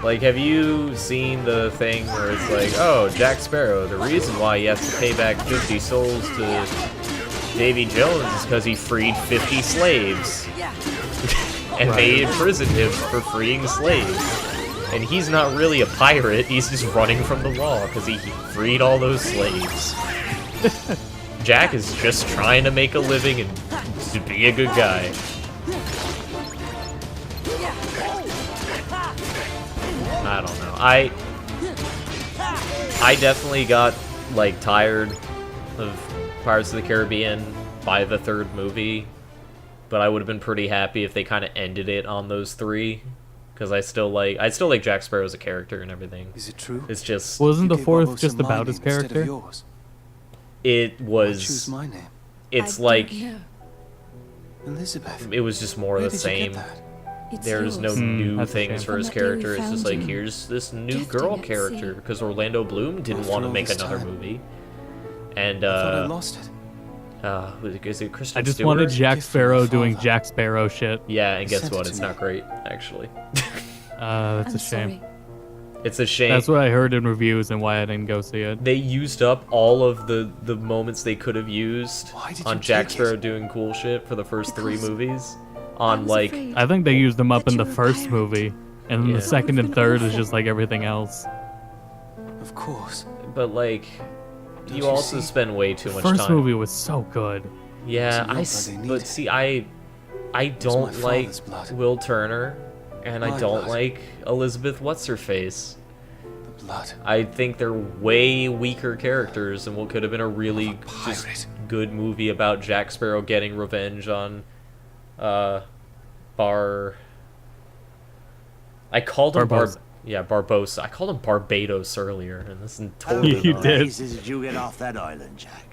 Like, have you seen the thing where it's like, oh, Jack Sparrow, the reason why he has to pay back 50 souls to Davy Jones is because he freed 50 slaves. And they imprisoned him for freeing slaves. And he's not really a pirate, he's just running from the law because he freed all those slaves. Jack is just trying to make a living and to be a good guy. I don't know. I definitely got like tired of Pirates of the Caribbean by the 3rd movie, but I would have been pretty happy if they kind of ended it on those 3, because I still like Jack Sparrow as a character and everything. Is it true? It's just Wasn't the You gave 4th Barbosa just my about his name instead of character? yours. it was. Choose my name. It's like Elizabeth. it was just more of Where the did you same. get that? There's no yours. new That's a things shame. for his From that day we character. It's just found like, you. here's this new Drifting girl at sea. character, because Orlando Bloom didn't After want to all make this another time. movie. And I thought I lost it. is it Kristen I just Stewart? wanted Jack Gift from Sparrow my doing father. Jack Sparrow shit. Yeah, and guess sent what? it It's to not great, actually. That's I'm a shame. sorry. It's a shame. That's what I heard in reviews and why I didn't go see it. They used up all of the moments they could have used Why did on you Jack take Sparrow it? doing cool shit for the first 3 Because movies. I On was like, afraid I think they used them up that in you the were a first pirate. movie. And then the second and third is just like everything else. Of course. But like, you also spend way too much First time. movie was so good. Yeah, but see, I don't like Will Turner, and I don't like Elizabeth What's-Her-Face. The blood. I think they're way weaker characters than what could have been a really just good movie about Jack Sparrow getting revenge on I called him Barbossa. I called him Barbados earlier, and this is totally You not. did. Did you get off that island, Jack?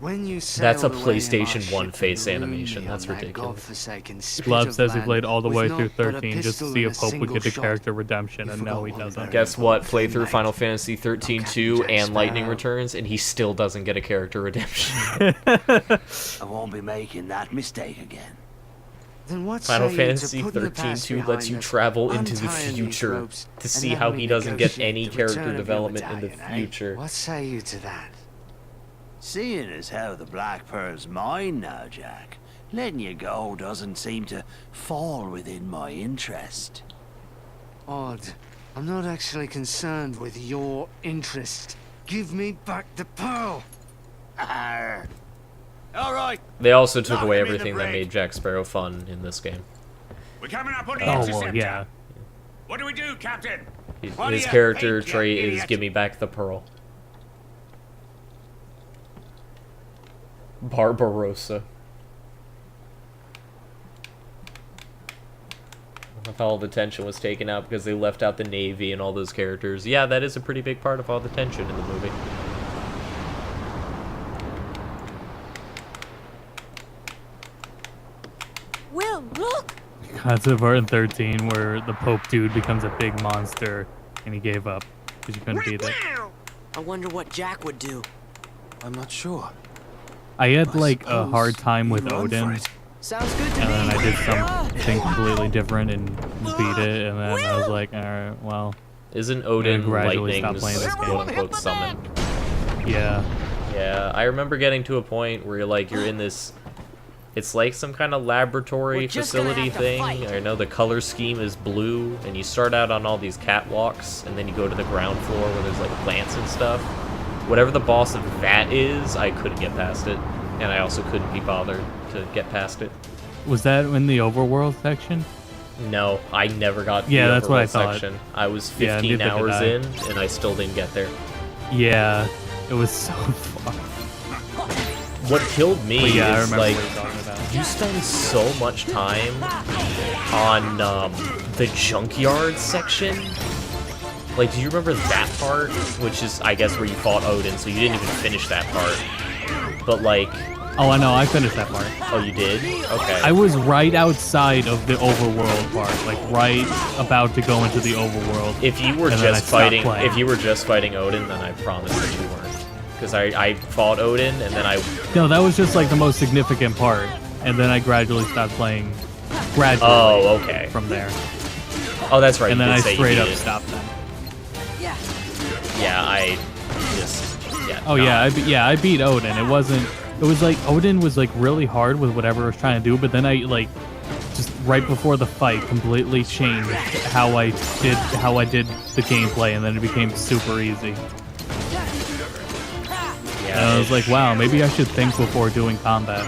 When you That's a sailed away in PlayStation my 1 ship face and animation. ruined me That's on that ridiculous. godforsaken spit Glub of says he land played all the with way naught through but a 13 just to pistol see and if a Hope would single get the shot. character redemption, You and forgot no, he what we doesn't. Guess what? Play through Final Fantasy 13-2 and Lightning Returns, and he still doesn't get a character redemption. I won't be making that mistake again. Then what Final say you to Fantasy putting the past 13-2 lets you behind us, travel into the untying these future ropes, to and see let how me he doesn't get negotiate any the return character of your development in the medallion, eh? future. What say you to that? Seeing as how the Black Pearl's mine now, Jack, letting you go doesn't seem to fall within my interest. Odd. I'm not actually concerned with your interest. Give me back the pearl. Arr. All right. They also took away Knock him in the everything that break. made Jack Sparrow fun in this game. We're coming up on the Oh, interceptor. well, yeah. What do we do, Captain? His What do you character think, you trait is idiot? "Give me back the pearl." Barbarossa. I thought all the tension was taken out because they left out the Navy and all those characters. Yeah, that is a pretty big part of all the tension in the movie. Will, look! That's the part in 13 where the Pope dude becomes a big monster, and he gave up because you couldn't beat it. I wonder what Jack would do. I'm not sure. I had like a hard time with Odin, Sounds good to and then me. I did something completely different and beat it, and then I was like, alright, well. Isn't I'm Odin gonna gradually stop Lightning's playing this game. quote-unquote summon? Yeah. Yeah, I remember getting to a point where you're in this... It's like some kind of laboratory We're just gonna facility have to thing. fight. I know the color scheme is blue, and you start out on all these catwalks, and then you go to the ground floor where there's like plants and stuff. Whatever the boss of that is, I couldn't get past it, and I also couldn't be bothered to get past it. Was that in the overworld section? No, I never got to Yeah, the that's what I overworld thought. section. I was Yeah, 15 neither did hours I. in, and I still didn't get there. Yeah, it was so fun. What killed me But yeah, I is remember like what you're talking about. you spend so much time on the junkyard section. Like, do you remember that part? Which is, I guess, where you fought Odin, so you didn't even finish that part. But like, Oh, I know, I finished that part. oh, you did? Okay. I was right outside of the overworld part, like right about to go into the overworld. If you were and then I just stopped fighting, playing. if you were just fighting Odin, then I promise that you weren't. Because I fought Odin, and then I No, that was just like the most significant part, and then I gradually stopped playing. Gradually. Oh, okay. From there. Oh, that's right. And you then I did say you straight up did. stopped them. Yeah, I just. Yeah. Oh yeah, I beat Odin. It wasn't. It was like Odin was like really hard with whatever I was trying to do, but then I like just right before the fight completely changed how I did the gameplay, and then it became super easy. Yeah, And I was like, wow, maybe I should think before doing combat.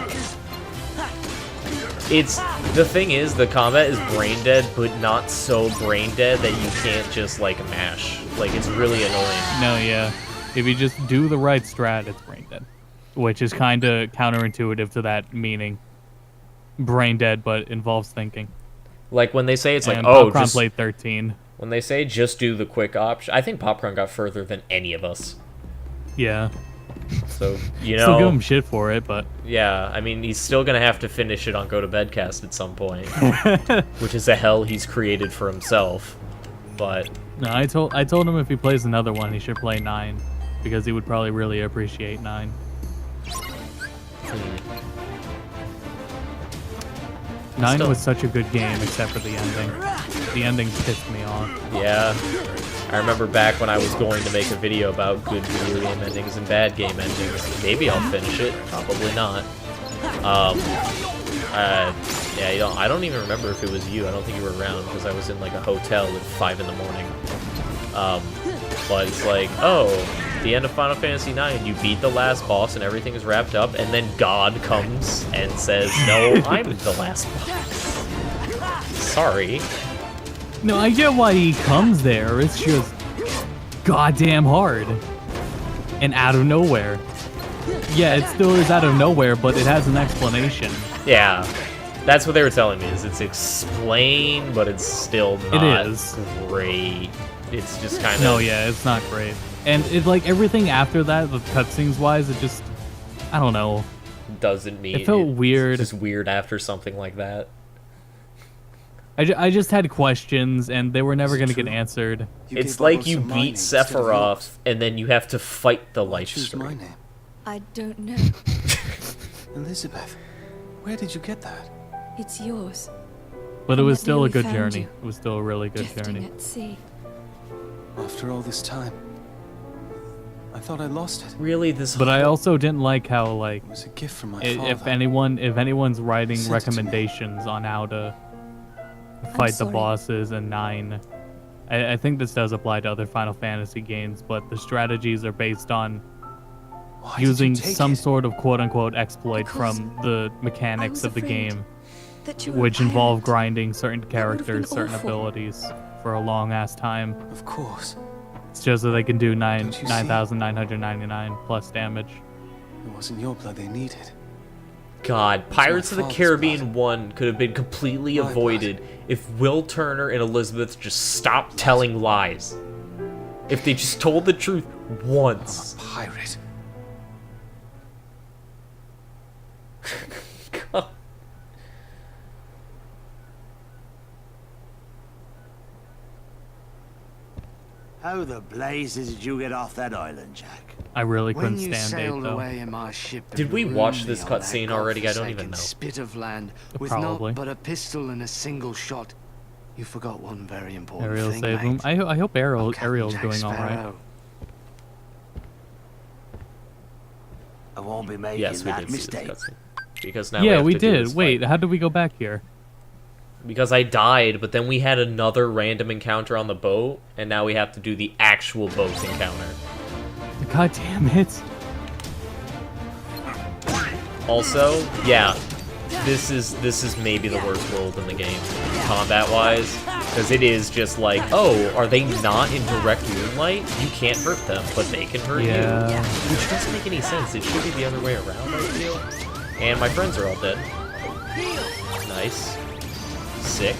It's the thing is the combat is brain dead, but not so brain dead that you can't just like mash. Like it's really annoying. No, yeah. If you just do the right strat, it's brain dead, which is kind of counterintuitive to that meaning. Brain dead, but involves thinking. Like when they say it's like, And oh, Popcorn just played 13. when they say just do the quick option, I think Popcorn got further than any of us. Yeah. So you Still give know, him shit for it, but yeah. I mean, he's still gonna have to finish it on Go to Bedcast at some point, which is a hell he's created for himself. But no, I told him if he plays another one, he should play 9, because he would probably really appreciate 9. Nine Still- was such a good game, except for the ending. The ending pissed me off. yeah, I remember back when I was going to make a video about good video game endings and bad game endings. Maybe I'll finish it. Probably not. Yeah, I don't even remember if it was you. I don't think you were around because I was in like a hotel at 5 in the morning. But it's like, oh, the end of Final Fantasy IX, you beat the last boss and everything is wrapped up, and then God comes and says, no, I'm the last boss. Sorry. No, I get why he comes there. It's just goddamn hard. And out of nowhere. Yeah, it still is out of nowhere, but it has an explanation. Yeah. That's what they were telling me, is it's explained, but it's still not great. It's just kind of... No, yeah, it's not great. And it, like, everything after that, the cutscenes wise, it just... I don't know. Doesn't mean... It felt weird. It's just weird after something like that. I just had questions, and they were never going to get answered. It's like you beat Sephiroth, and then you have to fight the life stream. I don't know. Elizabeth, where did you get that? It's yours. But it was still a That day we good found journey. you, It was still a really good drifting journey. at sea. After all this time, I thought I lost it. Really, this. But I also didn't like how, like, It was a gift from my if father. anyone's writing Sent it to me. recommendations on how to fight the sorry. bosses in 9, I think this does apply to other Final Fantasy games, but the strategies are based on Why did you using take some it? sort of quote-unquote exploit Because from the mechanics of the afraid game, that you were which a involve pirate. grinding certain would've been characters, certain awful. abilities for a long-ass time. Of course. It's just so they can do Don't you see? 9,999 plus damage. It wasn't your blood they needed. God, Pirates of the father's Caribbean 1 could have been completely My avoided if Will Turner and Elizabeth just stopped telling lies. If they just told the truth once. Pirate. God. How the blazes did you get off that island, Jack? I really When couldn't you stand it, sailed though. away in my ship, Did and we watch ruined this me on that cutscene already? I don't even godforsaken know. Spit of land with Probably. naught but a pistol and a single shot. You forgot one very important Ariel thing, save him. mate. I hope I'm Captain Ariel's Jack doing alright. Sparrow. I won't be making Yes, we that did see mistake. this cutscene. Because now Yeah, have we to do did. this Wait, fight. how did we go back here? Because I died, but then we had another random encounter on the boat, and now we have to do the actual boat encounter. God damn it. Also, yeah, this is maybe the worst world in the game, combat-wise, because it is just like, oh, are they not in direct moonlight? You can't hurt them, but they can hurt Yeah. you. Which doesn't make any sense. It should be the other way around, I feel. And my friends are all dead. Nice. Sick.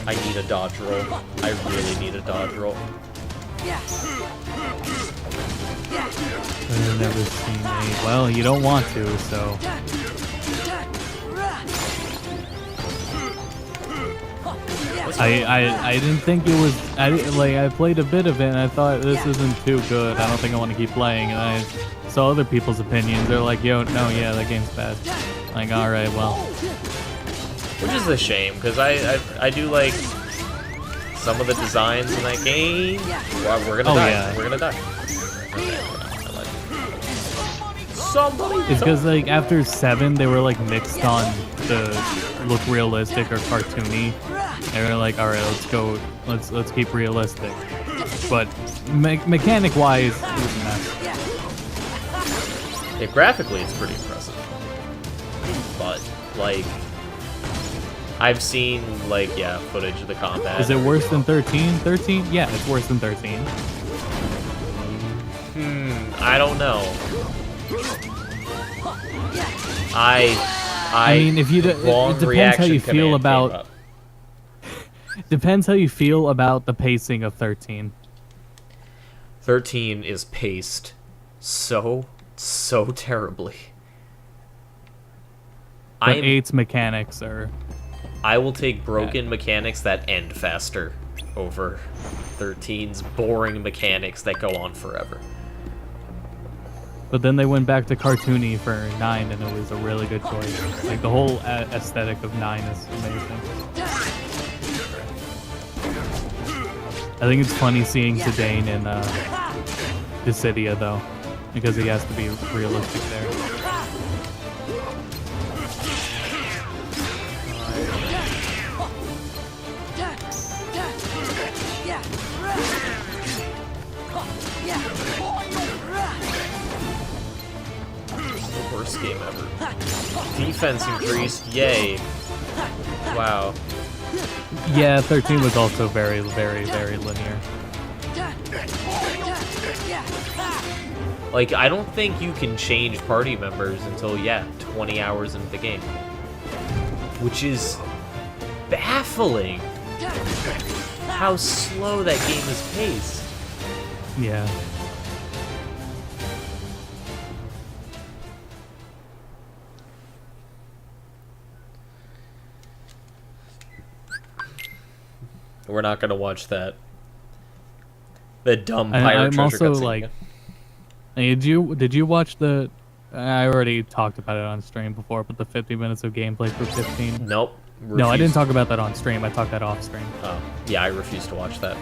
I need a dodge roll. I really need a dodge roll. I've never seen a... Well, you don't want to, so... I didn't think it was... I played a bit of it, and I thought, this isn't too good. I don't think I want to keep playing. And I saw other people's opinions. They're like, yo, no, yeah, that game's bad. Like, alright, well... Which is a shame, because I do like some of the designs in that game. Well, we're gonna die. yeah. We're gonna die. Somebody. It's because, like, after 7, they were, like, mixed on the look realistic or cartoony. They were like, alright, let's go, let's keep realistic. But mechanic-wise, it was a mess. Yeah, graphically, it's pretty impressive. But, like, I've seen, like, yeah, footage of the combat. Is it worse than 13? 13? Yeah, it's worse than 13. I don't know. I mean, if you it depends how you feel about. Depends how you feel about the pacing of 13. 13 is paced so terribly. But 8's mechanics are. I will take broken mechanics that end faster over 13's boring mechanics that go on forever. But then they went back to cartoony for 9, and it was a really good choice. Like, the whole aesthetic of 9 is amazing. I think it's funny seeing Zidane in Dissidia, though. because he has to be realistic there. The worst game ever. Defense increased, yay. Wow. Yeah, 13 was also very, very, very linear. Like, I don't think you can change party members until, yeah, 20 hours into the game. Which is baffling. How slow that game is paced. Yeah. We're not gonna watch that. The dumb I'm pirate treasure also cutscene. like, did you watch the? I already talked about it on stream before, but the 50 minutes of gameplay for 15. Nope. No, I didn't refused. talk about that on stream. I talked that off stream. Oh, yeah, I refuse to watch that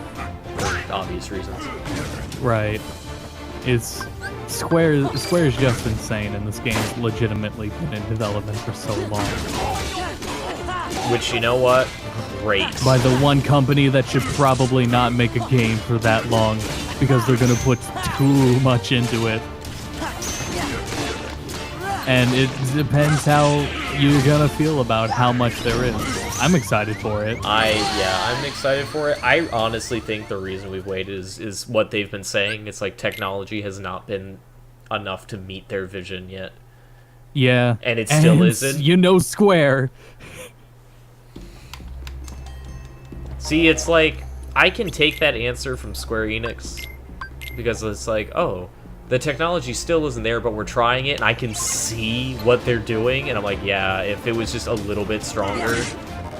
for obvious reasons. Right. It's Square's just insane, and this game's legitimately been in development for so long. Which, you know what? Great. By the one company that should probably not make a game for that long, because they're gonna put too much into it. And it depends how you're gonna feel about how much there is. I'm excited for it. I'm excited for it. I honestly think the reason we've waited is what they've been saying. It's like technology has not been enough to meet their vision yet. Yeah. And it still isn't. You know Square. See, it's like, I can take that answer from Square Enix, because it's like, oh, the technology still isn't there, but we're trying it, and I can see what they're doing, and I'm like, yeah, if it was just a little bit stronger,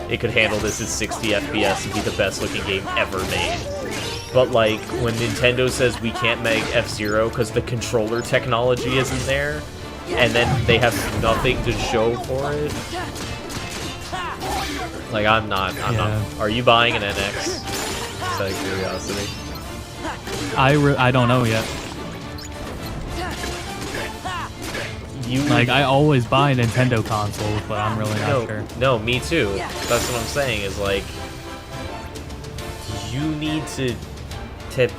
it could handle this at 60 FPS and be the best looking game ever made. But like, when Nintendo says we can't make F-Zero because the controller technology isn't there, and then they have nothing to show for it, like, I'm not. Are you buying an NX? Just out of curiosity. I don't know yet. I always buy Nintendo consoles, but I'm really not sure. No, me too. That's what I'm saying, is like, you need to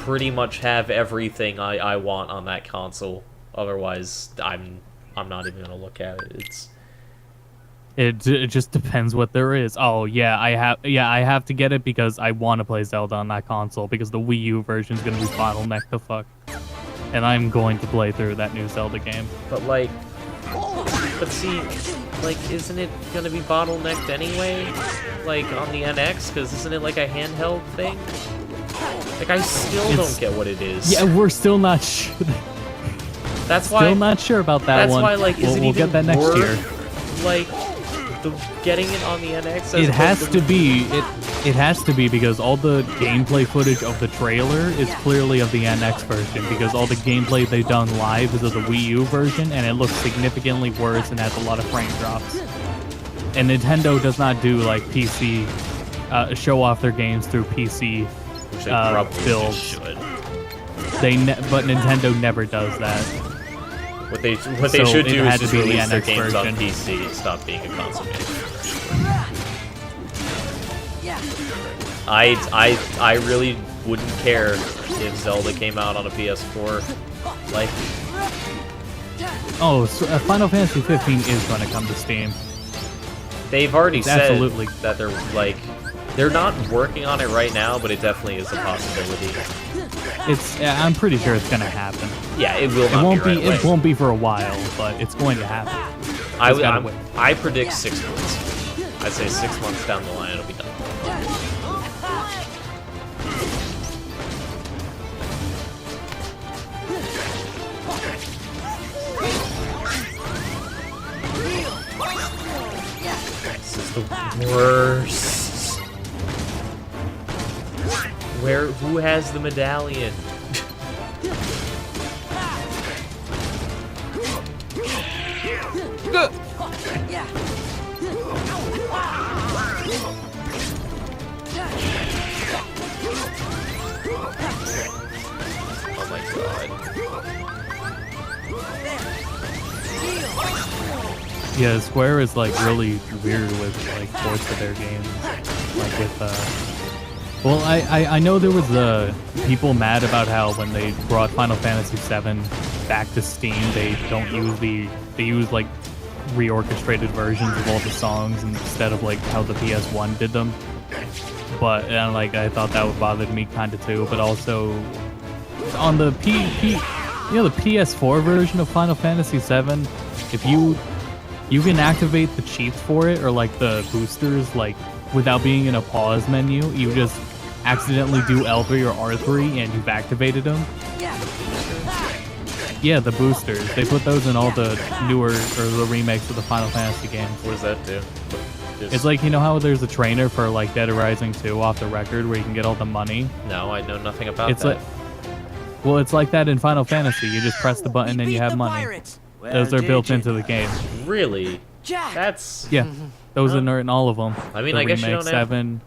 pretty much have everything I want on that console. Otherwise, I'm not even gonna look at it. It just depends what there is. Oh yeah, I have to get it because I want to play Zelda on that console, because the Wii U version is gonna be bottlenecked the fuck, and I'm going to play through that new Zelda game. But see, like, isn't it gonna be bottlenecked anyway? Like, on the NX? Because isn't it like a handheld thing? Like, I still don't get what it is. Yeah, we're still not sure. That's why. Still not sure about that one. That's why, like, we'll get that next year. Like, getting it on the NX. It has to be. It has to be, because all the gameplay footage of the trailer is clearly of the NX version, because all the gameplay they've done live is of the Wii U version, and it looks significantly worse and has a lot of frame drops. And Nintendo does not do like PC show off their games through PC builds. Should. But Nintendo never does that. What they should do is just release their games on PC and stop being a console manufacturer. I really wouldn't care if Zelda came out on a PS4. Like, oh, so Final Fantasy 15 is going to come to Steam. They've already said absolutely that they're not working on it right now, but it definitely is a possibility. I'm pretty sure it's going to happen. Yeah, it will not won't be right away. It won't be for a while, but it's going to happen. I predict 6 months. I'd say 6 months down the line it'll be done. This is the worst. Who has the medallion? Oh my god. Yeah, Square is like really weird with like ports of their games. Like with well, I know there was people mad about how when they brought Final Fantasy VII back to Steam, they use like reorchestrated versions of all the songs instead of like how the PS1 did them. But and like I thought that would bother me kind of too. But also on the the PS4 version of Final Fantasy VII, if you can activate the cheats for it or like the boosters like without being in a pause menu. You just accidentally do L3 or R3 and you've activated them. Yeah, the boosters. They put those in all the newer or the remakes of the Final Fantasy games. What does that do? It's like, you know how there's a trainer for like Dead Rising 2 off the record where you can get all the money? No, I know nothing about It's that. like, well, it's like that in Final Fantasy. You just press the button and you have money. Those are built into the game. Really? Jack. That's Yeah, those are in all of them. I mean, the I guess you remake, don't have. 7.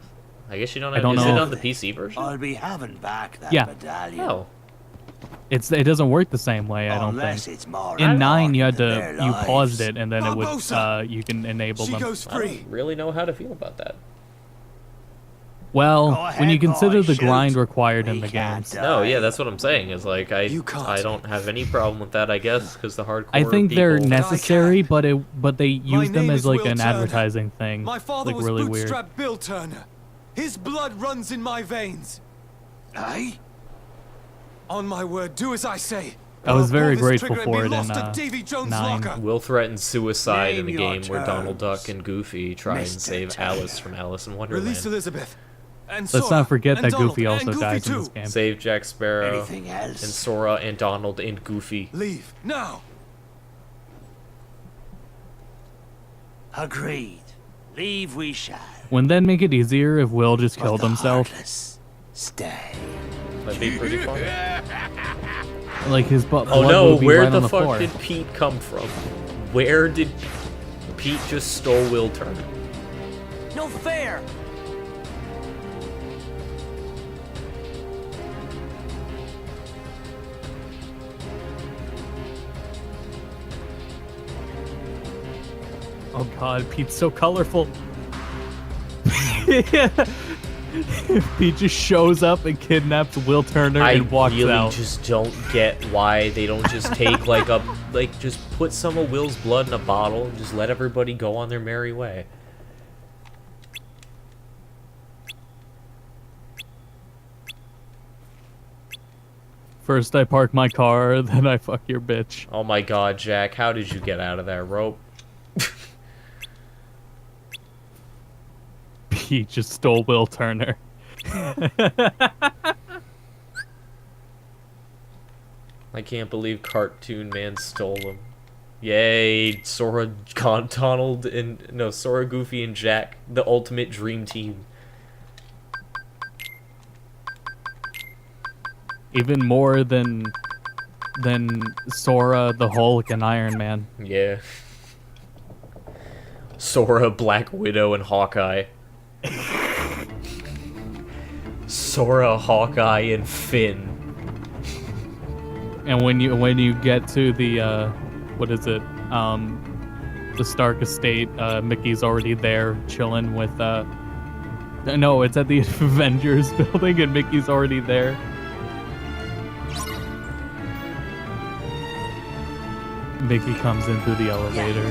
I guess you don't I have. don't Is know it if- on the PC version? I'll be having back that Yeah. medallion. Oh. It doesn't work the same way, I don't Unless think. it's more In 9, you had important to than their you paused lives. it and then it would you can enable them. I don't really know how to feel about that. Well, when you ahead, consider boy, the shoot. grind required in the games, No, yeah, that's what I'm saying. Is like I don't have any problem with that. I guess because the hardcore. I think they're people- necessary, but they use them name as is like Will an Turner. advertising thing. My father like was really weird. Bootstrap Bill Turner. His blood runs in my veins. Aye? On my word, do as I say. I was very Pull this grateful trigger and for be it in lost at Davy Jones' 9. locker. Will threatens suicide in Name the your game where Donald terms, Duck and Goofy try and Mr. save Turner. Alice from Alice in Wonderland. Release Elizabeth. And Let's Sora, not forget and that Donald, Goofy also and Goofy dies in too. this game. Save Jack Sparrow Anything else? and Sora and Donald and Goofy. Leave now. Agreed. Leave we shall. Wouldn't that make it easier if Will just But killed the himself? heartless stay. That'd be pretty fun. Like his blood Oh no, would be where right the on the fuck floor. did Pete come from? Where did Pete just stole Will Turner? No fair. Oh god, Pete's so colorful. Pete just shows up and kidnaps Will Turner I and walks really out. just don't get why they don't just take just put some of Will's blood in a bottle and just let everybody go on their merry way. First I park my car, then I fuck your bitch. Oh my god, Jack, how did you get out of that rope? Pete just stole Will Turner. I can't believe Cartoon Man stole him. Yay, Sora, Donald, and no, Sora, Goofy, and Jack, the ultimate dream team. Even more than Sora, the Hulk, and Iron Man. Yeah. Sora, Black Widow, and Hawkeye. Sora, Hawkeye, and Finn. And when you get to the what is it? The Stark Estate, Mickey's already there chilling with no, it's at the Avengers building and Mickey's already there. Mickey comes in through the elevator.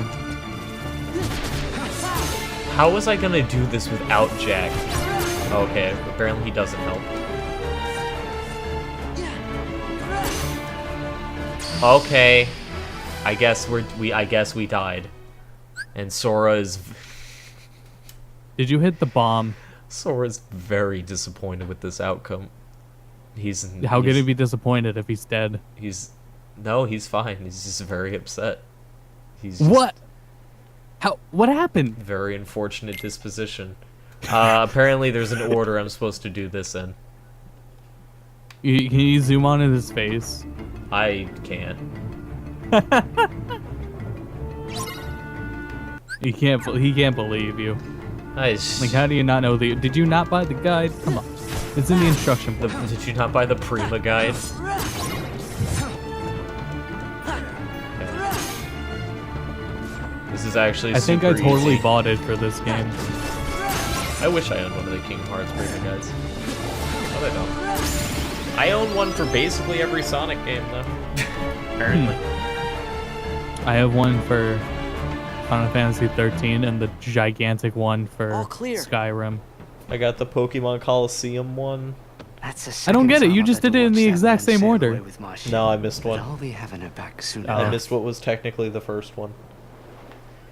How was I gonna do this without Jack? Okay, apparently he doesn't help. Okay, I guess we died, and Sora is. Did you hit the bomb? Sora's very disappointed with this outcome. How could he be disappointed if he's dead? No, he's fine. He's just very upset. He's just What? What happened? Very unfortunate disposition. Apparently there's an order I'm supposed to do this in. Can you zoom on in his face? I can't. He can't believe you. Like, how do you not know the? Did you not buy the guide? Come on, it's in the instruction book. Did you not buy the Prima guide? This is actually I think I super totally easy. bought it for this game. I wish I owned one of the Kingdom Hearts premium guides. But I don't. I own one for basically every Sonic game, though. Apparently. I have one for Final Fantasy 13 and the gigantic one for Skyrim. I got the Pokemon Coliseum one. That's I don't get it. You just did it in the exact same order. No, I missed one. I'll be having it back soon. I missed what was technically the first one.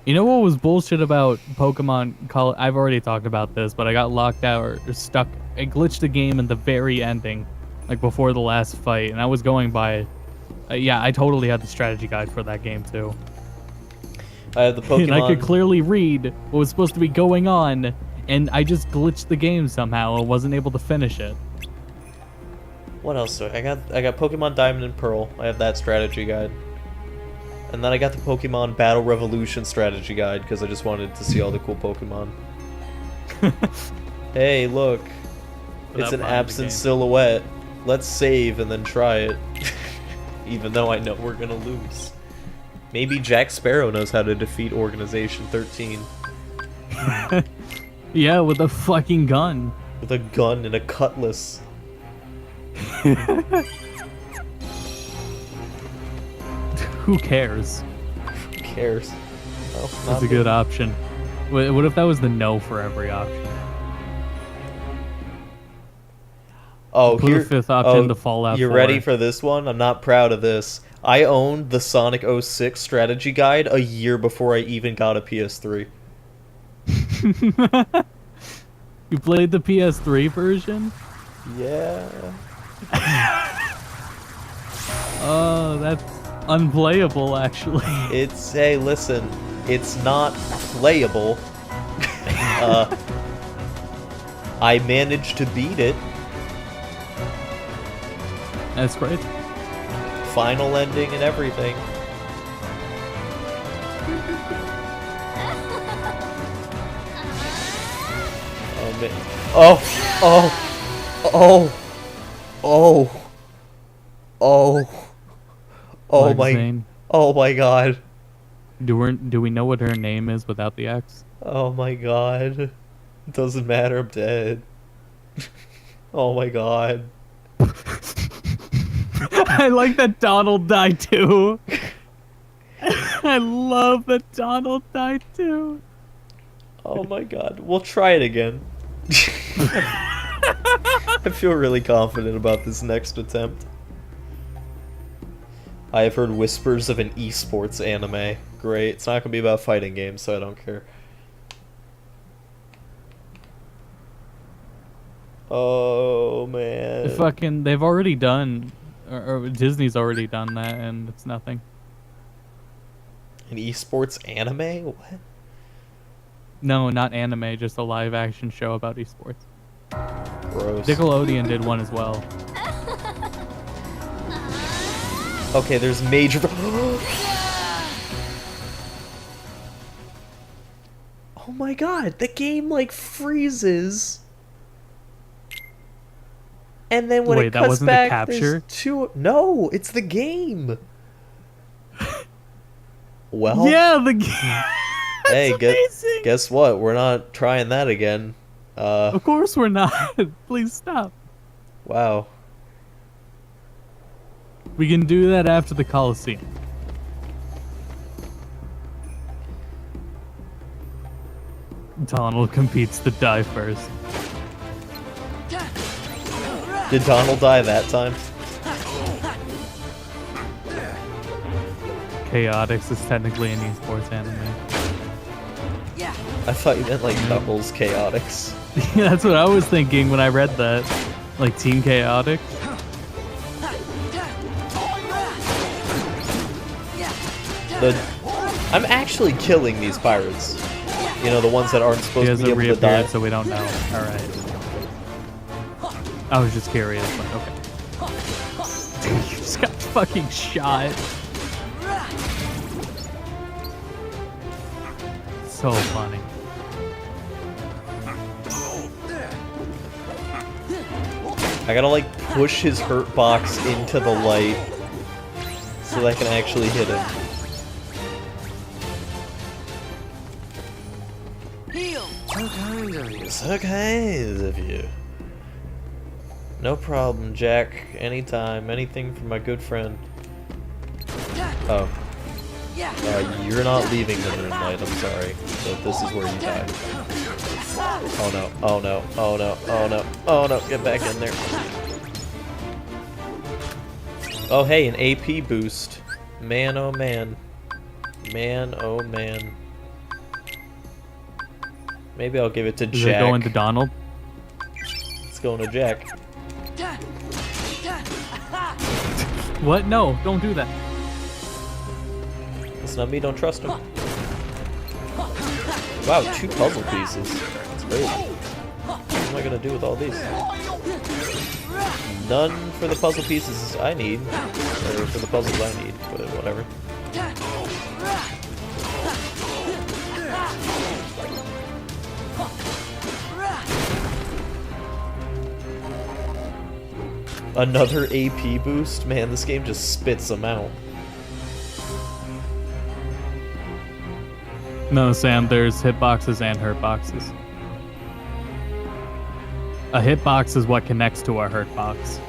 You know what was bullshit about Pokemon I've already talked about this, but I got locked out or stuck. I glitched the game in the very ending, like before the last fight, and I was going by. Yeah, I totally had the strategy guide for that game too. I have the Pokemon. And I could clearly read what was supposed to be going on, and I just glitched the game somehow and wasn't able to finish it. What else do I got? I got Pokemon Diamond and Pearl. I have that strategy guide. And then I got the Pokemon Battle Revolution strategy guide because I just wanted to see all the cool Pokemon. Hey, look. It's an absent silhouette. Let's save and then try it. Even though I know we're gonna lose. Maybe Jack Sparrow knows how to defeat Organization 13. Yeah, with a fucking gun. With a gun and a cutlass. Who cares? Who cares? Well, That's a good option. What if that was the no for every option? Oh, Put a fifth option to Fallout 4. You ready for this one? I'm not proud of this. I owned the Sonic 06 strategy guide a year before I even got a PS3. You played the PS3 version? Yeah. Oh, that's unplayable, actually. It's, hey, listen, it's not playable. I managed to beat it. That's great. Final ending and everything. Oh, man. Oh my, Zane. oh my god. Do we know what her name is without the X? Oh my god. Doesn't matter, I'm dead. Oh my god. I like that Donald died too. I love that Donald died too. Oh my god. We'll try it again. I feel really confident about this next attempt. I have heard whispers of an esports anime. Great. It's not gonna be about fighting games, so I don't care. Oh man. They've already done, or Disney's already done that, and it's nothing. An esports anime? What? No, not anime, just a live action show about esports. Gross. Nickelodeon did one as well. Okay, there's major. Oh my god, the game like freezes. And then when Wait, it that cuts wasn't back, the capture? there's two. No, it's the game. Well, Yeah, the game. hey, guess what? We're not trying that again. Of course we're not. Please stop. Wow. We can do that after the Coliseum. Donald competes to die first. Did Donald die that time? Chaotix is technically an esports anime. I thought you meant like Knuckles Chaotix. Yeah, that's what I was thinking when I read that. Like Team Chaotix. I'm actually killing these pirates. You know, the ones that aren't He supposed to hasn't be able to reappeared, die. so we don't know. Alright. I was just curious, but okay. You just got fucking shot. So funny. I gotta like push his hurt box into the light so that I can actually hit him. kind of you. So kind of you. No problem, Jack. Anytime. Anything for my good friend. Oh. You're not leaving the moonlight, I'm sorry. But this is where you die. Oh no, oh no, oh no, oh no, oh no, get back in there. Oh hey, an AP boost. Man oh man. Man oh man. Maybe I'll give it to Jack. Is it going to Donald? It's going to Jack. What? No, don't do that. It's not me, don't trust him. Wow, 2 puzzle pieces. That's crazy. What am I gonna do with all these? None for the puzzle pieces I need. Or for the puzzles I need, but whatever. Another AP boost? Man, this game just spits them out. No, Sam, there's hitboxes and hurtboxes. A hitbox is what connects to a hurtbox.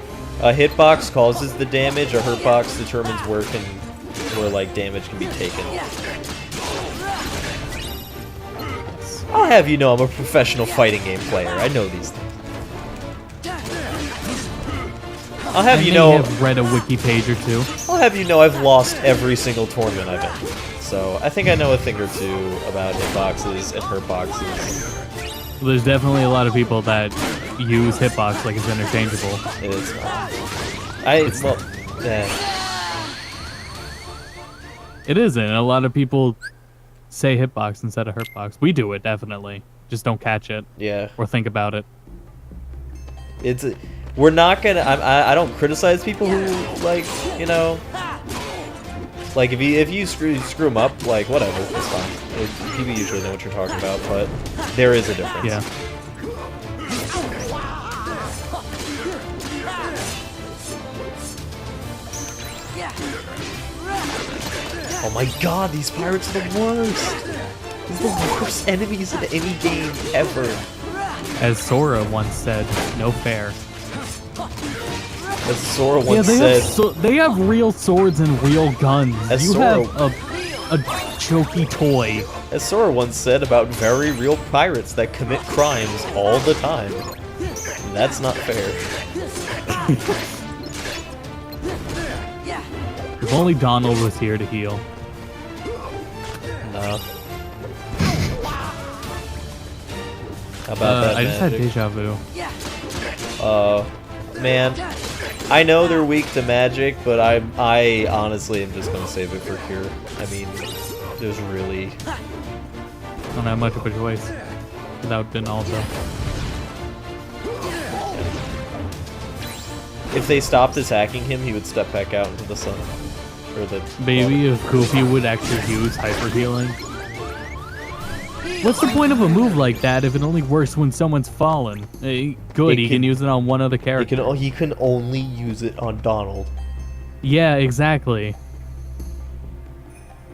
A hitbox causes the damage, a hurtbox determines where like damage can be taken. I'll have you know I'm a professional fighting game player. I know these things. I'll have you know I've read a wiki page or two. I'll have you know I've lost every single tournament I've been to. So I think I know a thing or two about hitboxes and hurtboxes. There's definitely a lot of people that use hitbox like it's interchangeable. It is not. It isn't. A lot of people say hitbox instead of hurtbox. We do it, definitely. Just don't catch it. Yeah. Or think about it. We're not gonna. I don't criticize people who like, you know, like if you screw them up, like whatever, it's fine. People usually know what you're talking about, but there is a difference. Yeah. Oh my god, these pirates are the worst! These are the worst enemies in any game ever. As Sora once said, no fair. As Sora once said... they have real swords and real guns. As you Sora... have a chokey toy. As Sora once said about very real pirates that commit crimes all the time. And that's not fair. If only Donald was here to heal. No. How about that I just had magic? deja vu. Man, I know they're weak to magic, but I honestly am just gonna save it for Cure. I mean, there's really... Don't have much of a choice without Donaldo. If they stopped attacking him, he would step back out into the sun. Or the Maybe if Goofy would actually use hyper healing. What's the point of a move like that if it only works when someone's fallen? Good, he can use it on one other character. He can only use it on Donald. Yeah, exactly.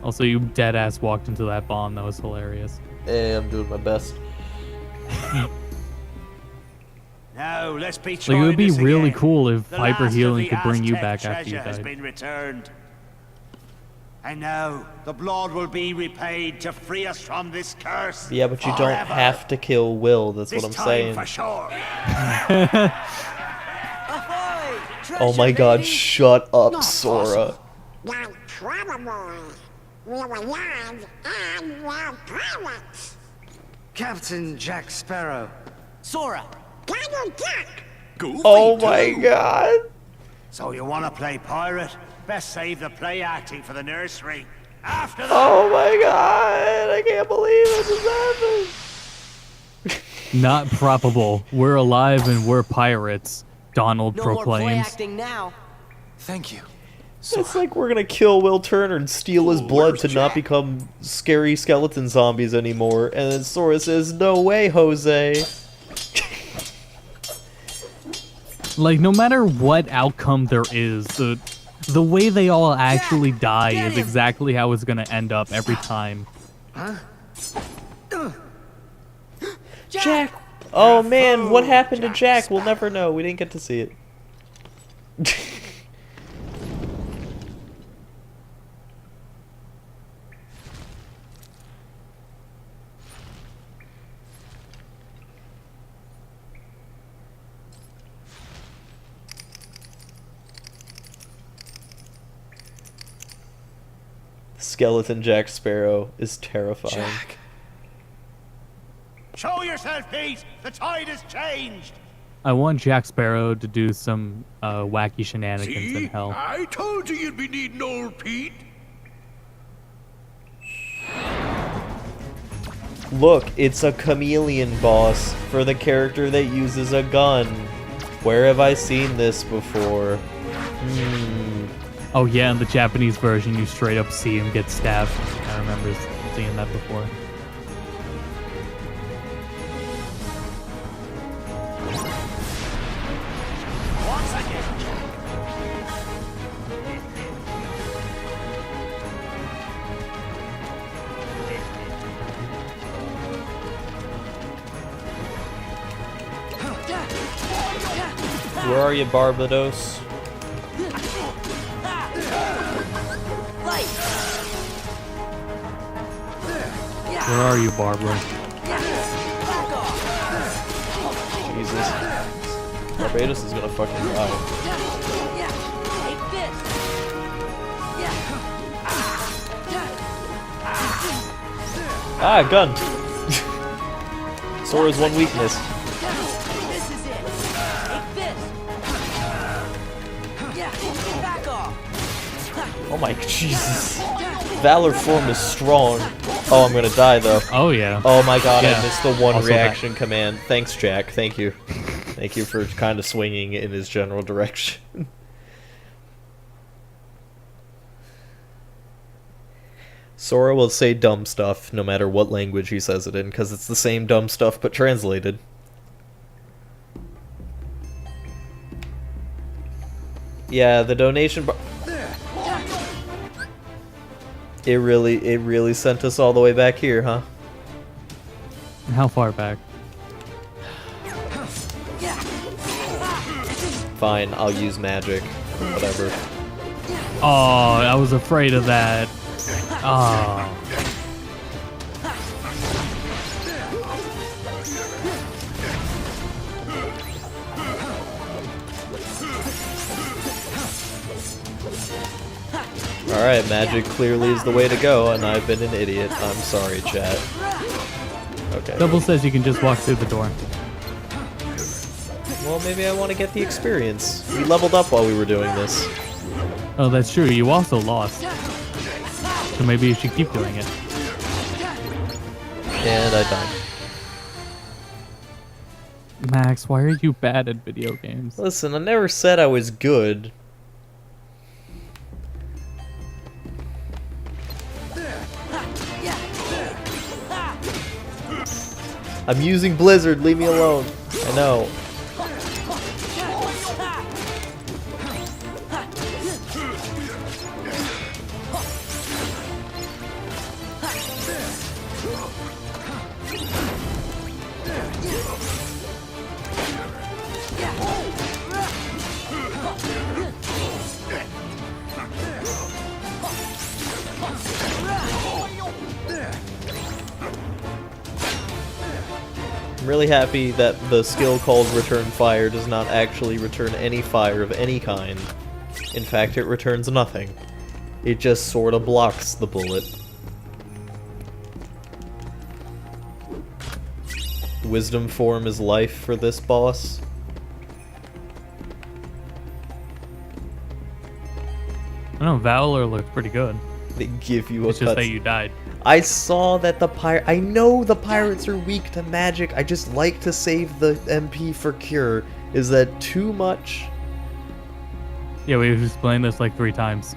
Also, you deadass walked into that bomb. That was hilarious. Hey, I'm doing my best. Now, let's be Like, it would be really again. cool if The hyper last of healing the could bring you Aztec back after you treasure has died. been returned. And now, the blood will be repaid to free us from this curse. Yeah, but you don't forever. have to kill Will. That's This what I'm time saying. for sure. Oh my god, shut up, Sora. Now, probably, we will land and we're pirates. Captain Jack Sparrow. Sora. Donald Duck. Oh my god. So you want to play pirate? Best save the play acting for the nursery. After that. Oh my god, I can't believe this has happened. Not probable. We're alive and we're pirates, Donald No more play proclaims. acting now. Thank you. It's like we're gonna kill Will Turner and steal his blood to not become scary skeleton zombies anymore. And then Sora says, no way, Jose. Like, no matter what outcome there is, the way they all actually die is exactly how it's gonna end up every time. Huh? Jack? Oh man, what happened to Jack? We'll never know. We didn't get to see it. Skeleton Jack Sparrow is terrifying. Jack. Show yourself, Pete! The tide has changed! I want Jack Sparrow to do some wacky shenanigans See? in hell. I told you you'd be needing old Pete. Look, it's a chameleon boss for the character that uses a gun. Where have I seen this before? Oh yeah, in the Japanese version, you straight up see him get stabbed. I remember seeing that before. Where are you, Barbados? Where are you, Barbara? Jesus. Barbados is gonna fucking die. Ah, gun! Sora's one weakness. Oh my Jesus. Valor form is strong. Oh, I'm gonna die though. Oh yeah. Oh my god, Yeah. I missed the one Also reaction command. Thanks, Jack. Thank you. Thank you for kind of swinging in his general direction. Sora will say dumb stuff no matter what language he says it in, because it's the same dumb stuff but translated. Yeah, the donation bar... It really sent us all the way back here, huh? How far back? Fine, I'll use magic. Whatever. Oh, I was afraid of that. Oh. Alright, magic clearly is the way to go, and I've been an idiot. I'm sorry, chat. Okay. Double says you can just walk through the door. Well, maybe I want to get the experience. We leveled up while we were doing this. Oh, that's true. You also lost. So maybe you should keep doing it. And I died. Max, why are you bad at video games? Listen, I never said I was good. I'm using Blizzard, leave me alone. I know. I'm really happy that the skill called Return Fire does not actually return any fire of any kind. In fact, it returns nothing. It just sorta blocks the bullet. Wisdom form is life for this boss. I don't know, Valor looked pretty good. They give you a It's just that you died. I saw that I know the pirates are weak to magic. I just like to save the MP for cure. Is that too much? Yeah, we've explained this like 3 times.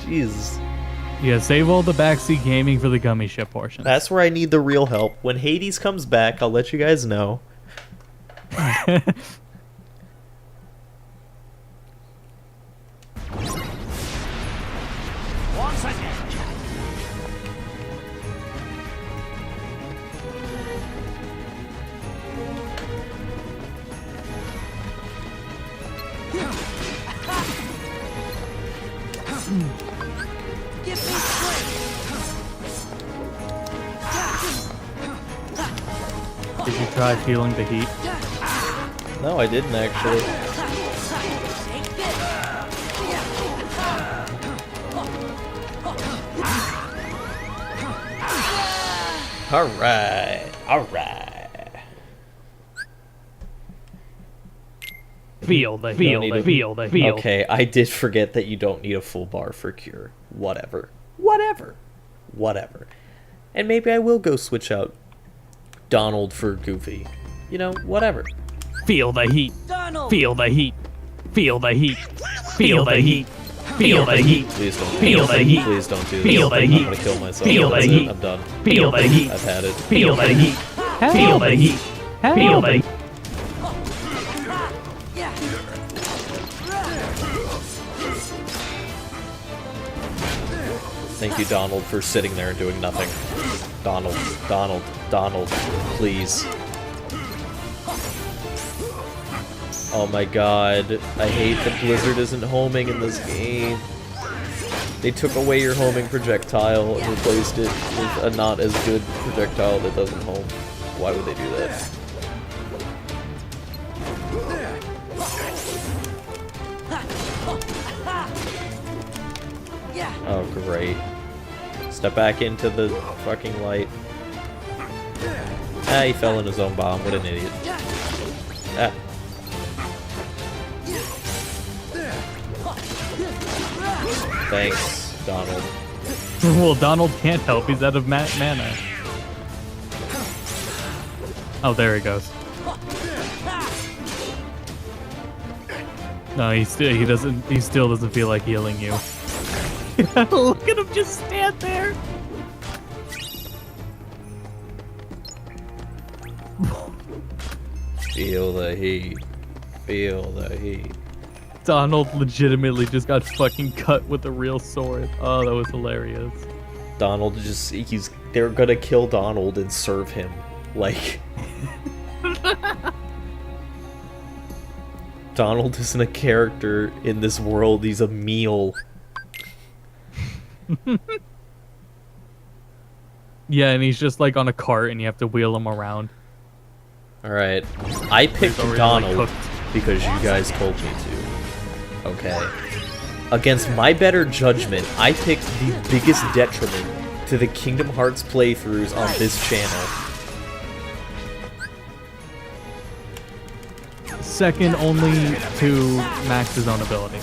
Jesus. Yeah, save all the backseat gaming for the gummy ship portion. That's where I need the real help. When Hades comes back, I'll let you guys know. Give me strength. Did you try feeling the heat? No, I didn't actually. Alright, alright. Feel the Okay, I did forget that you don't need a full bar for cure. Whatever. And maybe I will go switch out Donald for Goofy. You know, whatever. Feel the heat. Donald! Feel the heat. Feel the heat. Feel the heat. Feel the heat. Please don't. Feel the heat. Please don't do this. Feel the I'm heat. gonna kill myself. Feel the That's heat. it. I'm done. Feel the heat. I've had it. Feel the heat. Feel the heat. Feel the heat. Thank you, Donald, for sitting there and doing nothing. Donald, please. Oh my god, I hate that Blizzard isn't homing in this game. They took away your homing projectile and replaced it with a not as good projectile that doesn't home. Why would they do that? Oh, great. Step back into the fucking light. Ah, he fell in his own bomb. What an idiot. Ah. Thanks, Donald. Well, Donald can't help. He's out of mana. Oh, there he goes. No, he still doesn't feel like healing you. Look at him just stand there. Feel the heat. Feel the heat. Donald legitimately just got fucking cut with a real sword. Oh, that was hilarious. Donald they're gonna kill Donald and serve him. Like... Donald isn't a character in this world, he's a meal. Yeah, and he's just like on a cart and you have to wheel him around. Alright. I picked already, Donald like, because you guys told me to. Okay. Against my better judgment, I picked the biggest detriment to the Kingdom Hearts playthroughs on this channel. Second only to Max's own ability.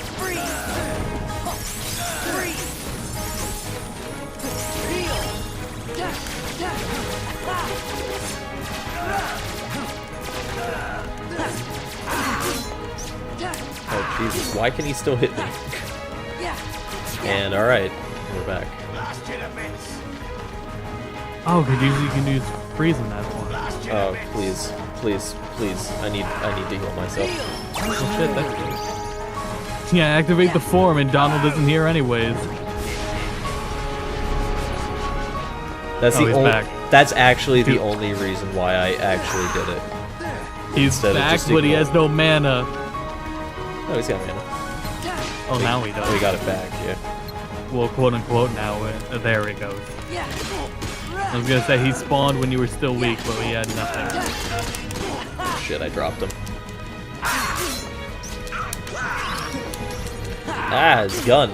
Oh Jesus, why can he still hit me? And alright, we're back. Oh, you can use freeze in that one. Oh, please. I need to heal myself. Oh shit, that's good. Yeah, activate the form and Donald isn't here anyways. That's he's back. That's actually the only reason why I actually did it. He's back, but he has no mana. No, he's got mana. Oh, now he does. Oh, he got it back, yeah. Well, quote unquote now. There he goes. I was gonna say he spawned when you were still weak, but he had nothing. Shit, I dropped him. Ah, his gun.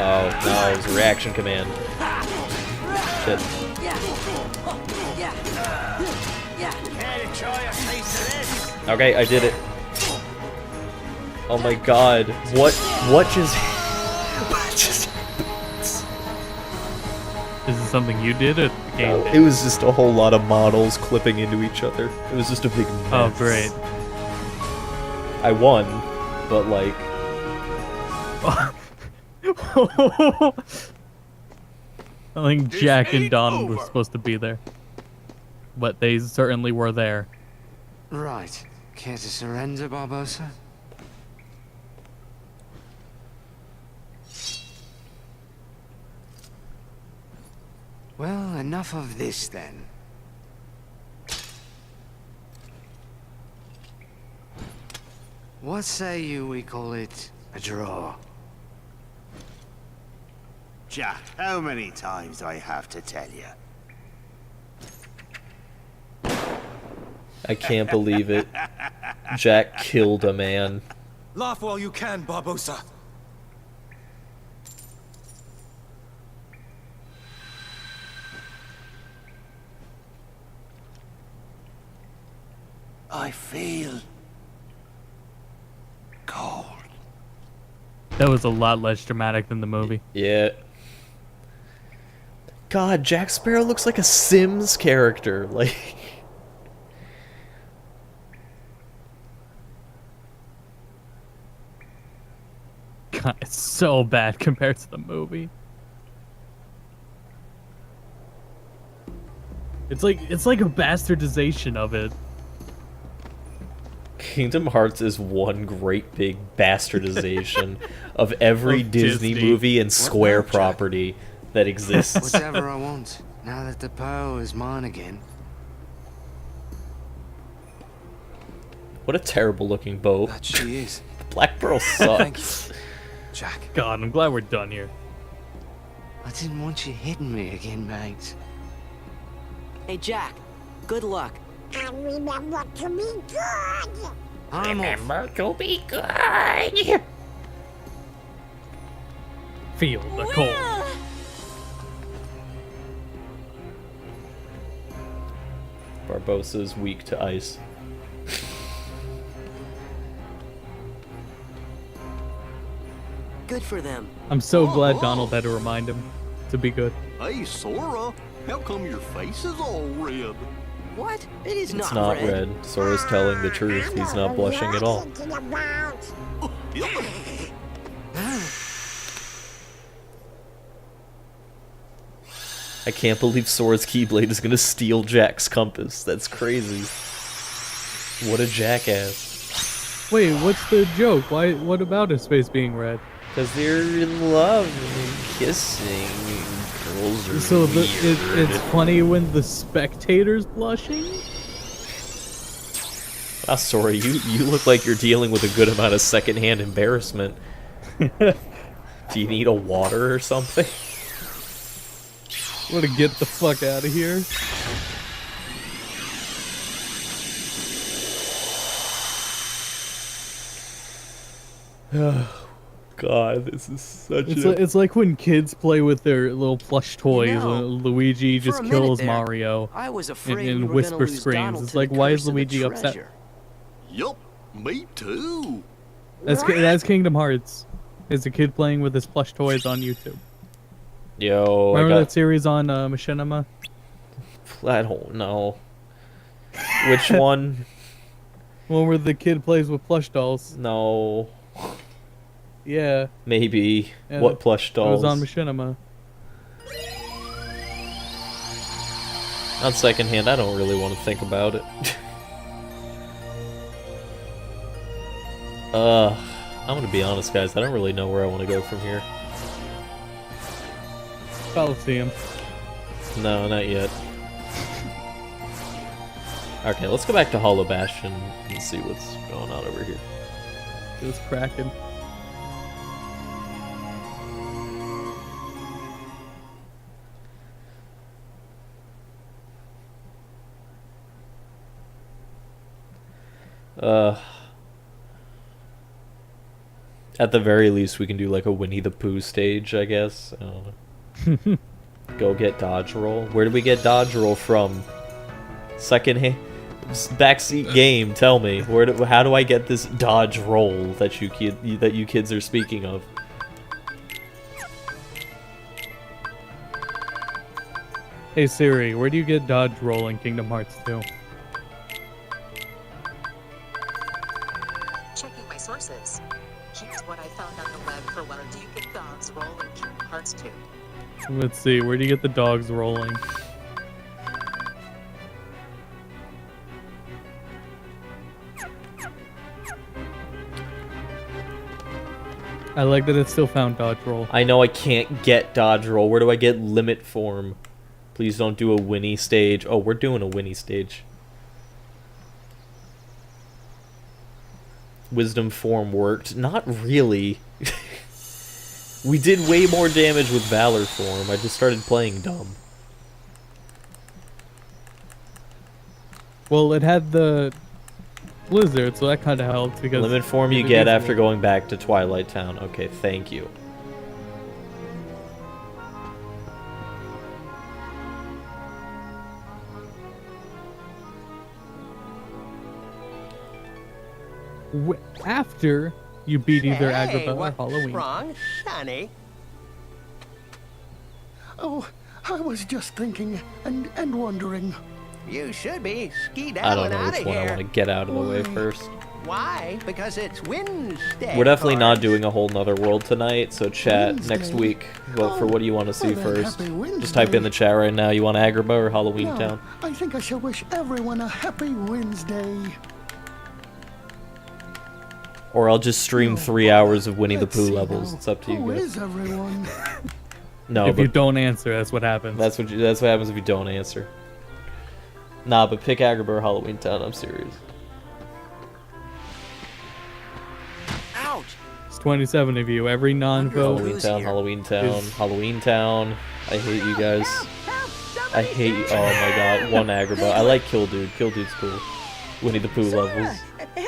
Oh, no, it was a reaction command. Shit. Okay, I did it. Oh my god. What just... What just... Is this something you did or the game did? It was just a whole lot of models clipping into each other. It was just a big mess. Oh, great. I won, but like... I think Jack and Donald were supposed to be there. But they certainly were there. Right. Care to surrender, Barbosa? Well, enough of this then. What say you we call it a draw? Jack, how many times do I have to tell you? I can't believe it. Jack killed a man. Laugh while you can, Barbosa. I feel cold. That was a lot less dramatic than the movie. Yeah. God, Jack Sparrow looks like a Sims character. Like... God, it's so bad compared to the movie. It's like a bastardization of it. Kingdom Hearts is one great big bastardization of every Disney movie and Square property that exists. Whatever I want, now that the pearl is mine again. What a terrible looking bow. That she is. Black Pearl Thank sucks. you, Jack. God, I'm glad we're done here. I didn't want you hitting me again, mate. Hey, Jack. Good luck. And remember to be good. Remember to be good. Feel the cold. Barbosa's weak to ice. Good for them. I'm so glad Donald had to remind him to be good. Hey, Sora, how come your face is all red? What? It is It's not red. Sora's telling the truth. He's not blushing at all. I can't believe Sora's Keyblade is gonna steal Jack's compass. That's crazy. What a jackass. Wait, what's the joke? Why? What about his face being red? Because they're in love and kissing. Girls are So weird. it's funny when the spectator's blushing? Ah, Sora, you look like you're dealing with a good amount of secondhand embarrassment. Do you need a water or something? Want to get the fuck out of here? Oh, God, this is such It's like when kids play with their little plush toys. You know, and Luigi just for a minute kills there, Mario I was afraid and we were whisper gonna lose screams. Donald It's to like, the why curse is of the Luigi upset? treasure. Yup, me too. That's Kingdom Hearts. It's a kid playing with his plush toys on YouTube. Yo, Remember that series on Machinima? I don't know. Which one? One where the kid plays with plush dolls. No. Yeah. Maybe. Yeah, What plush dolls? It was on Machinima. On second hand, I don't really want to think about it. I'm gonna be honest, guys. I don't really know where I want to go from here. Coliseum. No, not yet. Okay, let's go back to Hollow Bastion and see what's going on over here. It was cracking. At the very least, we can do like a Winnie the Pooh stage, I guess. I don't know. Go get dodge roll. Where did we get dodge roll from? Second hand, backseat game. Tell me, how do I get this dodge roll that you kids are speaking of? Hey Siri, where do you get dodge roll in Kingdom Hearts 2? Checking my sources. Here's what I found on the web for where do you get dogs roll in Kingdom Hearts 2. Let's see, where do you get the dogs rolling? I like that it still found dodge roll. I know I can't get dodge roll. Where do I get limit form? Please don't do a Winnie stage. Oh, we're doing a Winnie stage. Wisdom form worked. Not really. We did way more damage with Valor form. I just started playing dumb. Well, it had the blizzard, so that kind of helped because Limit form you get after going back to Twilight Town. Okay, thank you. After you beat either Agrabah or what's Halloween. wrong, Sonny? Oh, I was just thinking and wondering. You should be skedaddling I don't know out which of one I here. want to get out of the way first. Why? Because it's Wednesday. We're definitely not doing a whole nother world tonight, so chat next week. What do you want to see well then, first? happy Just type in the chat right now. You want Agrabah or Halloween No, Town? I think I shall wish everyone a happy Wednesday. Or I'll just stream 3 hours of Winnie the Pooh levels. It's up to you Who guys. is everyone? No, if but you don't answer, that's what happens. that's what happens if you don't answer. Nah, but pick Agrabah or Halloween Town. I'm serious. Ouch! It's 27 of you. Every non-vote. Halloween Town, Halloween Town, Halloween Town. I hate you guys. I hate you. Oh my god, one Agrabah. I like Kill Dude. Kill Dude's cool. Winnie the Pooh levels.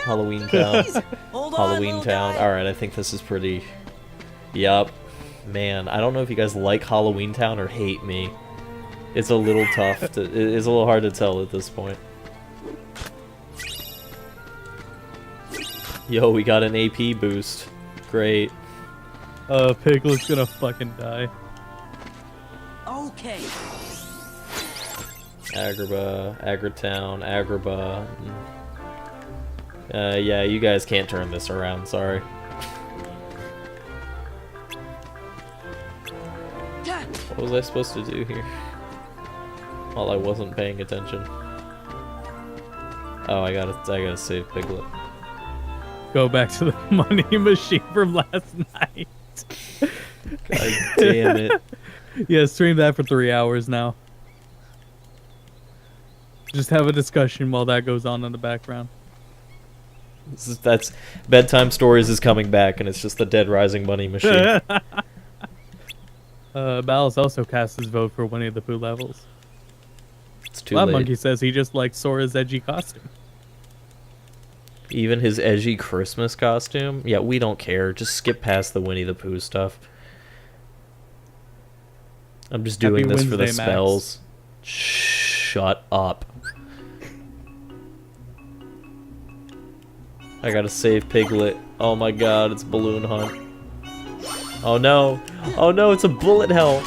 Halloween Town. Halloween Town. Alright, I think this is pretty... Yup. Man, I don't know if you guys like Halloween Town or hate me. It's a little tough. It's a little hard to tell at this point. Yo, we got an AP boost. Great. Piglet's gonna fucking die. Okay. Agrabah, Agratown, Agrabah. Yeah, you guys can't turn this around, sorry. What was I supposed to do here? While I wasn't paying attention. Oh, I gotta save Piglet. Go back to the money machine from last night. God damn it. Yeah, stream that for 3 hours now. Just have a discussion while that goes on in the background. That's Bedtime Stories is coming back, and it's just the Dead Rising money machine. Ballas also cast his vote for Winnie the Pooh levels. It's too Lab late. Monkey says he just likes Sora's edgy costume. Even his edgy Christmas costume? Yeah, we don't care. Just skip past the Winnie the Pooh stuff. I'm just doing Happy this for the Wednesday, Max. spells. Shut up. I gotta save Piglet. Oh my god, it's Balloon Hunt. Oh no. Oh no, it's a bullet hell.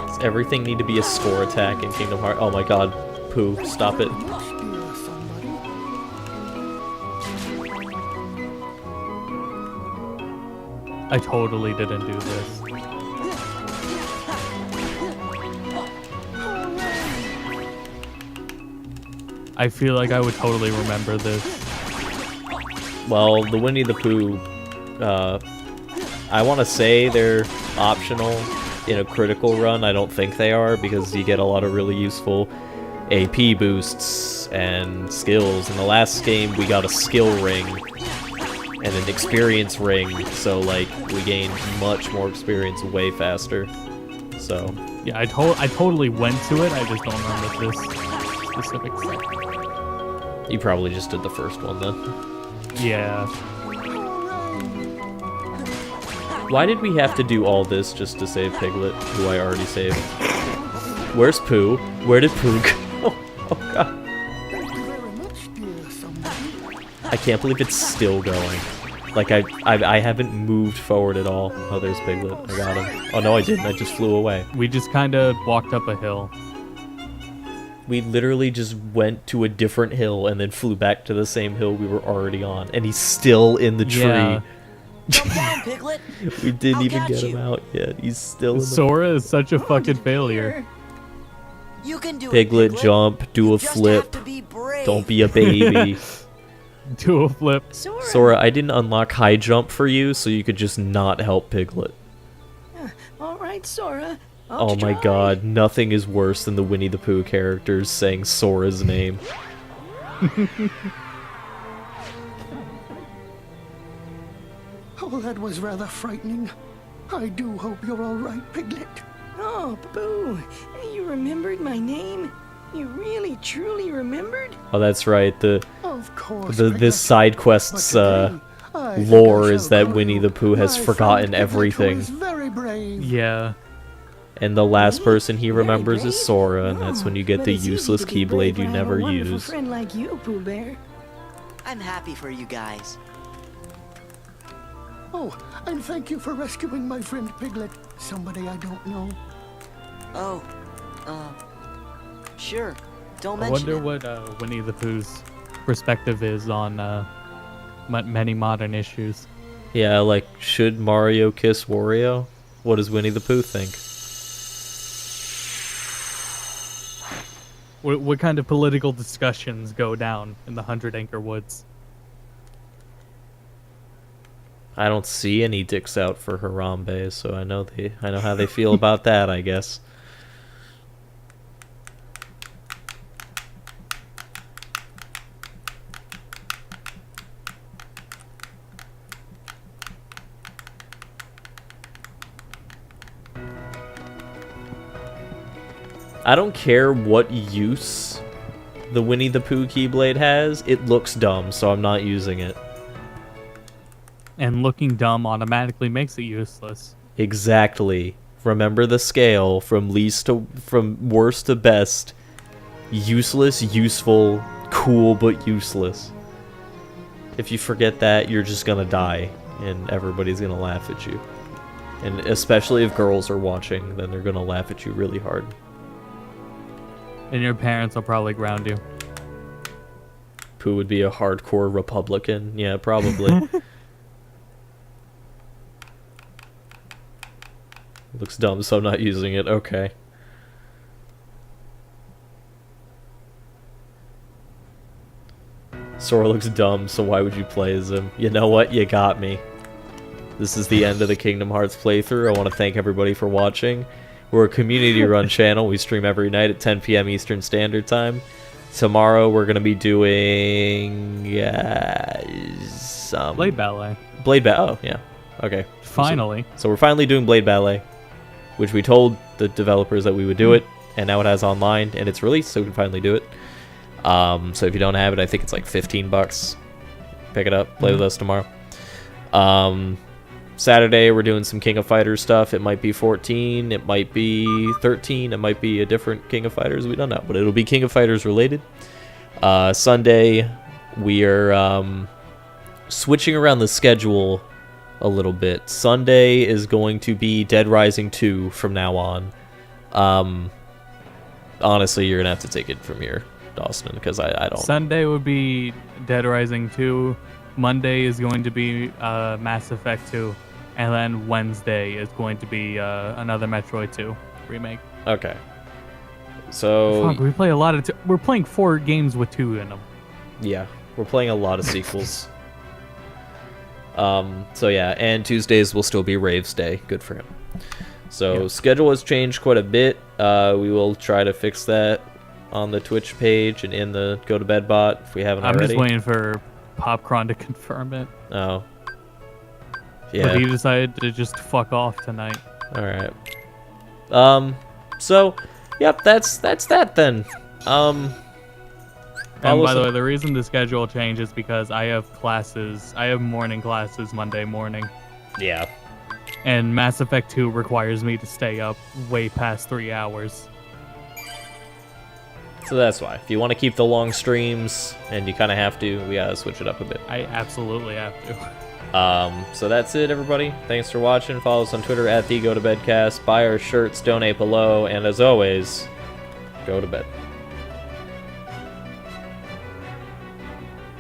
Does everything need to be a score attack in Kingdom Hearts? Oh my god. Pooh, stop it. I totally didn't do this. I feel like I would totally remember this. Well, the Winnie the Pooh, I want to say they're optional in a critical run. I don't think they are, because you get a lot of really useful AP boosts and skills. In the last game, we got a skill ring and an experience ring, so like we gained much more experience way faster. So yeah, I totally went to it. I just don't remember this specific stuff. You probably just did the first one then. Yeah. Why did we have to do all this just to save Piglet, who I already saved? Where's Pooh? Where did Pooh go? Oh god. I can't believe it's still going. Like, I haven't moved forward at all. Oh, there's Piglet. I got him. Oh, no, I didn't. I just flew away. We just kind of walked up a hill. We literally just went to a different hill and then flew back to the same hill we were already on. And he's still in the tree. Yeah. Jump on, Piglet. We didn't I'll even catch get him you. out yet. He's still in the... Sora is such a fucking failure. You can do Piglet, it, Piglet. jump, do You a just flip. have to be brave. Don't be a baby. Do a flip. Sora, I didn't unlock high jump for you, so you could just not help Piglet. All right, Sora. Oh my god, nothing is worse than the Winnie the Pooh characters saying Sora's name. Oh, that was rather frightening. I do hope you're all right, Piglet. Oh, Boo, you remembered my name? You really, truly remembered? Oh, that's right. Of course, This side quest's lore is that Winnie the Pooh has forgotten everything. Very brave. Yeah. And the last person he remembers is Sora, and that's when you get But the it's easy useless to be Keyblade brave you when I have never a wonderful use. friend like you, Pooh Bear. I'm happy for you guys. Oh, and thank you for rescuing my friend Piglet, somebody I don't know. Oh, sure. Don't I mention wonder it. what Winnie the Pooh's perspective is on many modern issues. Yeah, like, should Mario kiss Wario? What does Winnie the Pooh think? What kind of political discussions go down in the 100 Acre Woods? I don't see any dicks out for Harambe, so I know how they feel about that, I guess. I don't care what use the Winnie the Pooh Keyblade has, it looks dumb, so I'm not using it. And looking dumb automatically makes it useless. Exactly. Remember the scale from worst to best. Useless, useful, cool, but useless. If you forget that, you're just gonna die, and everybody's gonna laugh at you. And especially if girls are watching, then they're gonna laugh at you really hard. And your parents will probably ground you. Pooh would be a hardcore Republican. Yeah, probably. Looks dumb, so I'm not using it. Okay. Sora looks dumb, so why would you play as him? You know what? You got me. This is the end of the Kingdom Hearts playthrough. I want to thank everybody for watching. We're a community-run channel. We stream every night at 10 p.m. Eastern Standard Time. Tomorrow we're going to be doing some... Blade Ballet. Oh, yeah. Okay. Finally. So we're finally doing Blade Ballet, which we told the developers that we would do it, and now it has online, and it's released, so we can finally do it. So if you don't have it, I think it's like $15. Pick it up. Play with us tomorrow. Saturday, we're doing some King of Fighters stuff. It might be 14, it might be 13, it might be a different King of Fighters. We don't know, but it'll be King of Fighters related. Sunday, we are switching around the schedule a little bit. Sunday is going to be Dead Rising 2 from now on. Honestly, you're going to have to take it from here, Dawson, because I don't... Sunday would be Dead Rising 2. Monday is going to be Mass Effect 2. And then Wednesday is going to be another Metroid 2 remake. Okay. So... Fuck, we play a lot of... We're playing 4 games with 2 in them. Yeah, we're playing a lot of sequels. So yeah, and Tuesdays will still be Raves Day. Good for him. So schedule has changed quite a bit. We will try to fix that on the Twitch page and in the Go to Bed bot if we haven't already. I'm just waiting for Popcorn to confirm it. Oh. Yeah. But he decided to just fuck off tonight. Alright. So, yep, that's that then. And by the way, the reason the schedule changed is because I have classes. I have morning classes Monday morning. Yeah. And Mass Effect 2 requires me to stay up way past 3 hours. So that's why. If you want to keep the long streams, and you kind of have to, we gotta switch it up a bit. I absolutely have to. So that's it, everybody. Thanks for watching. Follow us on Twitter at @TheGoToBedCast. Buy our shirts, donate below, and as always, go to bed.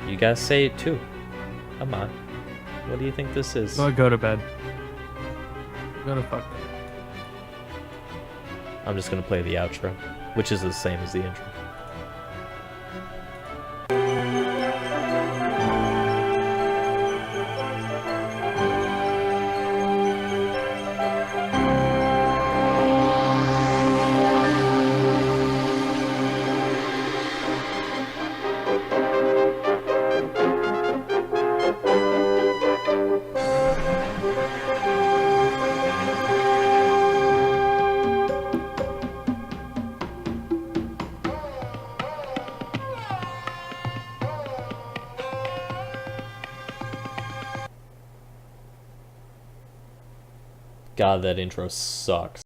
You guys say it too. Come on. What do you think this is? Well, go to bed. Go to fuck bed. I'm just gonna play the outro, which is the same as the intro. God, that intro sucks.